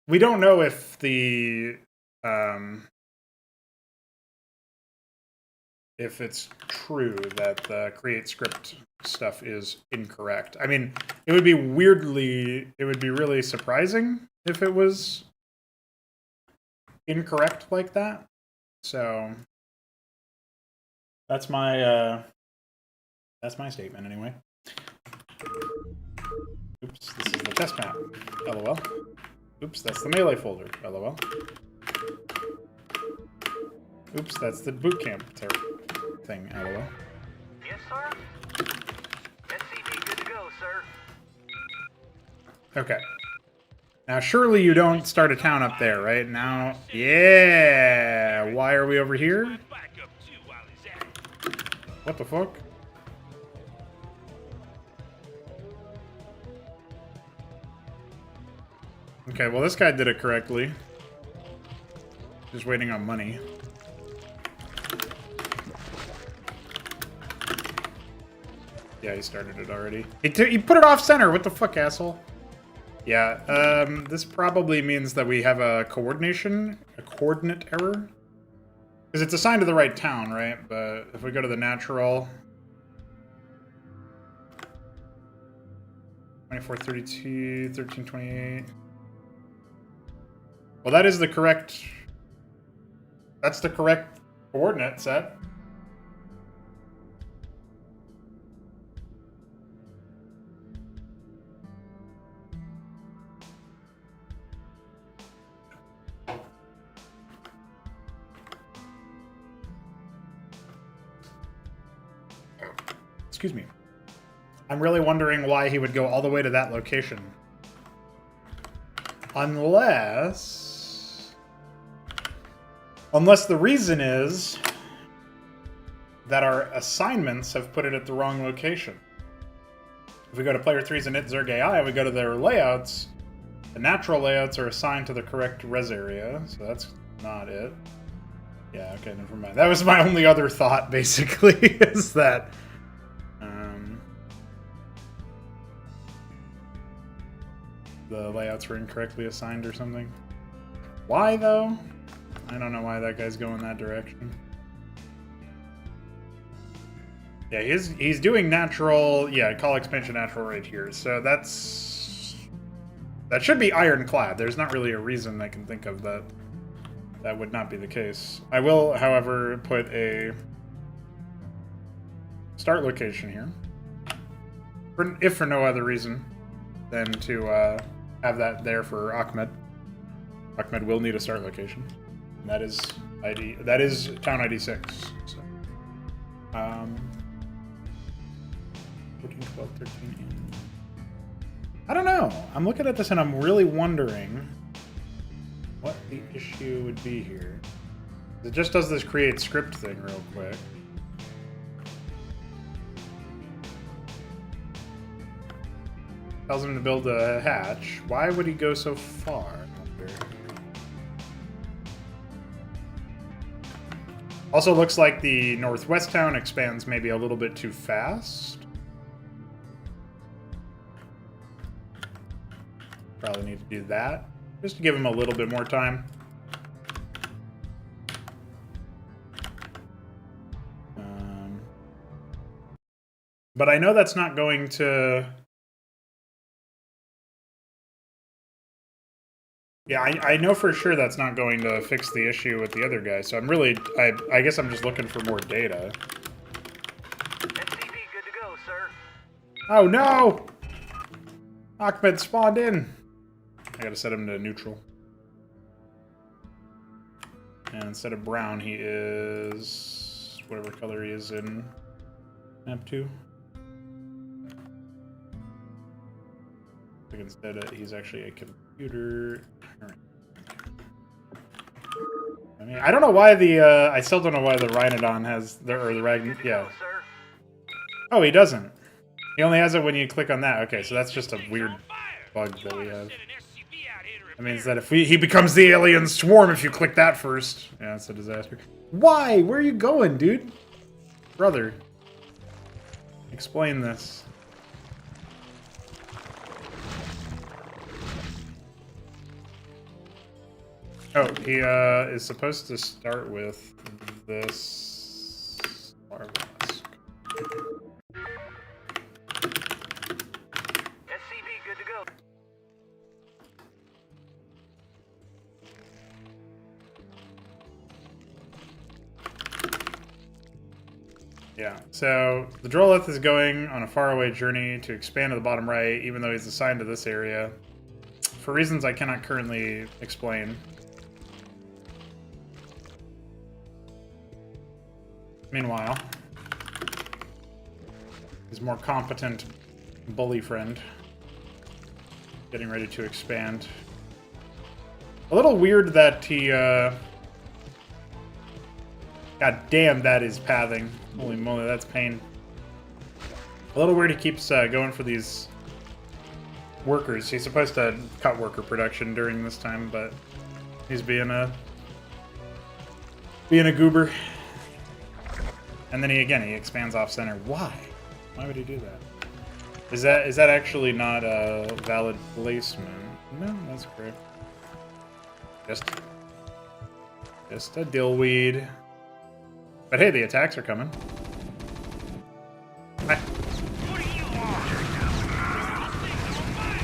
we don't know if the if it's true that the create script stuff is incorrect. I mean, it would be really surprising if it was incorrect like that. So that's my statement anyway. Oops. Oops, this is the test map. LOL. Oops, that's the melee folder. LOL. Oops, that's the boot camp thing. LOL. Yes, sir. SCV good to go, sir. Okay. Now, surely you don't start a town up there, right? Now, yeah! Why are we over here? Backup too while he's at it. What the fuck? Okay, well, this guy did it correctly. Just waiting on money. Yeah, he started it already. He put it off center! What the fuck, asshole? Yeah, this probably means that we have a coordinate error. Because it's assigned to the right town, right? But if we go to the natural... 2432, 1328... Well, that is the correct... That's the correct coordinate set. Excuse me. I'm really wondering why he would go all the way to that location. Unless the reason is that our assignments have put it at the wrong location. If we go to Player 3's init Zerg AI, we go to their layouts, the natural layouts are assigned to the correct res area, so that's not it. Yeah, okay, never mind. That was my only other thought, basically, is that... the layouts were incorrectly assigned or something. Why, though? I don't know why that guy's going that direction. Yeah, he's doing natural... Yeah, call expansion natural right here. So that's... That should be ironclad. There's not really a reason I can think of that that would not be the case. I will, however, put a start location here. If for no other reason than to have that there for Ahmed. Ahmed will need a start location. And that is town ID 6. So 14, 12, 13. I don't know. I'm looking at this and I'm really wondering what the issue would be here. It just does this create script thing real quick. Tells him to build a hatch. Why would he go so far? I wonder. Also looks like the northwest town expands maybe a little bit too fast. Probably need to do that, just to give him a little bit more time. But I know that's not going to... Yeah, I know for sure that's not going to fix the issue with the other guy, so I'm really... I guess I'm just looking for more data. SCV good to go, sir. Oh no! Ahmed spawned in! I gotta set him to neutral. And instead of brown, he is... whatever color he is in map 2. Like instead, he's actually a computer... I mean, I don't know why the, I still don't know why the Rhinodon has, or the Ragn... yeah. Oh, he doesn't. He only has it when you click on that. Okay, so that's just a weird bug that we have. That means that if he becomes the alien swarm if you click that first. Yeah, that's a disaster. Why? Where are you going, dude? Brother. Explain this. Oh, he is supposed to start with this Marvelous. SCV good to go. Yeah, so the Drolith is going on a faraway journey to expand to the bottom right, even though he's assigned to this area, for reasons I cannot currently explain. Meanwhile, his more competent bully friend getting ready to expand. A little weird that he, God damn, that is pathing. Holy moly, that's pain. A little weird he keeps going for these workers. He's supposed to cut worker production during this time, but he's being a goober. And then he expands off center. Why? Why would he do that? Is that actually not a valid placement? No, that's great. Just a dillweed. But hey, the attacks are coming. Hi. What do you want? This thing's on fire.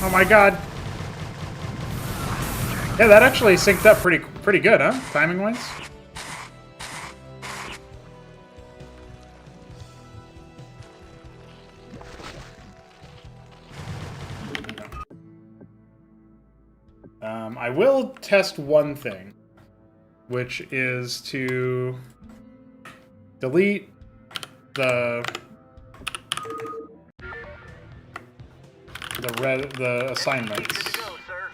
Oh my god. Yeah, that actually synced up pretty good, huh? Timing-wise. I will test one thing, which is to delete the assignments. Good to go, sir.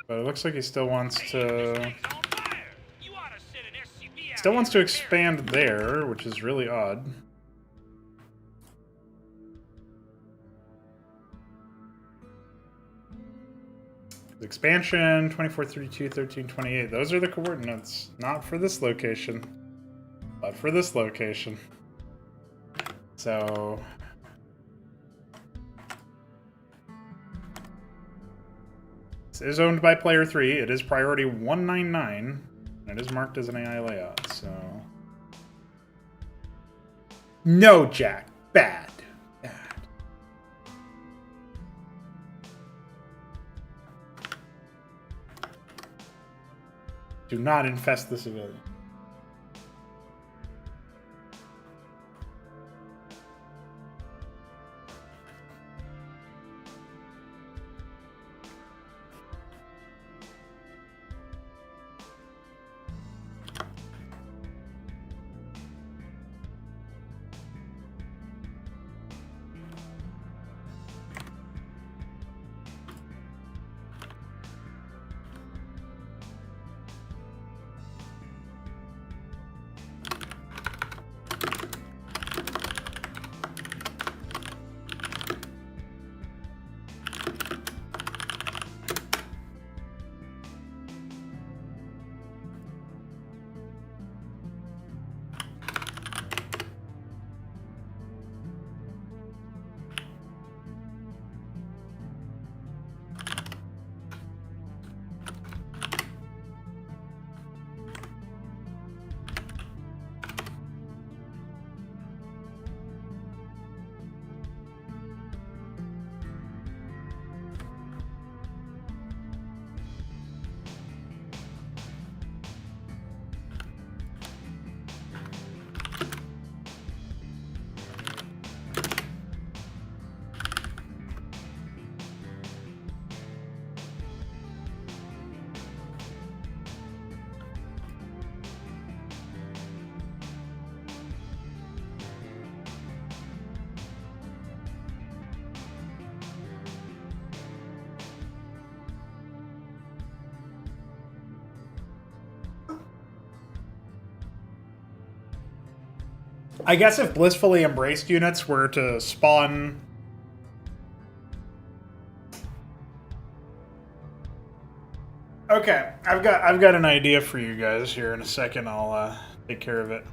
But it looks like he still wants to Thing's on fire. You ought to sit an SCP out still here wants to and repair it. expand there, which is really odd. Expansion 24, 32, 13, 28. Those are the coordinates. Not for this location, but for this location. So this is owned by player 3. It is priority 199, and it is marked as an AI layout. So no, Jack. Bad. Do not infest the civilian. I guess if blissfully embraced units were to spawn Okay, I've got an idea for you guys here in a second. I'll take care of it.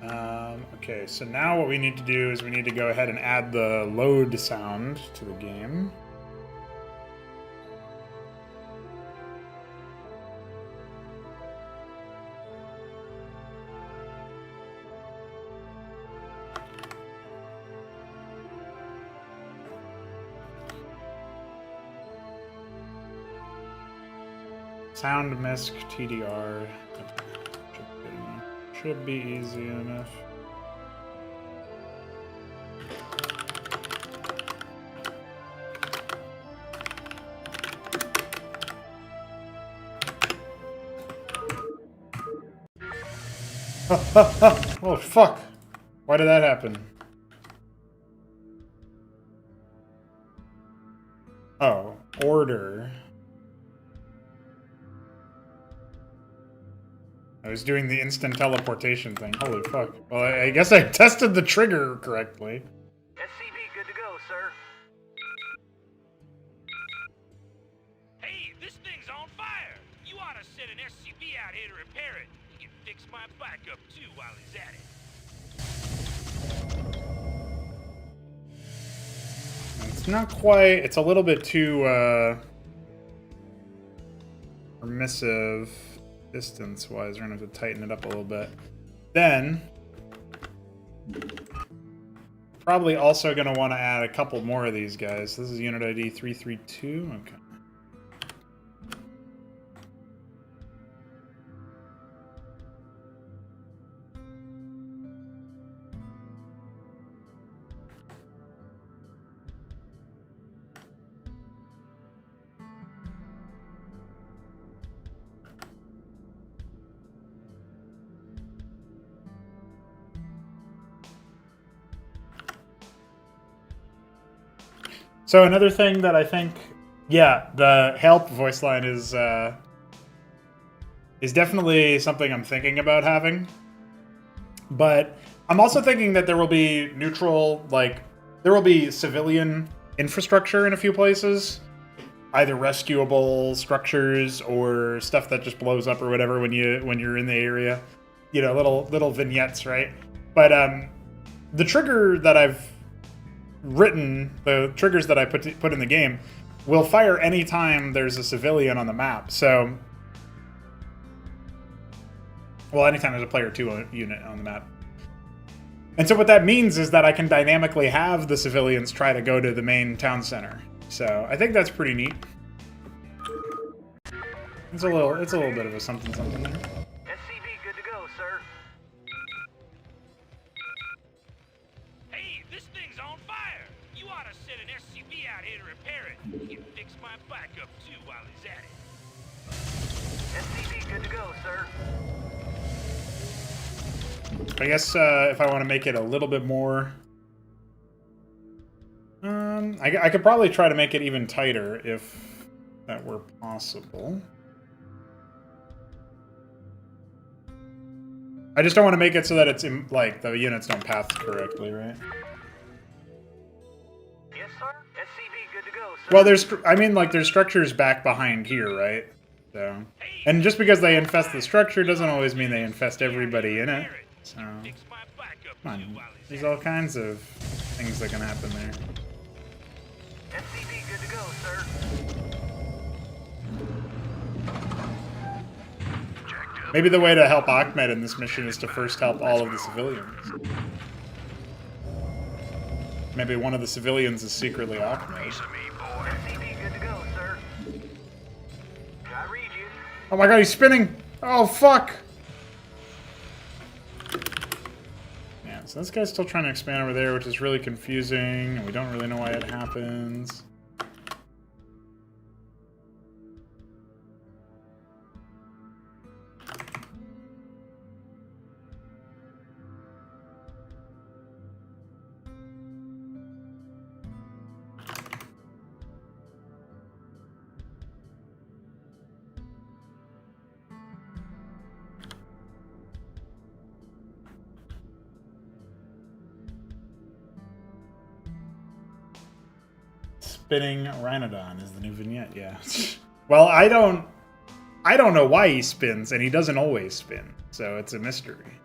Okay, so now what we need to do is we need to go ahead and add the load sound to the game. Sound misc TDR. Should be easy enough. Oh fuck! Why did that happen? Oh, order. I was doing the instant teleportation thing. Holy fuck. Well, I guess I tested the trigger correctly. SCV good to go, sir. Hey, this thing's on fire! You ought to send an SCP out here to repair it. He can fix my backup too while he's at it. It's not quite... It's a little bit too, permissive distance-wise. We're gonna have to tighten it up a little bit. Then... probably also gonna want to add a couple more of these guys. This is unit ID 332. Okay. So another thing that I think, yeah, the help voice line is definitely something I'm thinking about having. But I'm also thinking that there will be neutral, like, there will be civilian infrastructure in a few places. Either rescuable structures or stuff that just blows up or whatever when you're in the area. You know, little vignettes, right? But the trigger that I've written, the triggers that I put in the game, will fire anytime there's a civilian on the map. So, well, anytime there's a player 2 unit on the map. And so what that means is that I can dynamically have the civilians try to go to the main town center. So I think that's pretty neat. It's a little bit of a something there. SCV good to go, sir. Hey, this thing's on fire! You ought to send an SCP out here to repair it. He can fix my backup too while he's at it. SCV good to go, sir. I guess if I want to make it a little bit more... I could probably try to make it even tighter if that were possible. I just don't want to make it so that it's, like, the units don't path correctly, right? Yes, sir. SCV good to go, sir. Well, there's structures back behind here, right? So, and just because they infest the structure doesn't always mean they infest everybody in it. So, come on, there's all kinds of things that can happen there. SCV good to go, sir. Maybe the way to help Ahmed in this mission is to first help all of the civilians. Maybe one of the civilians is secretly Ahmed. SCV good to go, sir. I read you. Oh my god, he's spinning! Oh, fuck! Yeah, so this guy's still trying to expand over there, which is really confusing, and we don't really know why it happens. Spinning Rhinodon is the new vignette, yeah. Well, I don't know why he spins, and he doesn't always spin, so it's a mystery.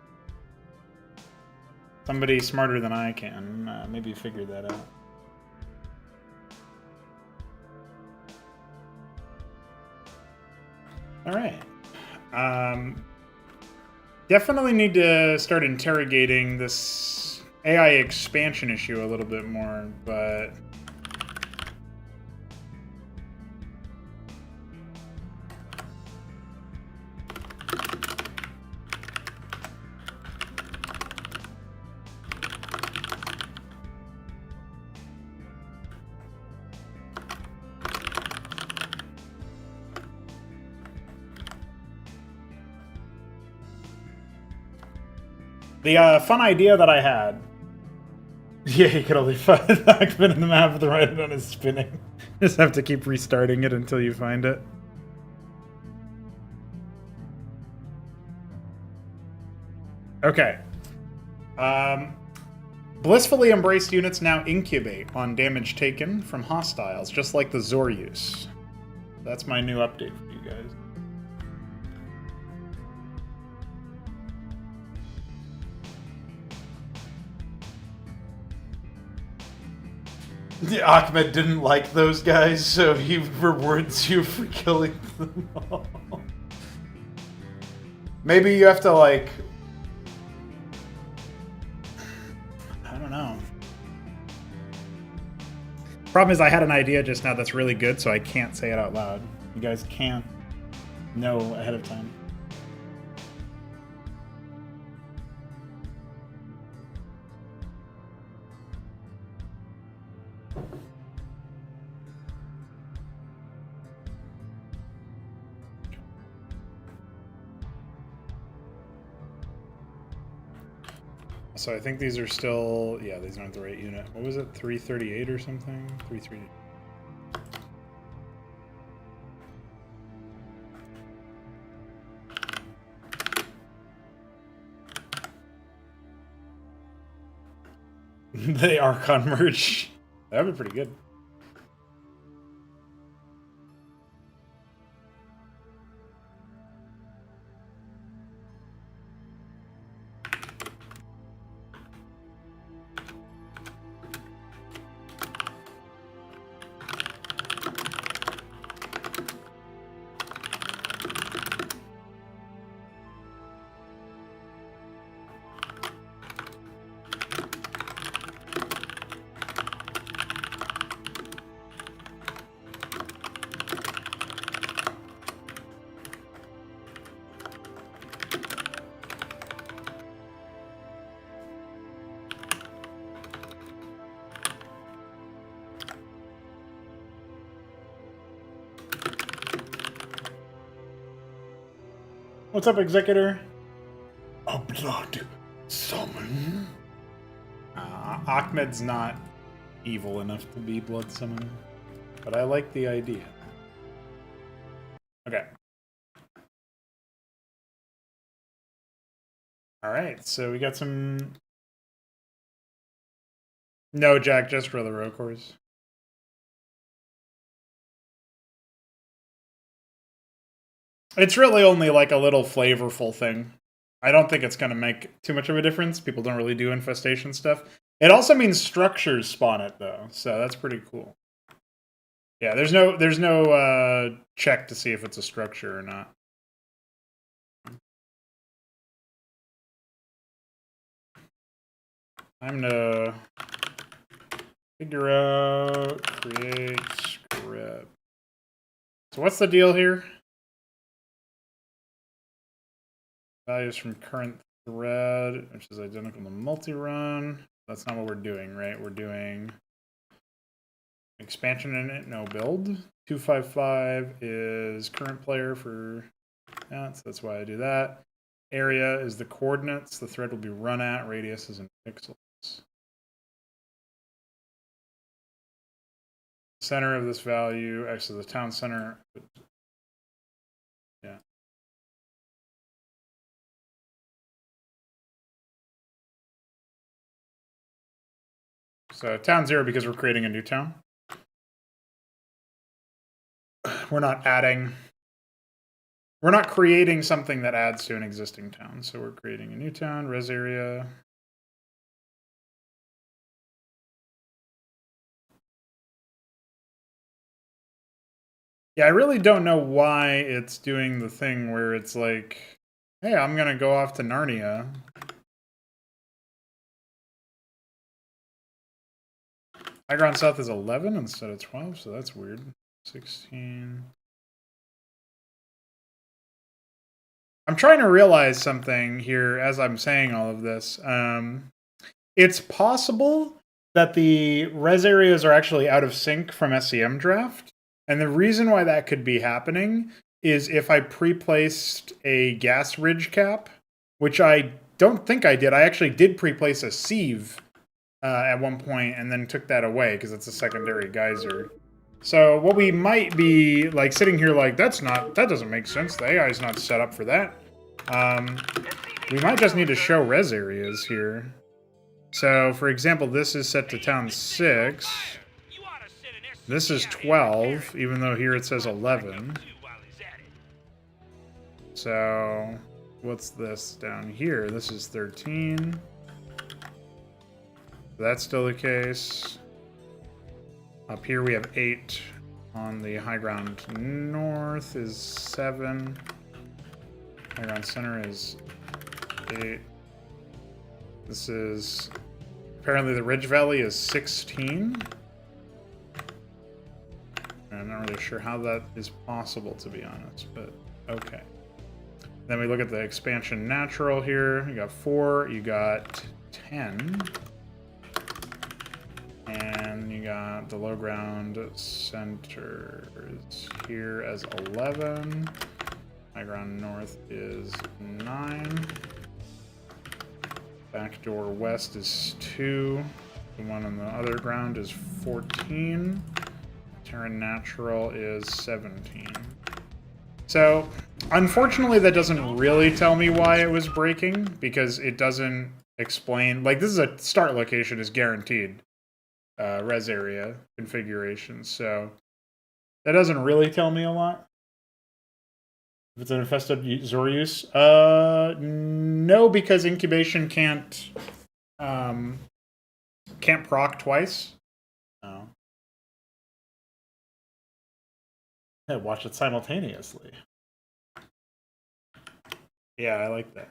Somebody smarter than I can maybe figure that out. All right. Definitely need to start interrogating this AI expansion issue a little bit more, but... The fun idea that I had... Yeah, you could only find Ahmed in the map with the right one is spinning. Just have to keep restarting it until you find it. Okay. Blissfully embraced units now incubate on damage taken from hostiles, just like the Zoryus. That's my new update for you guys. Ahmed didn't like those guys, so he rewards you for killing them all. Maybe you have to, like... I don't know. Problem is, I had an idea just now that's really good, so I can't say it out loud. You guys can't know ahead of time. So I think these are still, yeah, these aren't the right unit. What was it, 338 or something? 338. The Archon merge. That would be pretty good. What's up, Executor? A blood summon? Ahmed's not evil enough to be blood summon, but I like the idea. Okay. Alright, so we got some... No, Jack, just for the row cores. It's really only like a little flavorful thing. I don't think it's going to make too much of a difference. People don't really do infestation stuff. It also means structures spawn it, though, so that's pretty cool. Yeah, there's no check to see if it's a structure or not. I'm gonna figure out create script. So what's the deal here? Values from current thread, which is identical to multi-run. That's not what we're doing, right? We're doing expansion in it, no build. 255 is current player for that, so that's why I do that. Area is the coordinates the thread will be run at. Radius is in pixels. Center of this value, actually the town center. Yeah. So town 0 because we're creating a new town. We're not adding. We're not creating something that adds to an existing town. So we're creating a new town, res area. Yeah, I really don't know why it's doing the thing where it's like, hey, I'm going to go off to Narnia. High ground south is 11 instead of 12, so that's weird. 16. I'm trying to realize something here as I'm saying all of this. It's possible that the res areas are actually out of sync from SEM draft. And the reason why that could be happening is if I pre-placed a gas ridge cap, which I don't think I did. I actually did pre-place a sieve at one point and then took that away because it's a secondary geyser. So what we might be like sitting here like, that doesn't make sense. The AI is not set up for that. We might just need to show res areas here. So for example, this is set to town 6. This is 12, even though here it says 11. So what's this down here? This is 13. That's still the case. Up here we have 8. On the high ground north is 7. High ground center is 8. This is... Apparently the Ridge Valley is 16. I'm not really sure how that is possible, to be honest, but okay. Then we look at the expansion natural here. You got 4, you got 10. And you got the low ground centers here as 11. High ground north is 9. Backdoor west is 2. The one on the other ground is 14. Terra natural is 17. So, unfortunately, that doesn't really tell me why it was breaking, because it doesn't explain. Like, this is a start location is guaranteed. Res area configuration, so that doesn't really tell me a lot. If it's an infested Zoruse, no, because incubation can't proc twice. No. Yeah, watch it simultaneously. Yeah, I like that.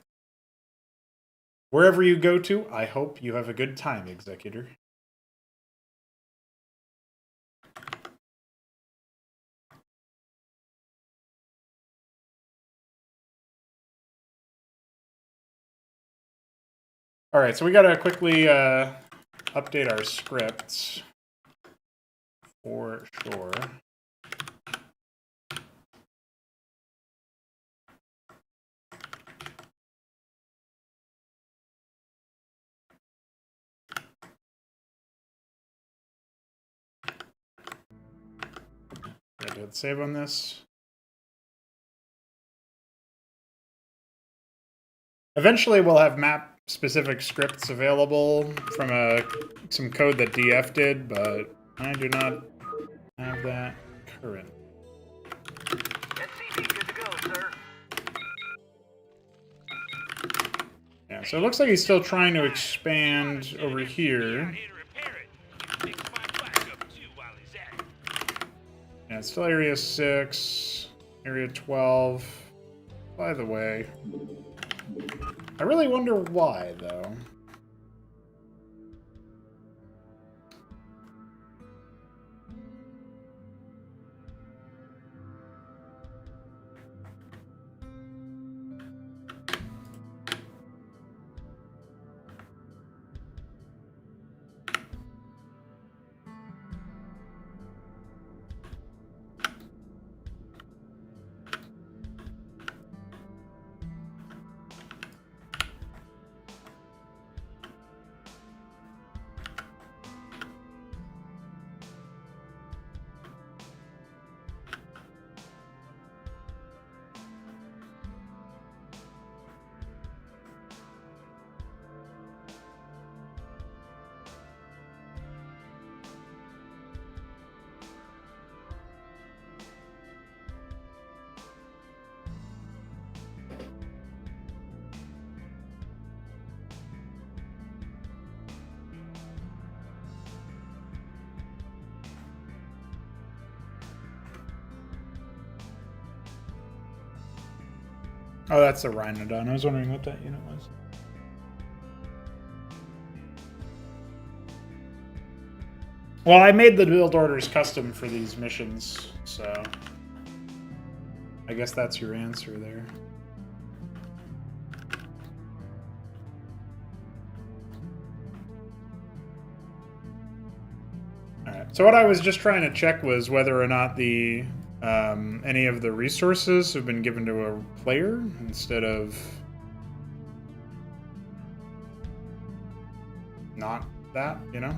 Wherever you go to, I hope you have a good time, Executor. All right, so we got to quickly update our scripts for sure. Got to hit save on this. Eventually, we'll have map-specific scripts available from some code that DF did, but I do not have that current. SCP good to go, sir. Yeah, so it looks like he's still trying to expand over here. Yeah, it's still Area 6, Area 12. By the way, I really wonder why, though. Oh, that's the Rhinodon. I was wondering what that unit was. Well, I made the build orders custom for these missions, so I guess that's your answer there. Alright, so what I was just trying to check was whether or not the any of the resources have been given to a player instead of not that, you know?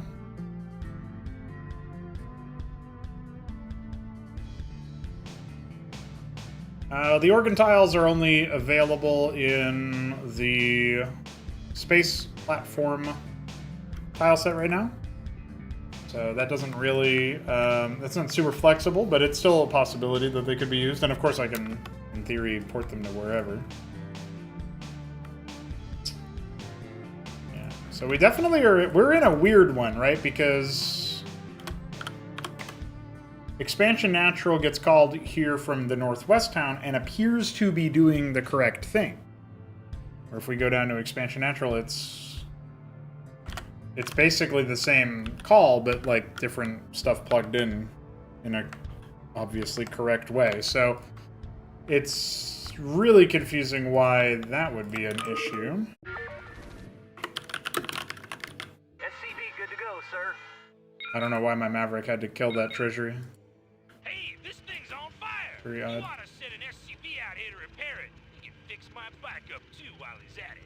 The organ tiles are only available in the space platform tile set right now. So that doesn't really, that's not super flexible, but it's still a possibility that they could be used. And of course I can, in theory, port them to wherever. Yeah, so we definitely are, we're in a weird one, right? Because Expansion Natural gets called here from the Northwest town and appears to be doing the correct thing. Or if we go down to Expansion Natural, it's basically the same call, but like different stuff plugged in a obviously correct way. So it's really confusing why that would be an issue. SCP good to go, sir. I don't know why my Maverick had to kill that treasury. Hey, this thing's on fire! Pretty You odd. ought to send an SCP out here to repair it. He can fix my backup too while he's at it.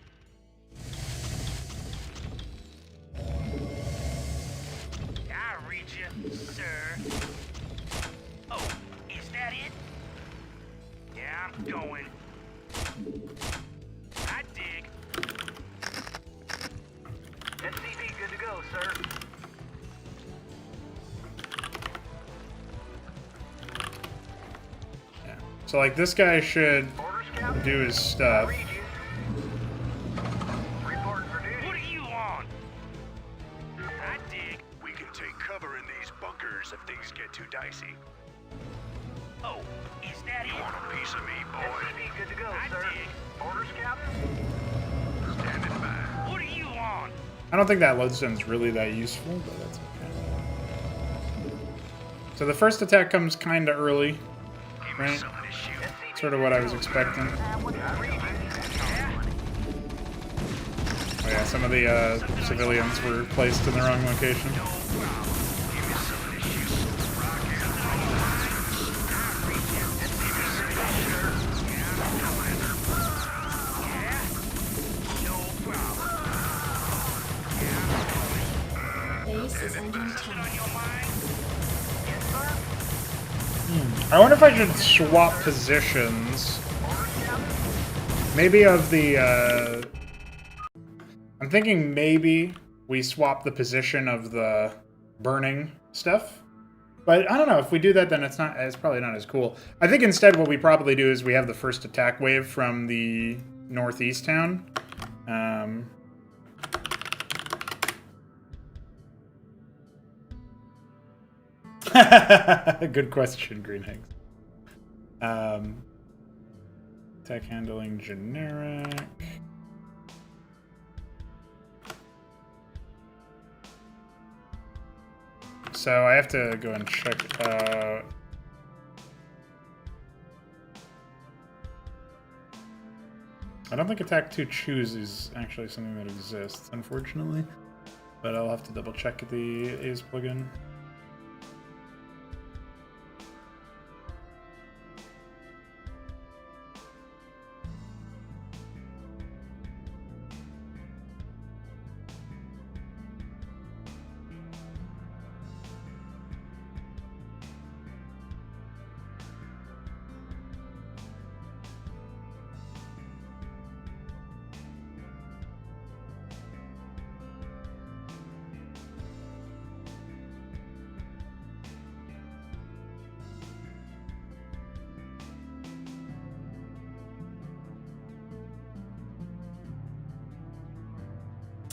I read you, sir. Oh, is that it? Yeah, I'm going. I dig. SCP good to go, sir. Yeah. So like this guy should Orders, Captain. do his stuff. Read you. Reporting for duty. What do you want? I dig. We can take cover in these bunkers if things get too dicey. Oh, is that You it? want a piece of me, boy? SCP good to go, I sir. dig. Orders, Captain. Standing by. What do you want? I don't think that lodestone's really that useful, but that's okay. So the first attack comes kind of early, Give me right? something to shoot. SCP Sort of what I was expecting. I read you. Oh yeah, some of the civilians were placed in the wrong location. Give me something to shoot. Rocket. Base is under attack. I wonder if I should swap positions. Maybe of the, I'm thinking maybe we swap the position of the burning stuff. But I don't know, if we do that, then it's probably not as cool. I think instead what we probably do is we have the first attack wave from the northeast town. Good question, Green Eggs. Attack handling generic. So I have to go and check out. I don't think Attack 2 Choose is actually something that exists, unfortunately. But I'll have to double check the A's plugin.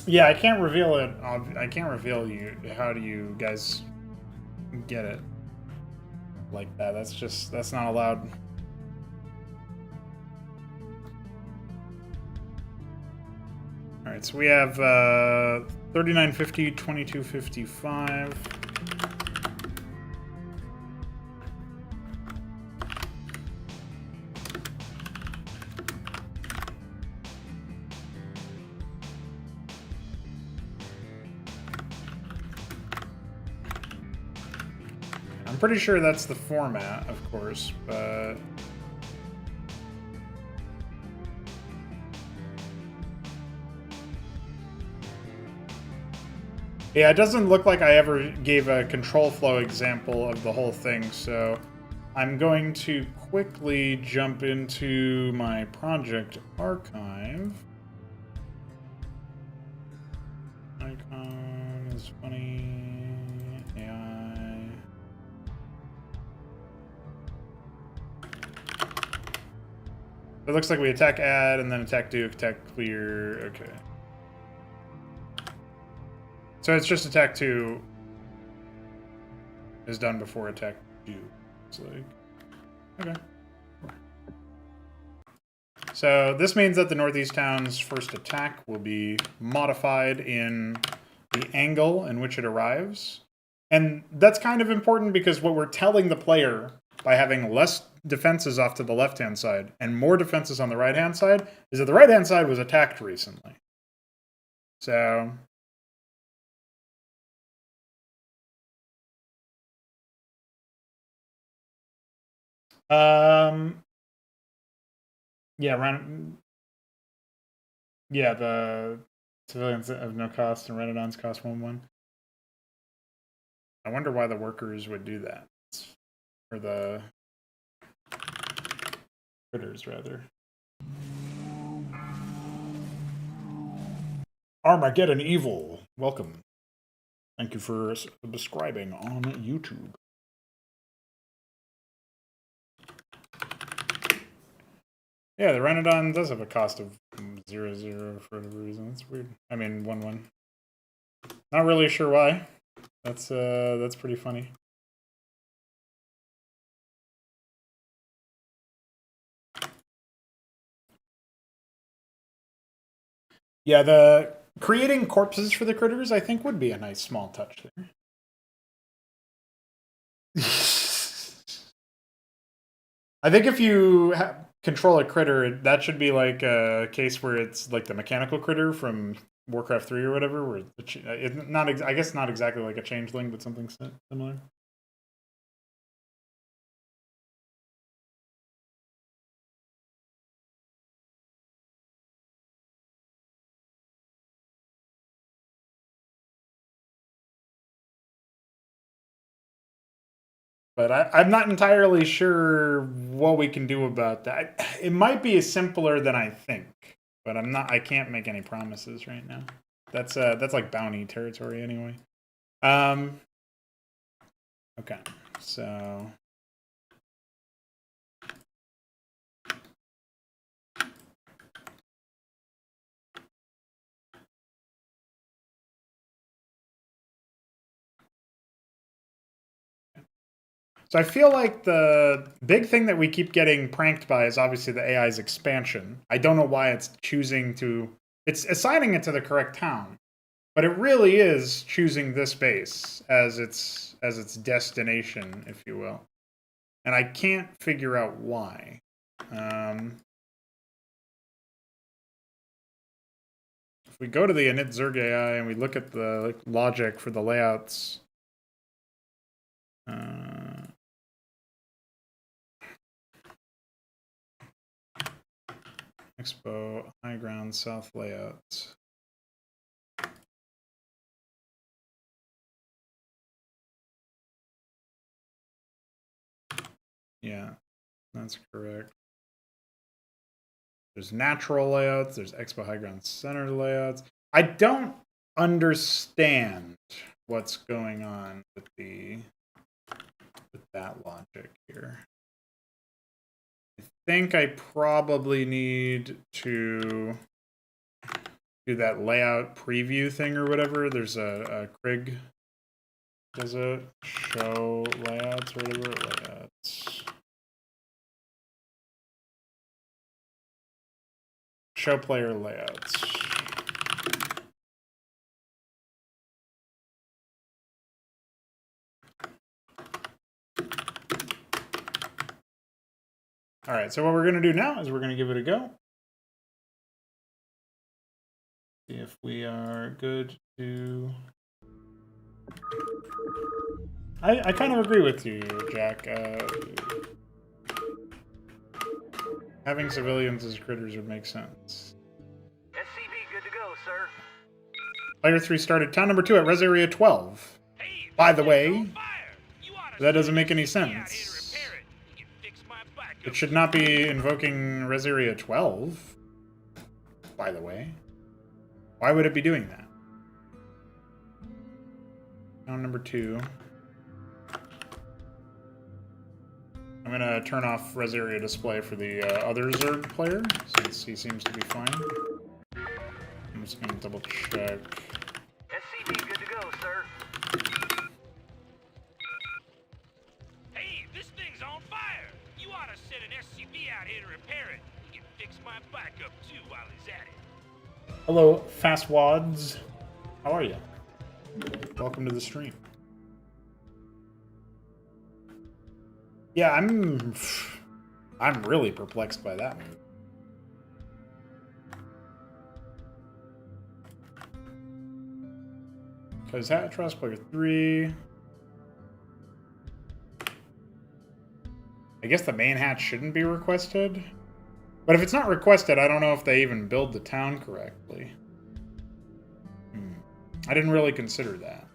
Yeah, I can't reveal it. I can't reveal you. How do you guys get it like that? That's not allowed. Alright, so we have 3950, 2255. I'm pretty sure that's the format, of course, but... Yeah, it doesn't look like I ever gave a control flow example of the whole thing, so I'm going to quickly jump into my project archive. Icon is funny. AI. It looks like we attack add and then attack Duke, attack clear. Okay. So it's just attack 2 is done before attack 2. It's like, okay. So this means that the Northeast Town's first attack will be modified in the angle in which it arrives. And that's kind of important because what we're telling the player by having less defenses off to the left-hand side and more defenses on the right-hand side is that the right-hand side was attacked recently. So... yeah, the civilians have no cost and Renodons cost 1/1. I wonder why the workers would do that. Or the critters, rather. Armageddon Evil, welcome. Thank you for subscribing on YouTube. Yeah, the Renodon does have a cost of 0/0 for whatever reason. That's weird. I mean, 1/1. Not really sure why. That's pretty funny. Yeah, the creating corpses for the critters, I think, would be a nice small touch there. I think if you control a critter, that should be like a case where it's like the mechanical critter from Warcraft 3 or whatever, where it's not, I guess not exactly like a changeling, but something similar. But I'm not entirely sure what we can do about that. It might be simpler than I think, but I can't make any promises right now. That's like bounty territory anyway. Okay, so I feel like the big thing that we keep getting pranked by is obviously the AI's expansion. I don't know why it's choosing to... It's assigning it to the correct town, but it really is choosing this base as its destination, if you will. And I can't figure out why. If we go to the init Zerg AI and we look at the logic for the layouts... Expo, high ground, south layouts. Yeah, that's correct. There's natural layouts, there's Expo high ground center layouts. I don't understand what's going on with that logic here. I think I probably need to do that layout preview thing or whatever. There's a Krig does it. Show layouts or whatever. Layouts. Show player layouts. All right, so what we're going to do now is we're going to give it a go. See if we are good to... I kind of agree with you, Jack. Having civilians as critters would make sense. SCV good to go, sir. Player 3 started town number 2 at Res Area 12. Hey, By this the thing's way, on fire. You oughta that doesn't send make any SCP out here to sense. repair it. You can fix my backup. It should not be invoking Res Area 12, by the way. Why would it be doing that? Town number 2. I'm going to turn off Res Area display for the other Zerg player, since he seems to be fine. I'm just going to double check. SCV good to go, sir. Hey, this thing's on fire. You oughta send an SCP out here to repair it. He can fix my backup too while he's at it. Hello, Fast Wads. How are you? Welcome to the stream. Yeah, I'm really perplexed by that move. Because hat trust player 3. I guess the main hat shouldn't be requested. But if it's not requested, I don't know if they even build the town correctly. I didn't really consider that.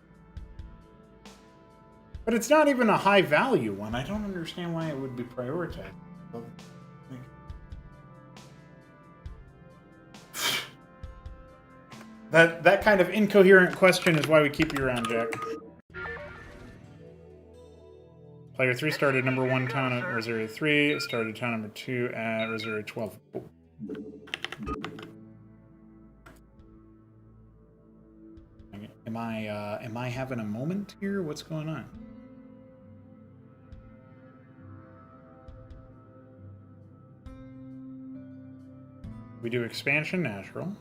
But it's not even a high value one. I don't understand why it would be prioritized. That kind of incoherent question is why we keep you around, Jack. Player 3 started number 1 town at Res Area 3, started town number 2 at Res Area 12. Oh. Am I having a moment here? What's going on? We do expansion natural.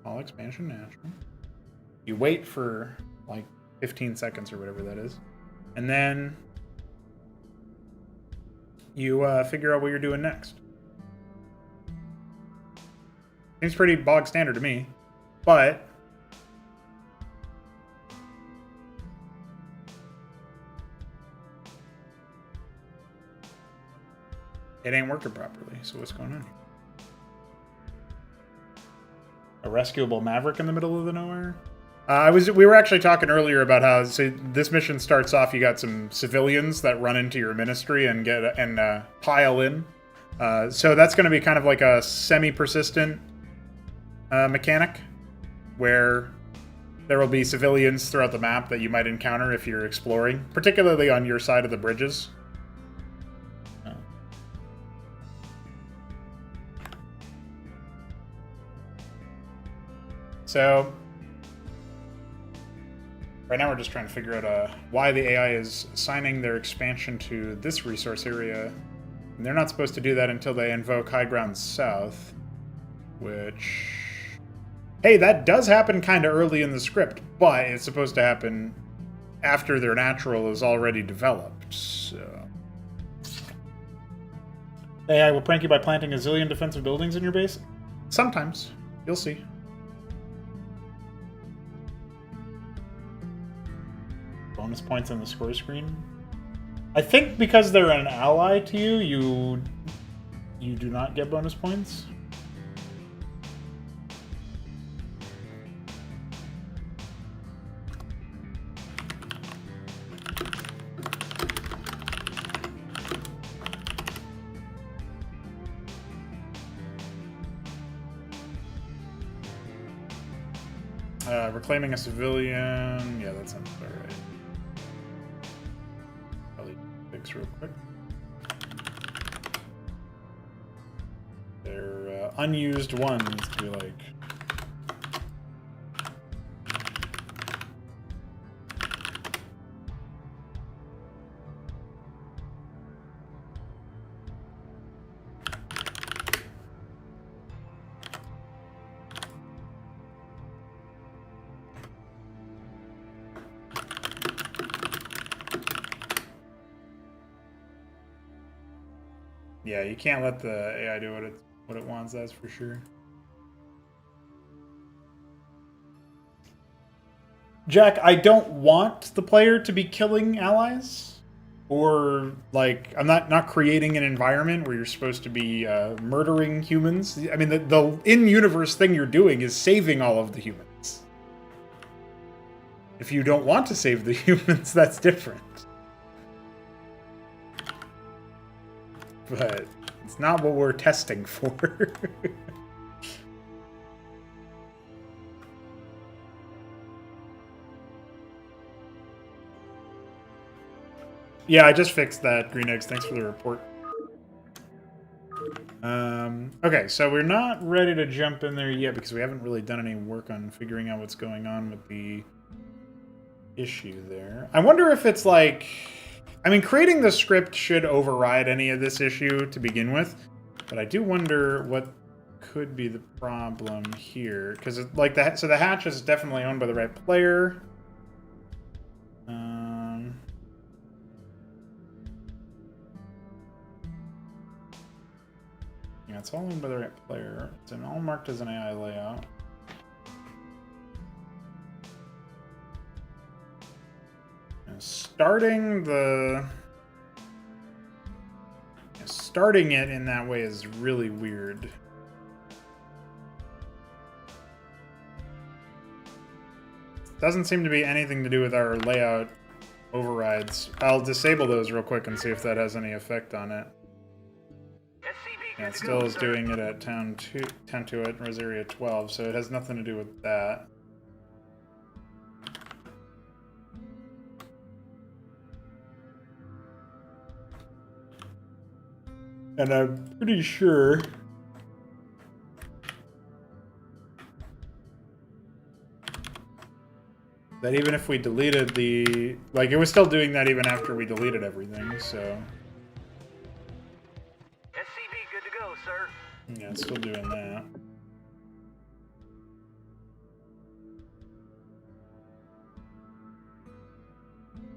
All expansion natural. You wait for like 15 seconds or whatever that is. And then you figure out what you're doing next. Seems pretty bog standard to me, but it ain't working properly. So what's going on here? A rescuable Maverick in the middle of the nowhere? We were actually talking earlier about how this mission starts off. You got some civilians that run into your ministry and pile in. So that's going to be kind of like a semi-persistent mechanic, where there will be civilians throughout the map that you might encounter if you're exploring, particularly on your side of the bridges. So, right now we're just trying to figure out why the AI is assigning their expansion to this resource area. And they're not supposed to do that until they invoke High Ground South, which... Hey, that does happen kind of early in the script, but it's supposed to happen after their natural is already developed, so... The AI will prank you by planting a zillion defensive buildings in your base? Sometimes. You'll see. Bonus points on the score screen. I think because they're an ally to you, you do not get bonus points. Reclaiming a civilian. Yeah, that sounds about right. Probably fix real quick. They're unused ones to be like. Yeah, you can't let the AI do what it wants, that's for sure. Jack, I don't want the player to be killing allies, or like I'm not creating an environment where you're supposed to be murdering humans. I mean, the in-universe thing you're doing is saving all of the humans. If you don't want to save the humans, that's different. But it's not what we're testing for. Yeah, I just fixed that, Green Eggs. Thanks for the report. Okay, so we're not ready to jump in there yet because we haven't really done any work on figuring out what's going on with the issue there. I wonder if it's like... I mean, creating the script should override any of this issue to begin with, but I do wonder what could be the problem here. Because, like, so the hatch is definitely owned by the right player. Yeah, it's all owned by the right player. It's all marked as an AI layout. And starting it in that way is really weird. Doesn't seem to be anything to do with our layout overrides. I'll disable those real quick and see if that has any effect on it. Yeah, it still is doing it at Town 2 at Rosaria 12, so it has nothing to do with that. And I'm pretty sure that even if we deleted the... Like, it was still doing that even after we deleted everything, so... Yeah, it's still doing that.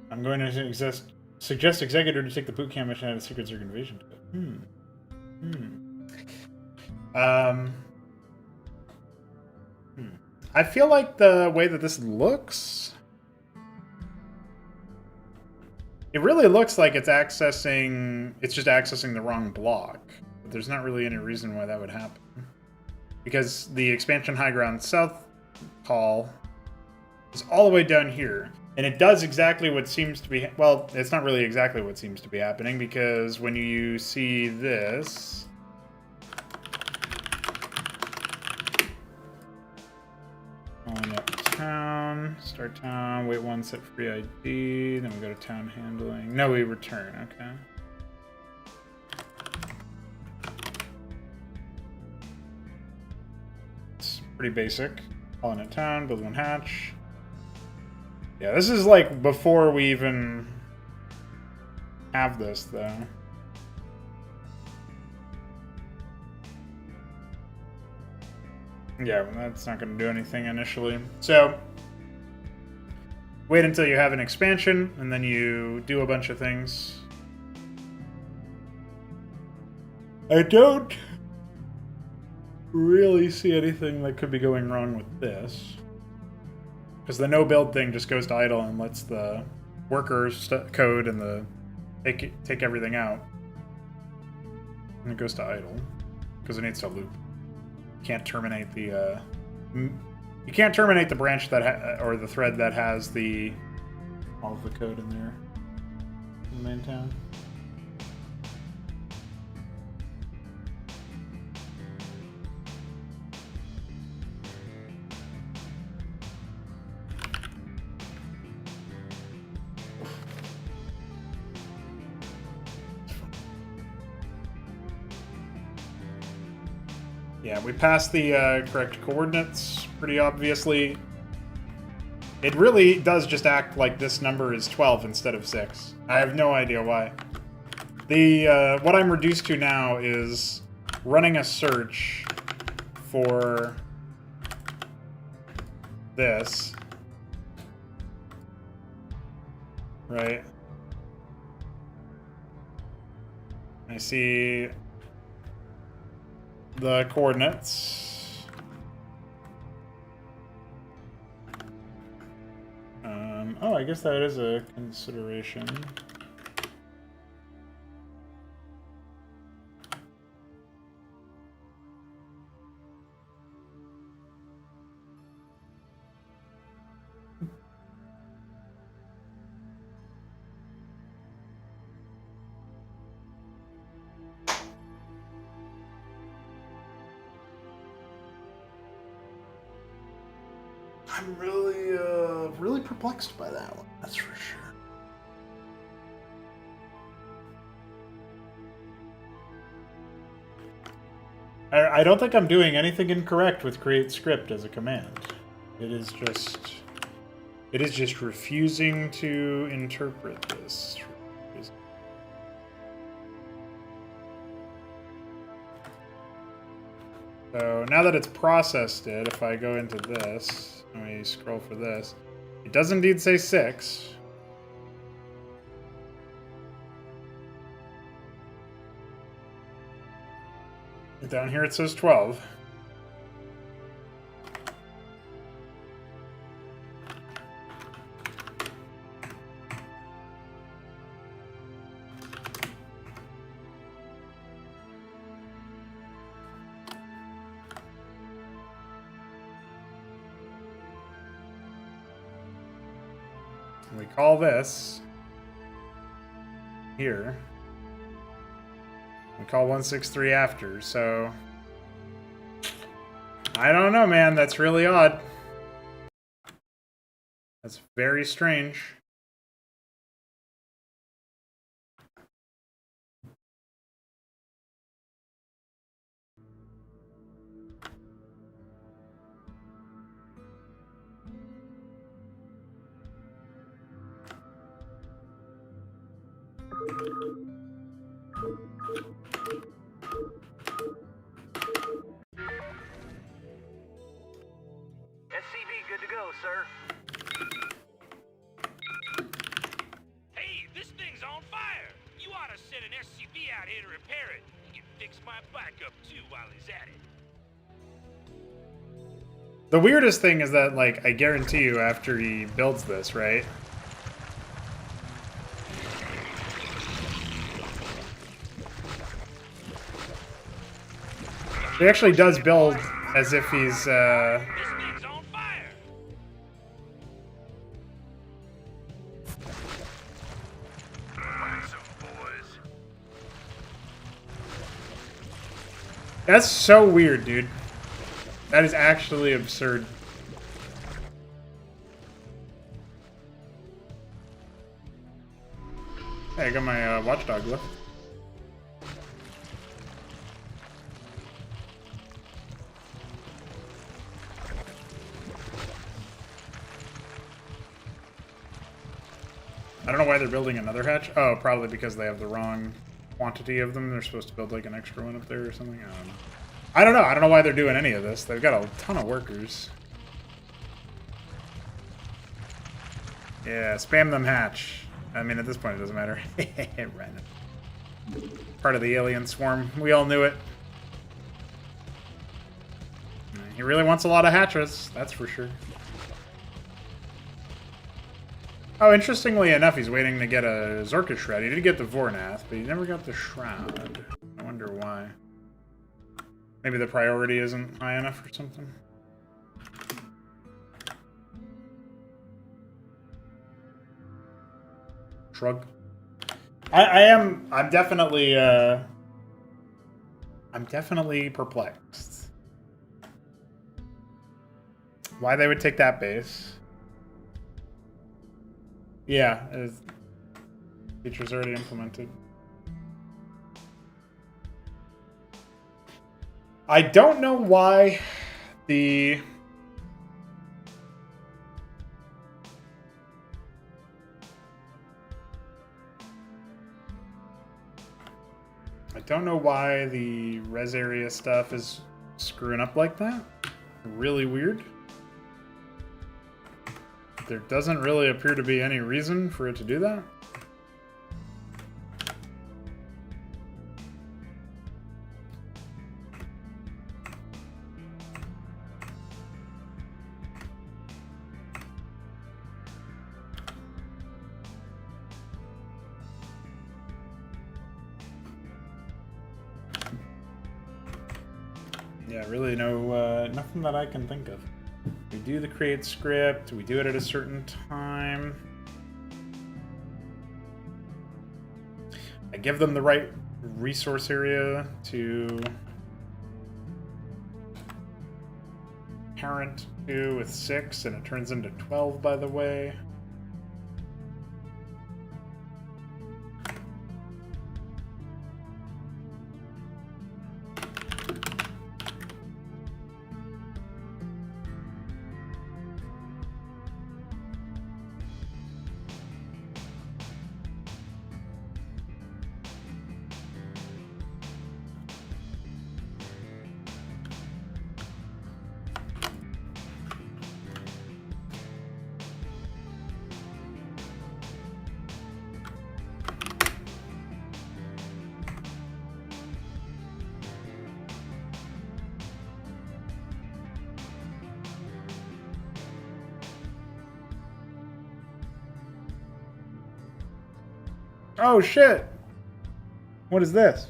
I'm going to suggest Executor to take the boot camp mission out of Secret Zerg Invasion. I feel like the way that this looks... It really looks like it's accessing... It's just accessing the wrong block. But there's not really any reason why that would happen. Because the expansion high ground south call is all the way down here. And it does exactly what seems to be... Well, it's not really exactly what seems to be happening, because when you see this... Calling up town, start town, wait one, set free ID, then we go to town handling. No, we return, okay. It's pretty basic. Calling it town, build one hatch. Yeah, this is like before we even have this, though. Yeah, well, that's not going to do anything initially. So, wait until you have an expansion, and then you do a bunch of things. I don't really see anything that could be going wrong with this. Because the no build thing just goes to idle and lets the workers code and the take everything out. And it goes to idle. Because it needs to loop. You can't terminate the you can't terminate the branch that or the thread that has the all of the code in there in the main town. Yeah, we passed the correct coordinates pretty obviously. It really does just act like this number is 12 instead of 6. I have no idea why. The what I'm reduced to now is running a search for this. Right? I see the coordinates. Oh, I guess that is a consideration. I'm really perplexed by that one, that's for sure. I don't think I'm doing anything incorrect with create script as a command. It is just refusing to interpret this. So now that it's processed it, if I go into this, let me scroll for this, it does indeed say 6. Down here it says 12. We call this here. We call 163 after, so I don't know, man. That's really odd. That's very strange. SCV good to go, sir. Hey, this thing's on fire! You ought to send an SCV out here to repair it. He can fix my backup too while he's at it. The weirdest thing is that, like, I guarantee you after he builds this, right? He actually does build as if he's, This thing's on fire! That's so weird, dude. That is actually absurd. Hey, I got my watchdog lift. I don't know why they're building another hatch. Oh, probably because they have the wrong quantity of them. They're supposed to build like an extra one up there or something. I don't know. I don't know. I don't know why they're doing any of this. They've got a ton of workers. Yeah, spam them hatch. I mean, at this point, it doesn't matter. Random. Part of the alien swarm. We all knew it. He really wants a lot of hatches, that's for sure. Oh, interestingly enough, he's waiting to get a Zorka Shroud. He did get the Vornath, but he never got the Shroud. I wonder why. Maybe the priority isn't high enough or something. Shrug. I'm definitely perplexed. Why they would take that base. Yeah, feature's already implemented. I don't know why the... I don't know why the res area stuff is screwing up like that. Really weird. There doesn't really appear to be any reason for it to do that. Yeah, really no, nothing that I can think of. We do the create script, we do it at a certain time. I give them the right resource area to parent to with 6, and it turns into 12, by the way. Oh shit! What is this?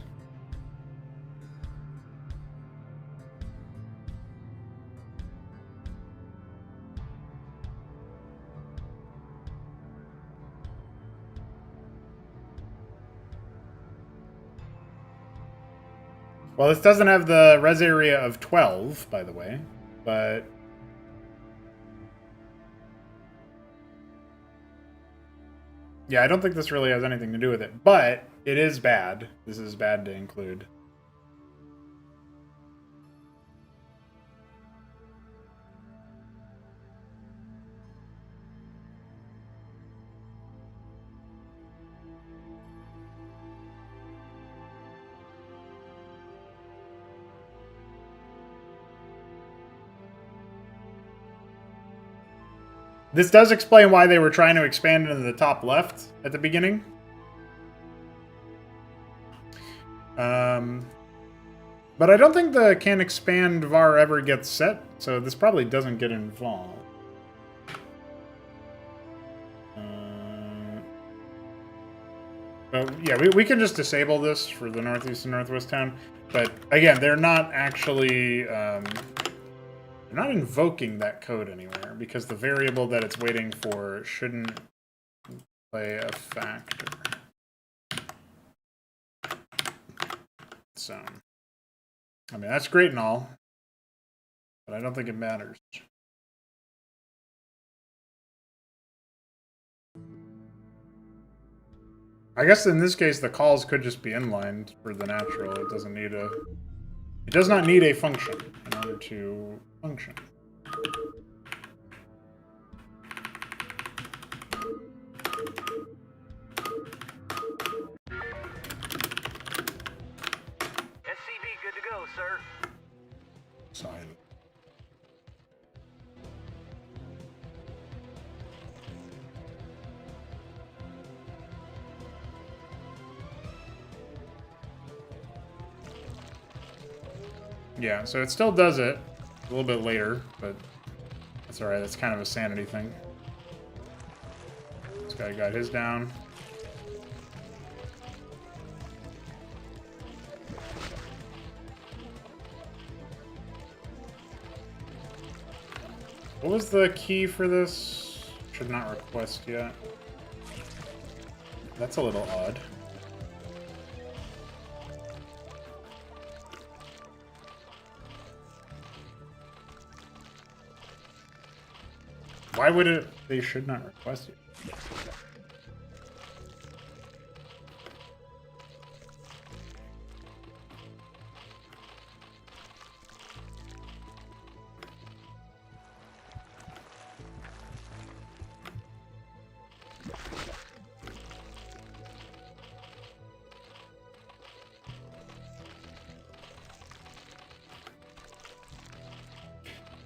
Well, this doesn't have the res area of 12, by the way, but... Yeah, I don't think this really has anything to do with it, but it is bad. This is bad to include. This does explain why they were trying to expand into the top left at the beginning. But I don't think the can expand var ever gets set, so this probably doesn't get involved. But yeah, we can just disable this for the northeast and northwest town. But again, they're not actually... they're not invoking that code anywhere, because the variable that it's waiting for shouldn't play a factor. So, I mean, that's great and all, but I don't think it matters. I guess in this case, the calls could just be inlined for the natural. It doesn't need a... It does not need a function in order to function. SCV good to go, sir. Silent. Yeah, so it still does it a little bit later, but that's alright. That's kind of a sanity thing. This guy got his down. What was the key for this? Should not request yet. That's a little odd. Why would it? They should not request it.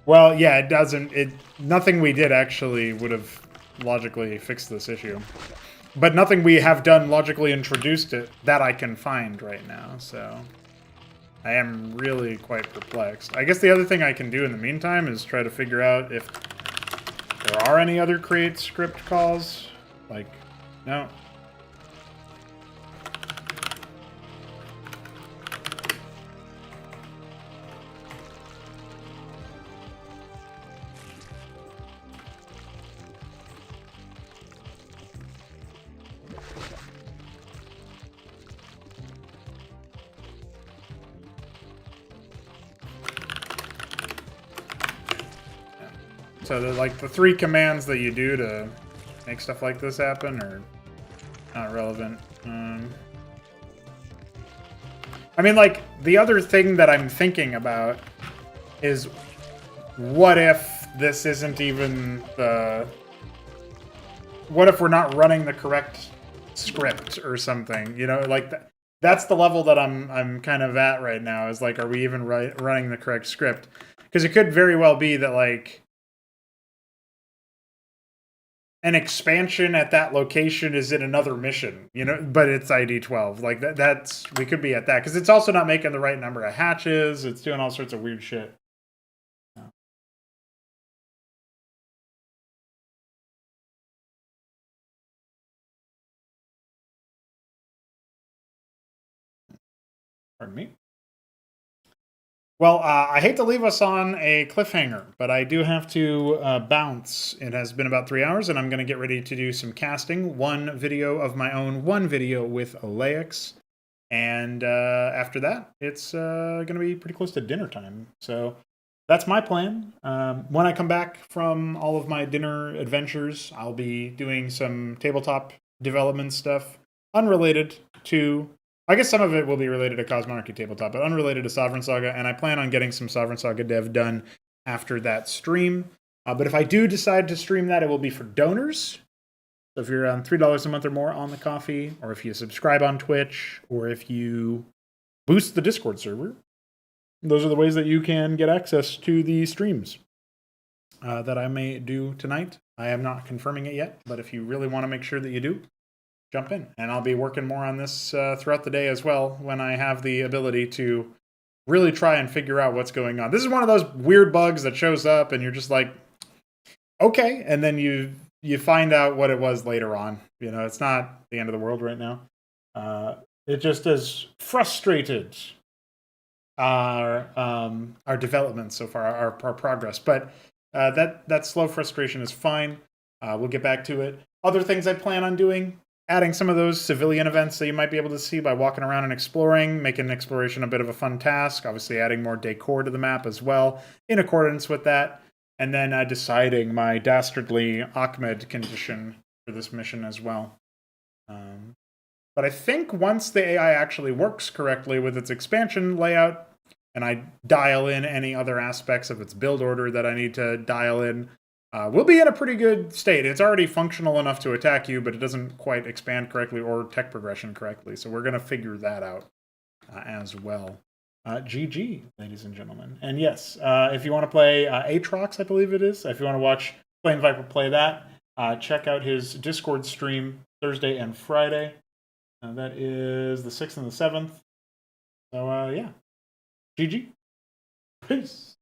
Well, yeah, it doesn't. Nothing we did actually would have logically fixed this issue. But nothing we have done logically introduced it that I can find right now, so I am really quite perplexed. I guess the other thing I can do in the meantime is try to figure out if there are any other create script calls. Like, no. So like the 3 commands that you do to make stuff like this happen are not relevant. I mean, like, the other thing that I'm thinking about is, what if this isn't even the... What if we're not running the correct script or something? You know, like, that's the level that I'm kind of at right now, is like, are we even running the correct script? Because it could very well be that, like, an expansion at that location is in another mission, you know, but it's ID 12. Like, that's, we could be at that. Because it's also not making the right number of hatches. It's doing all sorts of weird shit. Pardon me. Well, I hate to leave us on a cliffhanger, but I do have to bounce. It has been about 3 hours, and I'm going to get ready to do some casting. 1 video of my own, 1 video with Alex. And after that, it's going to be pretty close to dinner time. So that's my plan. When I come back from all of my dinner adventures, I'll be doing some tabletop development stuff unrelated to... I guess some of it will be related to Cosmonarchy Tabletop, but unrelated to Sovereign Saga, and I plan on getting some Sovereign Saga dev done after that stream. But if I do decide to stream that, it will be for donors. So if you're on $3 a month or more on the coffee, or if you subscribe on Twitch, or if you boost the Discord server, those are the ways that you can get access to the streams that I may do tonight. I am not confirming it yet, but if you really want to make sure that you do, jump in. And I'll be working more on this throughout the day as well, when I have the ability to really try and figure out what's going on. This is one of those weird bugs that shows up and you're just like, okay, and then you find out what it was later on. You know, it's not the end of the world right now. It just has frustrated our development so far, our progress. But that slow frustration is fine. We'll get back to it. Other things I plan on doing: adding some of those civilian events that you might be able to see by walking around and exploring, making exploration a bit of a fun task. Obviously adding more decor to the map as well, in accordance with that. And then deciding my dastardly Ahmed condition for this mission as well. But I think once the AI actually works correctly with its expansion layout, and I dial in any other aspects of its build order that I need to dial in, we'll be in a pretty good state. It's already functional enough to attack you, but it doesn't quite expand correctly or tech progression correctly. So we're going to figure that out as well. GG, ladies and gentlemen. And yes, if you want to play Aatrox, I believe it is, if you want to watch Plain Viper play that, check out his Discord stream Thursday and Friday. That is the 6th and the 7th. So, yeah. GG. Peace.